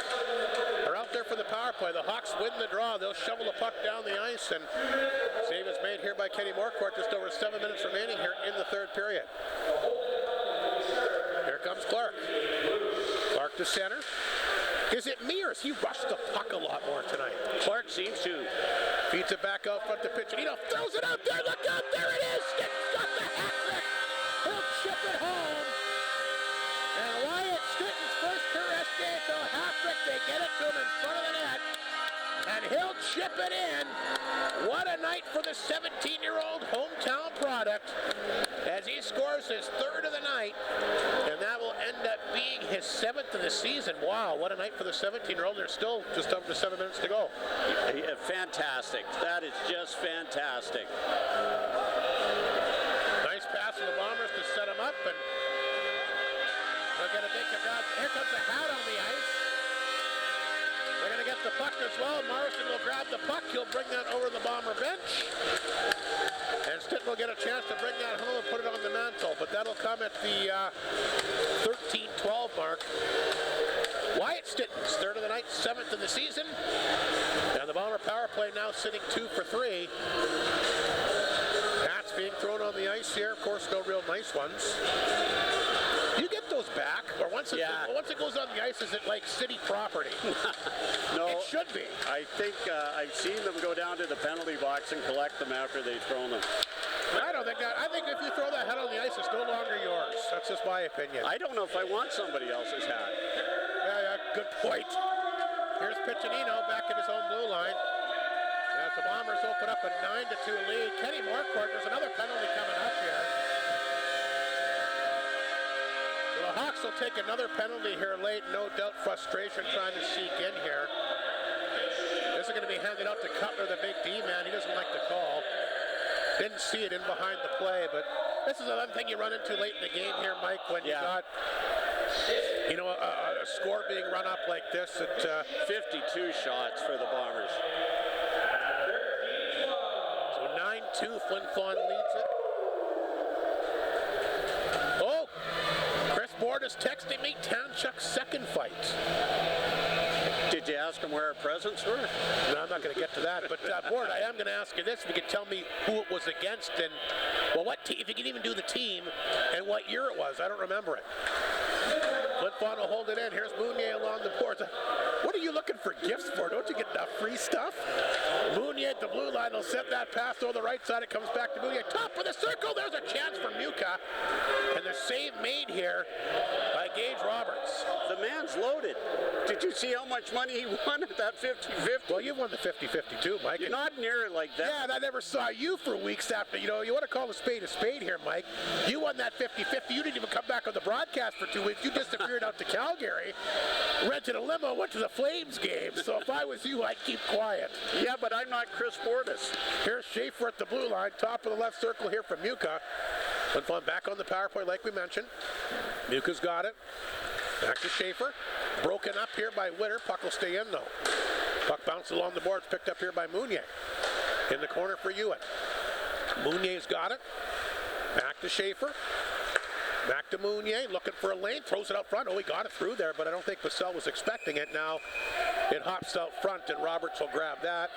are out there for the power play. The Hawks win the draw. They'll shovel the puck down the ice, and save is made here by Kenny Morcourt. Just over 7 minutes remaining here in the third period. Here comes Clark. to center. Is it me or has he rushed the puck a lot more tonight? Clark seems to. Feeds it back out front to Piccinino. Throws it out there. Look out. There it is. Stitten's got the hat trick. He'll chip it home. And Wyatt Stitten's first career SJHL hat trick. They get it to him in front of the net. And he'll chip it in. What a night for the 17-year-old hometown product as he scores his third of the night. And that will end up being his 7th of the season. Wow, what a night for the 17-year-old. There's still just under 7 minutes to go. Yeah, fantastic. That is just fantastic. Nice pass from the Bombers to set him up. And they'll get a big congrats. Here comes the hat on the ice. They're going to get the puck as well. Morrison will grab the puck. He'll bring that over the Bomber bench. And Stitton will get a chance to bring that home and put it on the mantle. But that'll come at the 13-12 mark. Wyatt Stitton's third of the night, 7th of the season. And the Bomber power play now sitting 2 for 3. Hats being thrown on the ice here. Of course, no real nice ones. You get those back, or once it goes on the ice, is it like city property? No. It should be. I think I've seen them go down to the penalty box and collect them after they've thrown them. I don't think that. I think if you throw that hat on the ice, it's no longer yours. That's just my opinion. I don't know if I want somebody else's hat. Yeah, good point. Here's Piccinino back at his own blue line. As the Bombers open up a 9-2 lead. Kenny Marquardt, there's another penalty coming up here. The Hawks will take another penalty here late. No doubt frustration trying to seek in here. This is going to be handed out to Cutler, the big D man. He doesn't like the call. Didn't see it in behind the play, but this is another thing you run into late in the game here, Mike, when you got a score being run up like this. At 52 shots for the Bombers. So 9-2, Flin Flon leads it. Oh! Chris Board is texting me Tanchuk's second fight. Did you ask him where our presents were? No, I'm not going to get to that. But Board, I am going to ask you this. If you could tell me who it was against and, well, if you can even do the team and what year it was. I don't remember it. Flin Flon will hold it in. Here's Mounier along the boards. What are you looking for gifts for? Don't you get enough free stuff? Mounier at the blue line will set that pass over the right side. It comes back to Mounier. Top of the circle. There's a chance for Muka. And the save made here by Gage Roberts. The man's loaded. Did you see how much money he won at that 50-50? Well, you won the 50-50 too, Mike. You're not near it like that. Yeah, and I never saw you for weeks after. You want to call a spade here, Mike. You won that 50-50. You didn't even come back on the broadcast for 2 weeks. You disappeared out to Calgary, rented a limo, went to the Flames game. So if I was you, I'd keep quiet. Yeah, but I'm not Chris Bordas. Here's Schaefer at the blue line. Top of the left circle here from Muka. Flin Flon back on the power play like we mentioned. Muka's got it. Back to Schaefer. Broken up here by Witter. Puck will stay in though. Puck bounced along the boards. Picked up here by Mounier. In the corner for Ewan. Mounier's got it. Back to Schaefer. Back to Mounier. Looking for a lane. Throws it out front. Oh, he got it through there, but I don't think Vassell was expecting it. Now it hops out front and Roberts will grab that.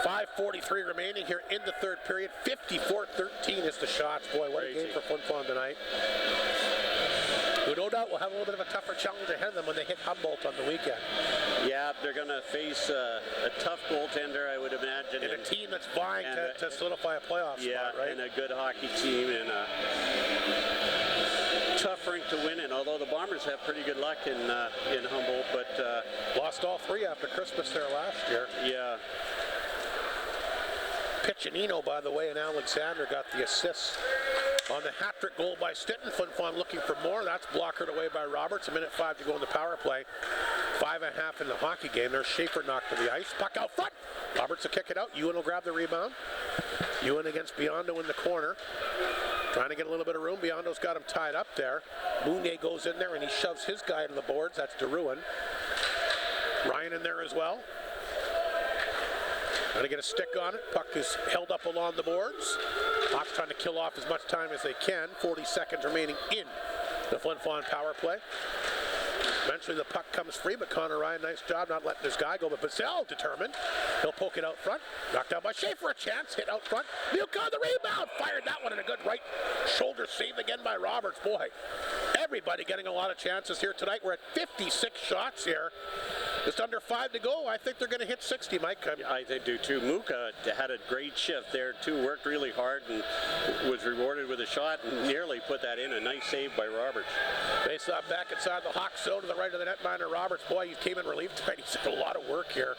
5:43 remaining here in the third period. 54-13 is the shots. Boy, what a game for Flin Flon tonight. Who no doubt will have a little bit of a tougher challenge ahead of them when they hit Humboldt on the weekend. Yeah, they're going to face a tough goaltender, I would imagine. And a team that's vying to solidify a playoff spot, right? And a good hockey team and a tough rink to win in. Although the Bombers have pretty good luck in Humboldt, but lost all 3 after Christmas there last year. Yeah. Piccinino, by the way, and Alexander got the assists on the hat-trick goal by Stitton. Flin Flon looking for more. That's blockered away by Roberts. 1:05 to go in the power play. 5.5 in the hockey game. There's Schaefer knocked to the ice. Puck out front. Roberts will kick it out. Ewan will grab the rebound. Ewan against Biondo in the corner. Trying to get a little bit of room. Biondo's got him tied up there. Mounier goes in there and he shoves his guy to the boards. That's DeRuin. Ryan in there as well. Trying to get a stick on it. Puck is held up along the boards. Hawks trying to kill off as much time as they can. 40 seconds remaining in the Flin Flon power play. Eventually the puck comes free, but Connor Ryan, nice job not letting this guy go. But Vassell determined. He'll poke it out front. Knocked out by Schaefer. A chance. Hit out front. Muka on the rebound. Fired that one in a good right shoulder save again by Roberts. Boy, Everybody getting a lot of chances here tonight. We're at 56 shots here. Just under 5 to go. I think they're going to hit 60, Mike. I think do too. Muka had a great shift there too. Worked really hard and was rewarded with a shot and nearly put that in. A nice save by Roberts. Face off back inside the Hawks zone to the right of the netminder. Roberts, boy, he came in relief tonight. He's did a lot of work here.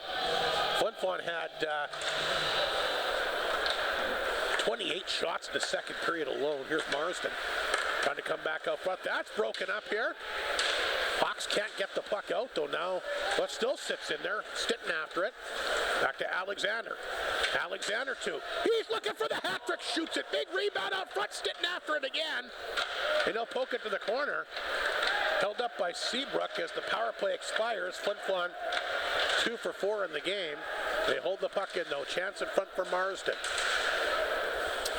Flin Flon had 28 shots in the second period alone. Here's Marsden trying to come back out front. That's broken up here. Hawks can't get the puck out though now, but still sits in there. Stitton after it. Back to Alexander. Alexander too. He's looking for the hat trick. Shoots it. Big rebound out front. Stitton after it again. And he'll poke it to the corner. Held up by Seabrook as the power play expires. Flin Flon 2 for 4 in the game. They hold the puck in though. Chance in front for Marsden.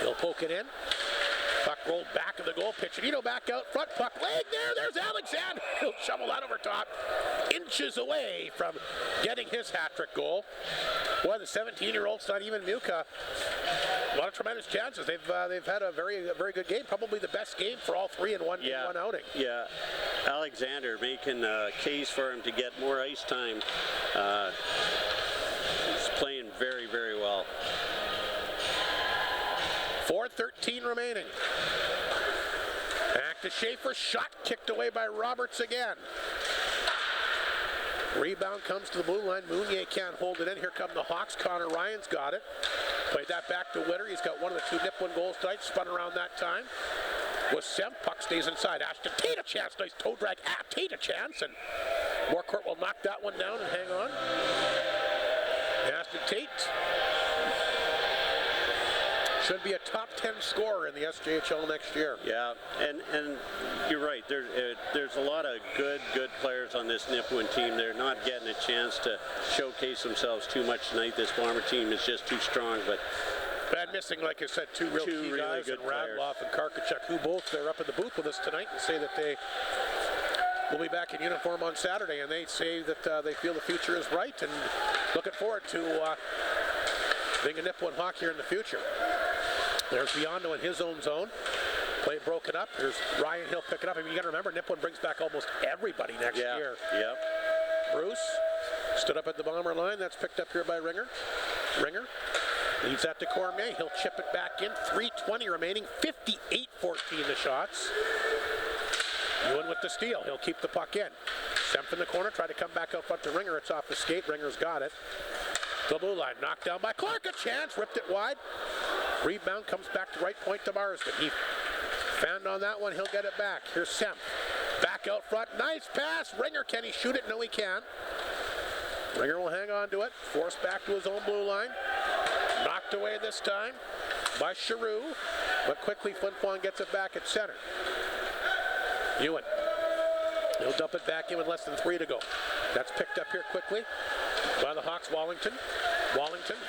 He'll poke it in. Puck rolled back of the goal. Piccinino back out front. Puck leg there. There's Alexander. He'll shovel that over top. Inches away from getting his hat-trick goal. Boy, the 17-year-old's not even Muka. A lot of tremendous chances. They've had a very good game. Probably the best game for all three in one outing. Yeah, Alexander making a case for him to get more ice time. He's playing very, very well. 4:13 remaining. Back to Schaefer. Shot kicked away by Roberts again. Rebound comes to the blue line. Mounier can't hold it in. Here come the Hawks. Connor Ryan's got it. Played that back to Witter. He's got one of the 2 Nipawin goals tonight. Spun around that time. With Semp. Puck stays inside. Ashton Tate a chance. Nice toe drag. Tate a chance. And Morcourt will knock that one down and hang on. Ashton Tate should be a top 10 scorer in the SJHL next year. Yeah, and you're right. There's a lot of good players on this Nipawin team. They're not getting a chance to showcase themselves too much tonight. This Bomber team is just too strong. But missing, like I said, two key guys, good and Radloff and Karkachuk, who both are up in the booth with us tonight and say that they will be back in uniform on Saturday. And they say that they feel the future is bright and looking forward to being a Nipawin Hawk here in the future. There's Biondo in his own zone. Play broken up. Here's Ryan. He'll pick it up. I mean, you got to remember, Nipawin brings back almost everybody next year. Yep. Bruce stood up at the Bomber line. That's picked up here by Ringer. Ringer leaves that to Cormier. He'll chip it back in. 3:20 remaining. 58-14 the shots. Ewan with the steal. He'll keep the puck in. Semp in the corner. Try to come back up front to Ringer. It's off the skate. Ringer's got it. The blue line knocked down by Clark. A chance. Ripped it wide. Rebound comes back to right point to Marsden. He fanned on that one. He'll get it back. Here's Semp. Back out front. Nice pass. Ringer, can he shoot it? No, he can't. Ringer will hang on to it. Forced back to his own blue line. Knocked away this time by Giroux. But quickly, Flin Flon gets it back at center. Ewan. He'll dump it back in with less than 3 to go. That's picked up here quickly by the Hawks. Wallington,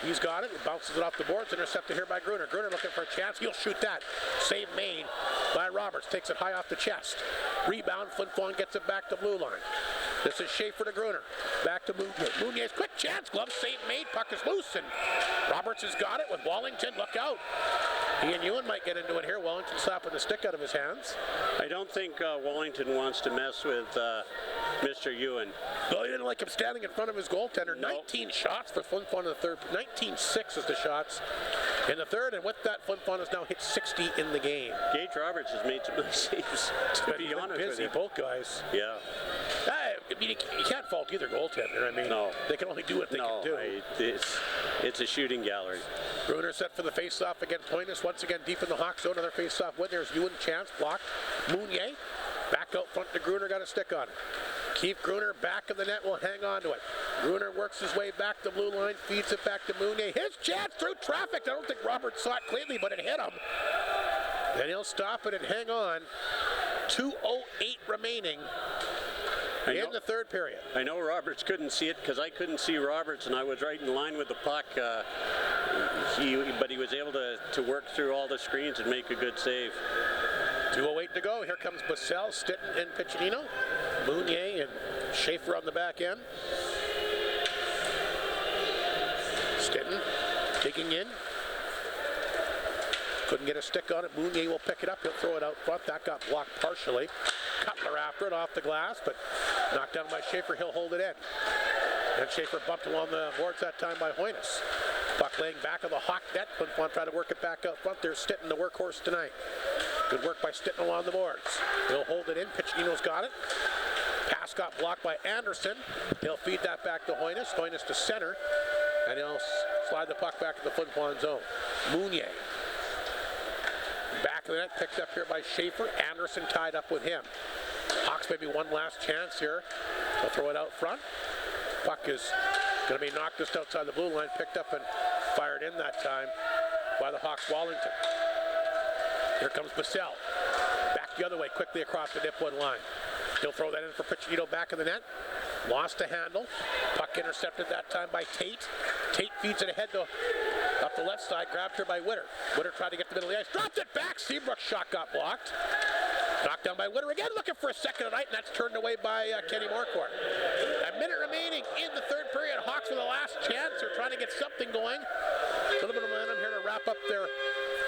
he's got it. He bounces it off the boards. Intercepted here by Gruner. Gruner looking for a chance. He'll shoot that. Save made by Roberts. Takes it high off the chest. Rebound. Flin Flon gets it back to blue line. This is Schaefer to Gruner. Back to Mounier. Mounier's quick chance. Glove save made. Puck is loose. And Roberts has got it with Wallington. Look out. He and Ewan might get into it here. Wallington slapping the stick out of his hands. I don't think Wallington wants to mess with Mr. Ewan. No, he didn't like him standing in front of his goaltender. No. 19 shots for Flin Flon in the third. 19-6 is the shots in the third. And with that, Flin Flon has now hit 60 in the game. Gage Roberts has made some nice saves, to be honest with you. Both guys. Yeah. I mean, you can't fault either goaltender. I mean, no. They can only do what they can do. It's a shooting gallery. Gruner set for the face-off against Pointus. Once again, deep in the Hawk zone. Another face-off win. There's Ewan. Chance blocked. Mounier back out front to Gruner. Got a stick on it. Keith Gruner back of the net. Will hang on to it. Gruner works his way back to blue line. Feeds it back to Mounier. His chance through traffic. I don't think Roberts saw it cleanly, but it hit him. Then he'll stop it and hang on. 2:08 remaining in the third period. I know Roberts couldn't see it because I couldn't see Roberts, and I was right in line with the puck. But he was able to work through all the screens and make a good save. 2:08 to go. Here comes Bassell, Stitton, and Piccinino. Mounier and Schaefer on the back end. Stitton digging in. Couldn't get a stick on it. Mounier will pick it up. He'll throw it out front. That got blocked partially. Cutler after it off the glass, but knocked down by Schaefer. He'll hold it in. And Schaefer bumped along the boards that time by Hoynes. Puck laying back of the Hawk net. Flin Flon try to work it back up front. There's Stitton, the workhorse tonight. Good work by Stitton along the boards. He'll hold it in. Piccinino's got it. Pass got blocked by Anderson. He'll feed that back to Hoynes. Hoynes to center. And he'll slide the puck back to the Flin Flon zone. Mounier. Back of the net, picked up here by Schaefer. Anderson tied up with him. Hawks maybe one last chance here. They'll throw it out front. Puck is going to be knocked just outside the blue line. Picked up and fired in that time by the Hawks Wallington. Here comes Bassell. Back the other way, quickly across the Nipawin line. He'll throw that in for Piccinino back of the net. Lost a handle. Puck intercepted that time by Tate. Tate feeds it ahead to up the left side, grabbed here by Witter. Witter tried to get the middle of the ice, dropped it back. Seabrook's shot got blocked. Knocked down by Witter again, looking for a second tonight, and that's turned away by Kenny Marquardt. A minute remaining in the third period. Hawks with the last chance. They're trying to get something going. A little bit of momentum here to wrap up their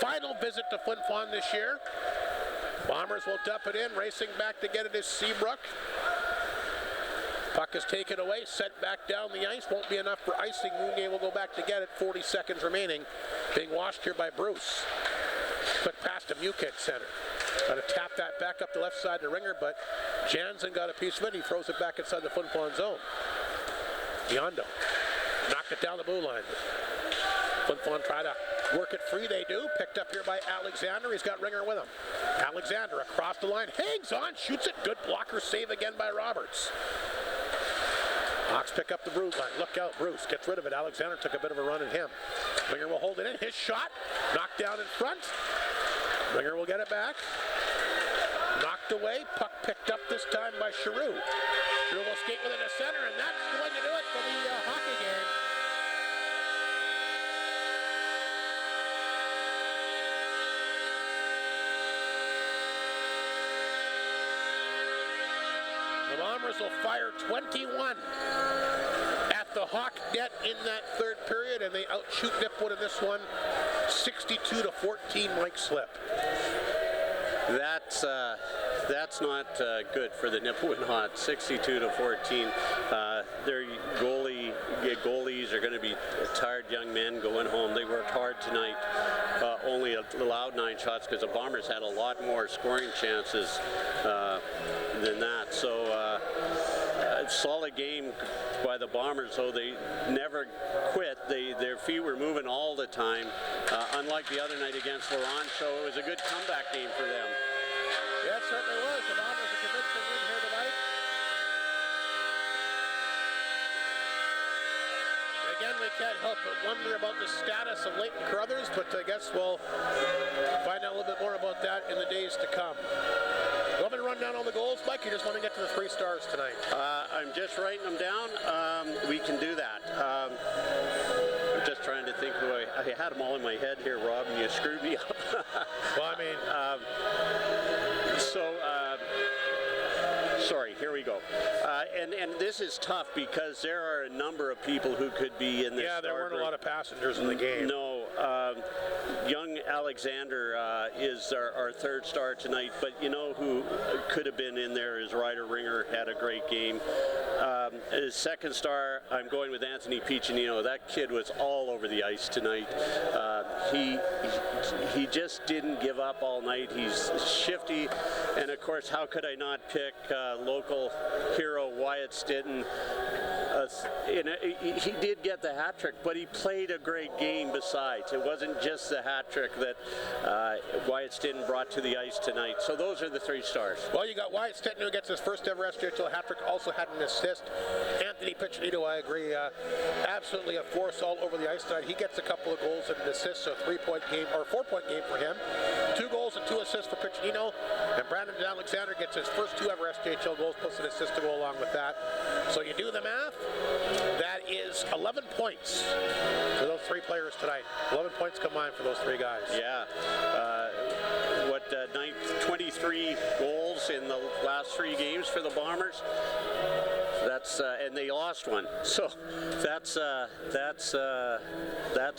final visit to Flin Flon this year. Bombers will dump it in, racing back to get it is Seabrook. Puck is taken away, sent back down the ice. Won't be enough for icing. Mounier will go back to get it. 40 seconds remaining. Being washed here by Bruce. Quick pass to Muket center. Got to tap that back up the left side to Ringer, but Jansen got a piece of it. He throws it back inside the Flin Flon zone. Biondo knocked it down the blue line. Flin Flon try to work it free. They do. Picked up here by Alexander. He's got Ringer with him. Alexander across the line. Hangs on. Shoots it. Good blocker save again by Roberts. Hawks pick up the Bruce line. Look out. Bruce gets rid of it. Alexander took a bit of a run at him. Ringer will hold it in. His shot. Knocked down in front. Ringer will get it back. Knocked away. Puck picked up this time by Giroux. Giroux will skate with it to center, and that's going to do it for the hockey game. The Bombers will fire 21 at the Hawk net in that third period, and they outshoot Nipawin in this one 62-14. Mike Slip. That's not good for the Nipawin Hawks. 62-14. Their goalies are going to be tired young men going home. They worked hard tonight. Only allowed 9 shots because the Bombers had a lot more scoring chances than that. So solid game by the Bombers, though they never quit. Their feet were moving all the time, unlike the other night against Flin. So it was a good comeback game for them. Yeah, it certainly was. The Bombers a convincing win here tonight. Again, we can't help but wonder about the status of Leighton Carruthers, but I guess we'll find out a little bit more about that in the days to come. You want me to run down all the goals, Mike? You just want to get to the 3 stars tonight? I'm just writing them down. We can do that. I'm just trying to think who I had them all in my head here, Rob, and you screwed me up. Well, I mean... sorry, here we go. And this is tough because there are a number of people who could be in this. Yeah, there weren't a lot of passengers in the game. No. Young Alexander is our third star tonight, but you know who could have been in there is Ryder Ringer, had a great game. His second star, I'm going with Anthony Piccinino. That kid was all over the ice tonight. He just didn't give up all night. He's shifty, and of course, how could I not pick local hero Wyatt Stitton? He did get the hat trick, but he played a great game besides. It wasn't just the hat trick that Wyatt Stitton brought to the ice tonight. So those are the 3 stars. Well, you got Wyatt Stitton who gets his first ever SJHL hat trick, also had an assist. Anthony Piccinino, I agree, absolutely a force all over the ice tonight. He gets a couple of goals and an assist, so a 3-point game, or 4-point game for him. 2 goals and 2 assists for Piccinino, and Brandon Alexander gets his first 2 ever SJHL goals, plus an assist to go along with that. So you do the math, that is 11 points for those 3 players tonight. 11 points combined for those 3 guys. Yeah. 23 goals in the last 3 games for the Bombers. That's and they lost one. So that's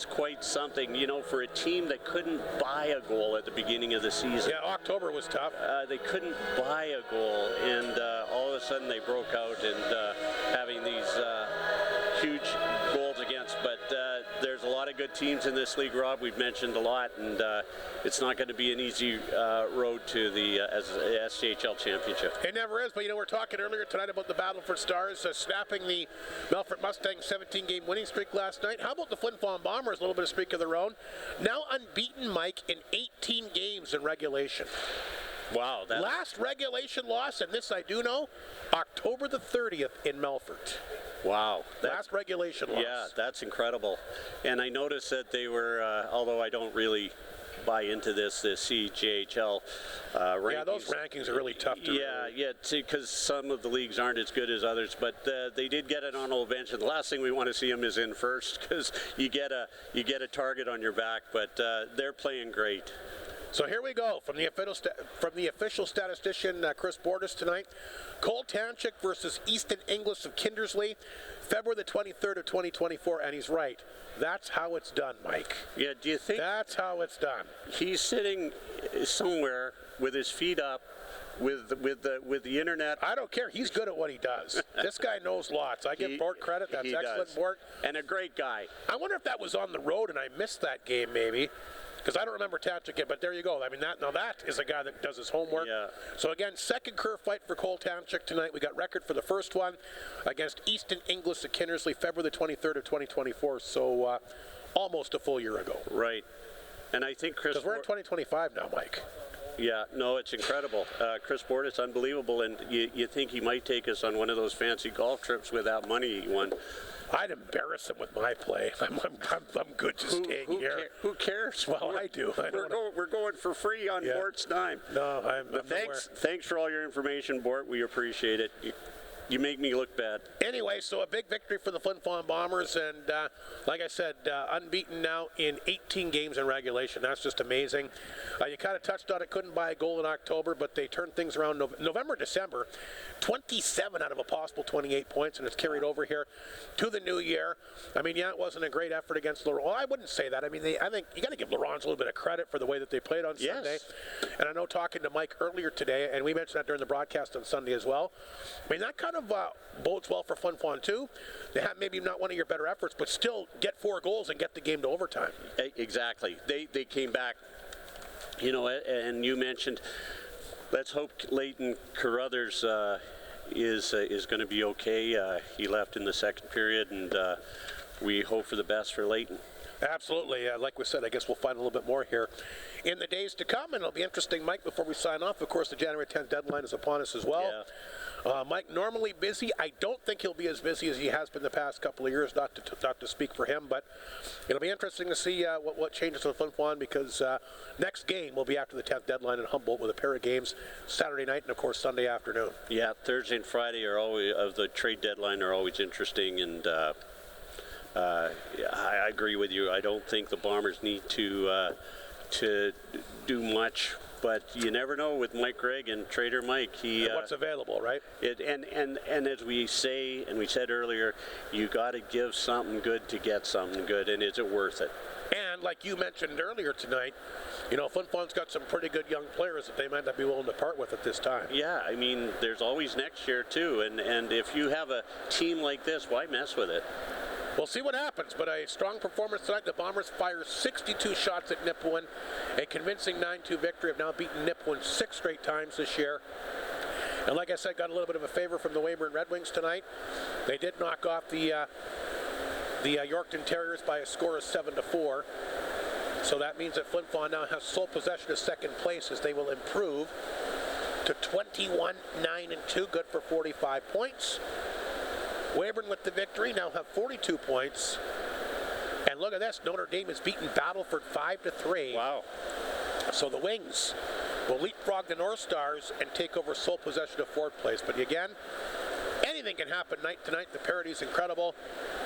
quite something, you know, for a team that couldn't buy a goal at the beginning of the season. Yeah, October was tough. They couldn't buy a goal, and all of a sudden they broke out and having these huge goals against. But there's a lot of good teams in this league, Rob. We've mentioned a lot, and it's not going to be an easy road to the SJHL championship. It never is, but you know, we're talking earlier tonight about the Battleford Stars snapping the Melfort Mustangs 17-game winning streak last night. How about the Flin Flon Bombers, a little bit of streak of their own? Now unbeaten, Mike, in 18 games in regulation. Wow. Last regulation loss, and this I do know, October the 30th in Melfort. Wow. Last regulation loss. Yeah, that's incredible. And I noticed that they were, although I don't really buy into the CJHL rankings. Yeah, those rankings are really tough to Yeah, because some of the leagues aren't as good as others, but they did get an honorable mention. The last thing we want to see them is in first, because you get a target on your back, but they're playing great. So here we go from the official statistician Chris Bordas tonight. Cole Tanchik versus Easton Inglis of Kindersley, February the 23rd of 2024, and he's right. That's how it's done, Mike. Yeah, do you think that's how it's done? He's sitting somewhere with his feet up, with the internet. I don't care. He's good at what he does. This guy knows lots. I give Bort credit. That's excellent, Bort. And a great guy. I wonder if that was on the road and I missed that game, maybe. Because I don't remember Tanchik yet, but there you go. I mean, that is a guy that does his homework. Yeah. So again, second curve fight for Cole Tanchik tonight. We got record for the first one against Easton Inglis of Kindersley, February the 23rd of 2024. So almost a full year ago. Right. And I think Chris... Because we're in 2025 now, Mike. Yeah, no, it's incredible. Chris Bort, it's unbelievable, and you think he might take us on one of those fancy golf trips with that money he won. I'd embarrass him with my play. I'm good just staying here. Who cares? Well, I do. We're going for free on Bort's dime. No, I'm thanks for all your information, Bort. We appreciate it. You make me look bad. Anyway, so a big victory for the Flin Flon Bombers, and like I said, unbeaten now in 18 games in regulation. That's just amazing. You kind of touched on it, couldn't buy a goal in October, but they turned things around November, December. 27 out of a possible 28 points, and it's carried over here to the new year. I mean, yeah, it wasn't a great effort against Laurent. Well, I wouldn't say that. I mean, I think you got to give Laurent a little bit of credit for the way that they played on Sunday. And I know talking to Mike earlier today, and we mentioned that during the broadcast on Sunday as well. I mean, that kind of bodes well for Flin Flon too. They have maybe not one of your better efforts, but still get 4 goals and get the game to overtime. Exactly. They came back, you know, and you mentioned, let's hope Leighton Carruthers is going to be okay. He left in the second period, and we hope for the best for Leighton. Absolutely. Like we said, I guess we'll find a little bit more here in the days to come, and it'll be interesting, Mike, before we sign off. Of course, the January 10th deadline is upon us as well. Yeah. Mike, normally busy. I don't think he'll be as busy as he has been the past couple of years, not to speak for him, but it'll be interesting to see what changes for Flin Flon, because next game will be after the 10th deadline in Humboldt with a pair of games Saturday night and, of course, Sunday afternoon. Yeah, Thursday and Friday are always, of the trade deadline, are always interesting, and I agree with you. I don't think the Bombers need to do much. But you never know with Mike Gregg and Trader Mike. What's available, right? And as we say, and we said earlier, you got to give something good to get something good, and is it worth it? And like you mentioned earlier tonight, you know, Flin Flon's got some pretty good young players that they might not be willing to part with at this time. Yeah, I mean, there's always next year too, and if you have a team like this, why mess with it? We'll see what happens, but a strong performance tonight. The Bombers fire 62 shots at Nipawin. A convincing 9-2 victory. Have now beaten Nipawin 6 straight times this year. And like I said, got a little bit of a favor from the Weyburn Red Wings tonight. They did knock off the Yorkton Terriers by a score of 7-4. So that means that Flin Flon now has sole possession of second place, as they will improve to 21-9-2, good for 45 points. Weyburn with the victory now have 42 points. And look at this, Notre Dame has beaten Battleford 5-3. Wow. So the Wings will leapfrog the North Stars and take over sole possession of 4th place. But again, anything can happen tonight. The parity is incredible.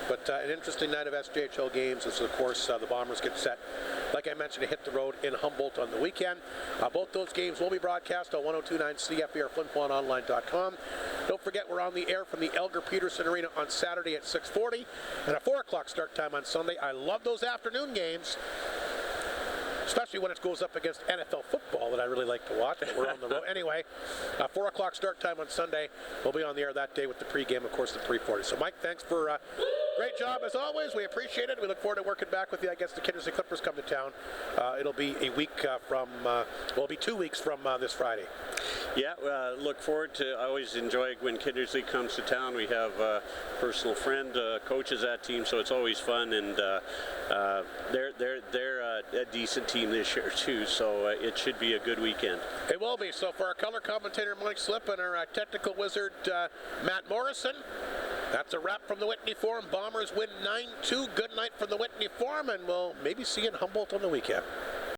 But an interesting night of SJHL games as, of course, the Bombers get set like I mentioned, to hit the road in Humboldt on the weekend. Both those games will be broadcast on 102.9 CFE or FlinFlonOnline.com. Don't forget, we're on the air from the Elgar Peterson Arena on Saturday at 6:40 and a 4 o'clock start time on Sunday. I love those afternoon games, especially when it goes up against NFL football that I really like to watch. But we're on the road. Anyway, 4 o'clock start time on Sunday. We'll be on the air that day with the pregame, of course, the 3:40. So, Mike, thanks for great job as always. We appreciate it. We look forward to working back with you. I guess the Kindersley Clippers come to town. It'll be a week it'll be 2 weeks from this Friday. Yeah, look forward to. I always enjoy when Kindersley comes to town. We have a personal friend, coaches that team, so it's always fun. And they're a decent team this year too, so it should be a good weekend. It will be. So for our color commentator Mike Slip and our technical wizard Matt Morrison, that's a wrap from the Whitney Forum. Bombers win 9-2. Good night from the Whitney Forum, and we'll maybe see you in Humboldt on the weekend.